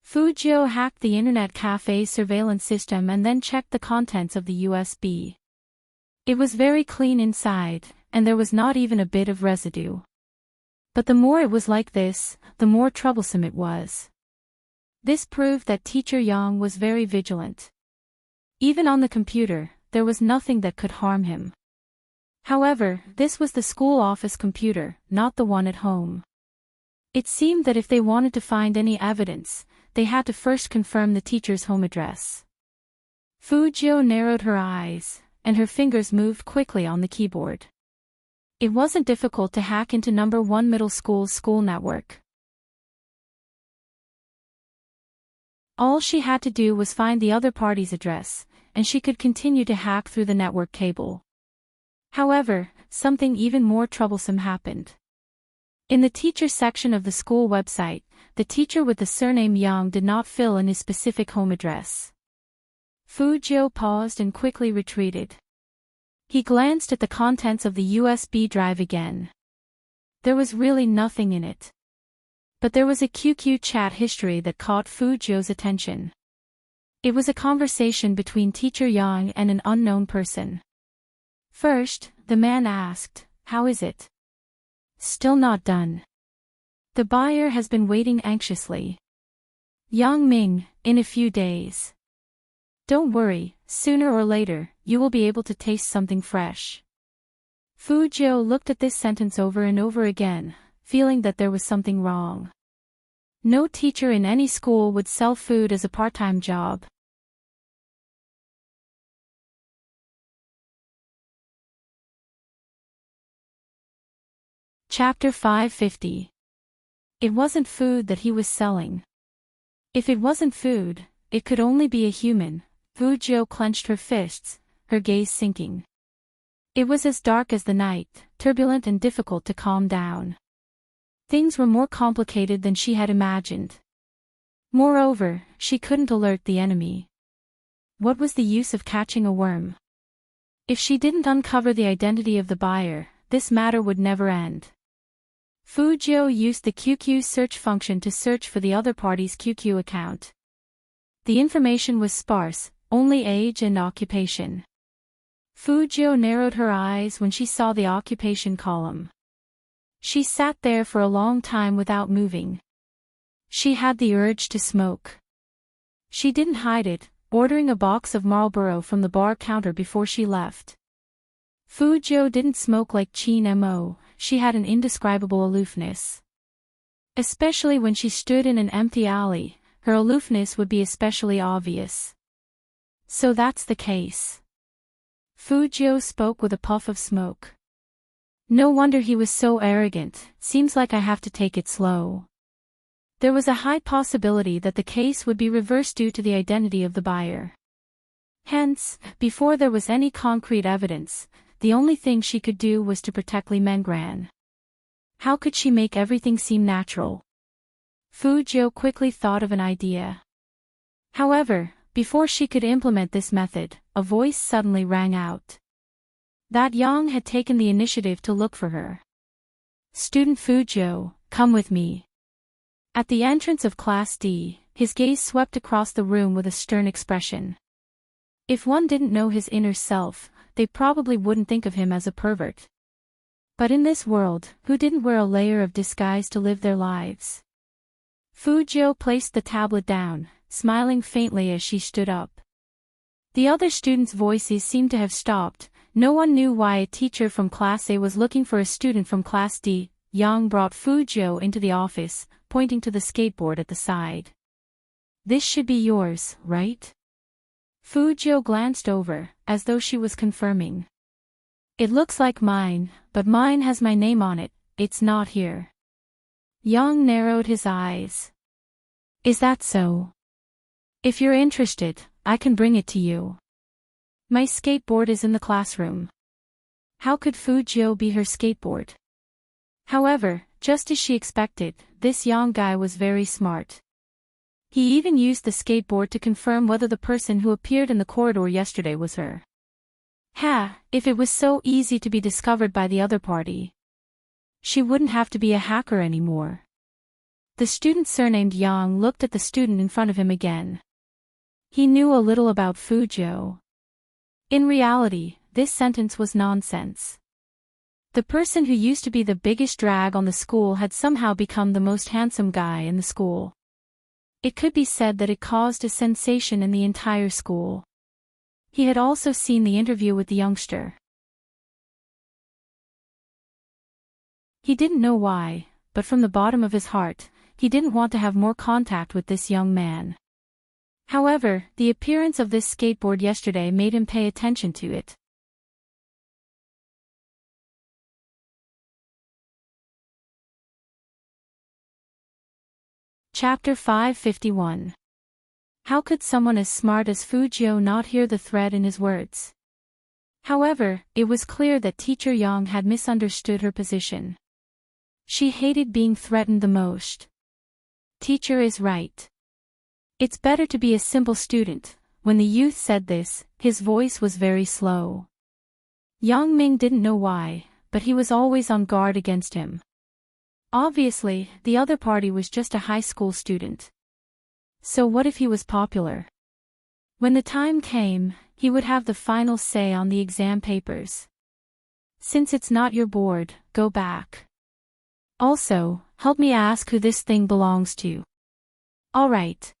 Fujio hacked the internet cafe's surveillance system and then checked the contents of the USB. It was very clean inside, and there was not even a bit of residue. But the more it was like this, the more troublesome it was. This proved that Teacher Yang was very vigilant. Even on the computer, there was nothing that could harm him. However, this was the school office computer, not the one at home. It seemed that if they wanted to find any evidence, they had to first confirm the teacher's home address. Fujio narrowed her eyes, and her fingers moved quickly on the keyboard. It wasn't difficult to hack into number 1 middle school's school network. All she had to do was find the other party's address, and she could continue to hack through the network cable. However, something even more troublesome happened. In the teacher section of the school website, the teacher with the surname Yang did not fill in his specific home address. Fujio paused and quickly retreated. He glanced at the contents of the USB drive again. There was really nothing in it. But there was a QQ chat history that caught Fujio's attention. It was a conversation between Teacher Yang and an unknown person. First, the man asked, "How is it?" "Still not done. The buyer has been waiting anxiously. Yang Ming, in a few days. Don't worry, sooner or later, you will be able to taste something fresh." Fujio looked at this sentence over and over again, feeling that there was something wrong. No teacher in any school would sell food as a part-time job. Chapter 550. It wasn't food that he was selling. If it wasn't food, it could only be a human. Fujio clenched her fists, her gaze sinking. It was as dark as the night, turbulent and difficult to calm down. Things were more complicated than she had imagined. Moreover, she couldn't alert the enemy. What was the use of catching a worm? If she didn't uncover the identity of the buyer, this matter would never end. Fujio used the QQ search function to search for the other party's QQ account. The information was sparse, only age and occupation. Fujio narrowed her eyes when she saw the occupation column. She sat there for a long time without moving. She had the urge to smoke. She didn't hide it, ordering a box of Marlboro from the bar counter before she left. Fujio didn't smoke like Chin Mo, she had an indescribable aloofness. Especially when she stood in an empty alley, her aloofness would be especially obvious. So that's the case. Fujio spoke with a puff of smoke. No wonder he was so arrogant, seems like I have to take it slow. There was a high possibility that the case would be reversed due to the identity of the buyer. Hence, before there was any concrete evidence, the only thing she could do was to protect Lee Mengran. How could she make everything seem natural? Fujio quickly thought of an idea. However, before she could implement this method, a voice suddenly rang out. That Yang had taken the initiative to look for her. Student Fujio, come with me. At the entrance of Class D, his gaze swept across the room with a stern expression. If one didn't know his inner self, they probably wouldn't think of him as a pervert. But in this world, who didn't wear a layer of disguise to live their lives? Fujio placed the tablet down, smiling faintly as she stood up. The other students' voices seemed to have stopped. No one knew why a teacher from Class A was looking for a student from Class D. Yang brought Fujio into the office, pointing to the skateboard at the side. This should be yours, right? Fujio glanced over, as though she was confirming. It looks like mine, but mine has my name on it, it's not here. Yang narrowed his eyes. Is that so? If you're interested, I can bring it to you. My skateboard is in the classroom. How could Fujio be her skateboard? However, just as she expected, this young guy was very smart. He even used the skateboard to confirm whether the person who appeared in the corridor yesterday was her. If it was so easy to be discovered by the other party. She wouldn't have to be a hacker anymore. The student surnamed Yang looked at the student in front of him again. He knew a little about Fujio. In reality, this sentence was nonsense. The person who used to be the biggest drag on the school had somehow become the most handsome guy in the school. It could be said that it caused a sensation in the entire school. He had also seen the interview with the youngster. He didn't know why, but from the bottom of his heart, he didn't want to have more contact with this young man. However, the appearance of this skateboard yesterday made him pay attention to it. Chapter 551. How could someone as smart as Fujio not hear the thread in his words? However, it was clear that Teacher Yang had misunderstood her position. She hated being threatened the most. Teacher is right. It's better to be a simple student. When the youth said this, his voice was very slow. Yang Ming didn't know why, but he was always on guard against him. Obviously, the other party was just a high school student. So what if he was popular? When the time came, he would have the final say on the exam papers. Since it's not your board, go back. Also, help me ask who this thing belongs to. All right.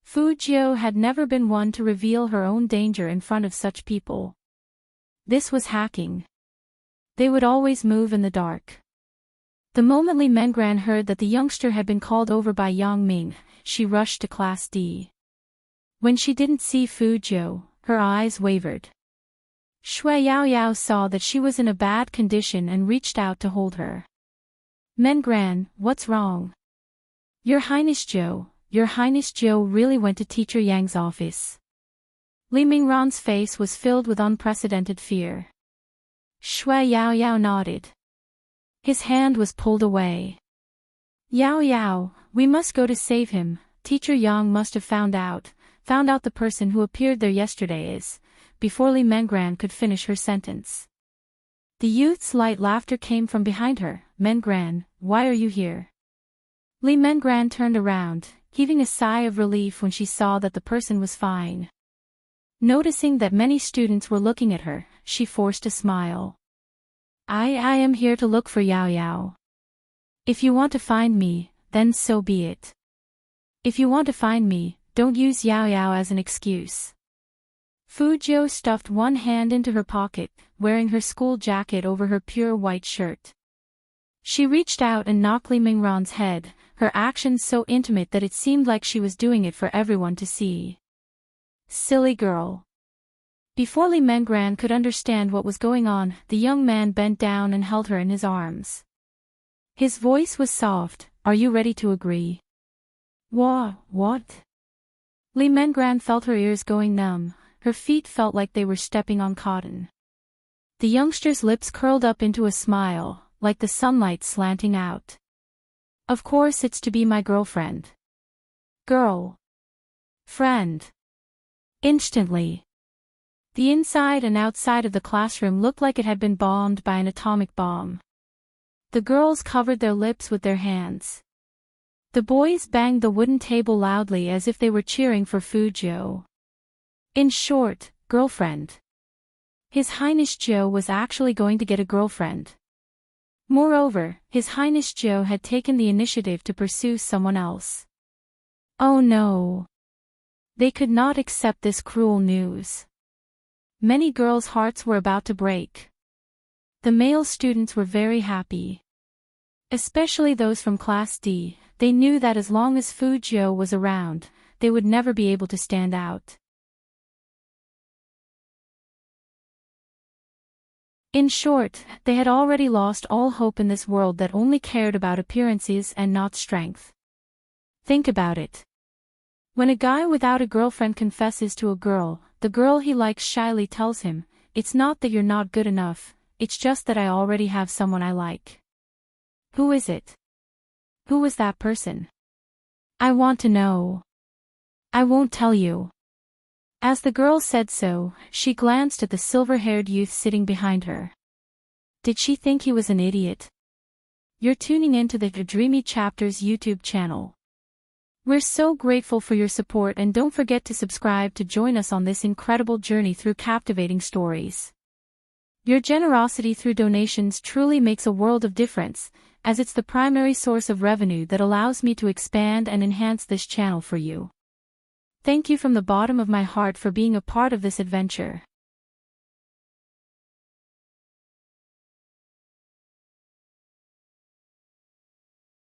Fujio had never been one to reveal her own danger in front of such people. This was hacking. They would always move in the dark. The moment Li Mengran heard that the youngster had been called over by Yang Ming, she rushed to Class D. When she didn't see Fujio, her eyes wavered. Shui Yaoyao saw that she was in a bad condition and reached out to hold her. Mengran, what's wrong? Your Highness Zhou really went to Teacher Yang's office. Li Mingran's face was filled with unprecedented fear. Shui Yaoyao nodded. His hand was pulled away. Yao, we must go to save him. Teacher Yang must have found out the person who appeared there yesterday is, before Li Mengran could finish her sentence. The youth's light laughter came from behind her. Mengran, why are you here? Li Mengran turned around, heaving a sigh of relief when she saw that the person was fine. Noticing that many students were looking at her, she forced a smile. I am here to look for Yao Yao. If you want to find me, then so be it. If you want to find me, don't use Yao Yao as an excuse. Fujiu stuffed one hand into her pocket, wearing her school jacket over her pure white shirt. She reached out and knocked Li Mingran's head, her actions so intimate that it seemed like she was doing it for everyone to see. Silly girl. Before Li Mingran could understand what was going on, the young man bent down and held her in his arms. His voice was soft. Are you ready to agree? What? Li Mingran felt her ears going numb. Her feet felt like they were stepping on cotton. The youngster's lips curled up into a smile, like the sunlight slanting out. Of course it's to be my girlfriend. Friend. Instantly. The inside and outside of the classroom looked like it had been bombed by an atomic bomb. The girls covered their lips with their hands. The boys banged the wooden table loudly as if they were cheering for Fujiu. In short, girlfriend. His Highness Zhou was actually going to get a girlfriend. Moreover, His Highness Zhou had taken the initiative to pursue someone else. Oh no. They could not accept this cruel news. Many girls' hearts were about to break. The male students were very happy. Especially those from Class D, they knew that as long as Fujiu was around, they would never be able to stand out. In short, they had already lost all hope in this world that only cared about appearances and not strength. Think about it. When a guy without a girlfriend confesses to a girl, the girl he likes shyly tells him, it's not that you're not good enough, it's just that I already have someone I like. Who is it? Who was that person? I want to know. I won't tell you. As the girl said so, she glanced at the silver-haired youth sitting behind her. Did she think he was an idiot? You're tuning into the Dreamy Chapters YouTube channel. We're so grateful for your support, and don't forget to subscribe to join us on this incredible journey through captivating stories. Your generosity through donations truly makes a world of difference, as it's the primary source of revenue that allows me to expand and enhance this channel for you. Thank you from the bottom of my heart for being a part of this adventure.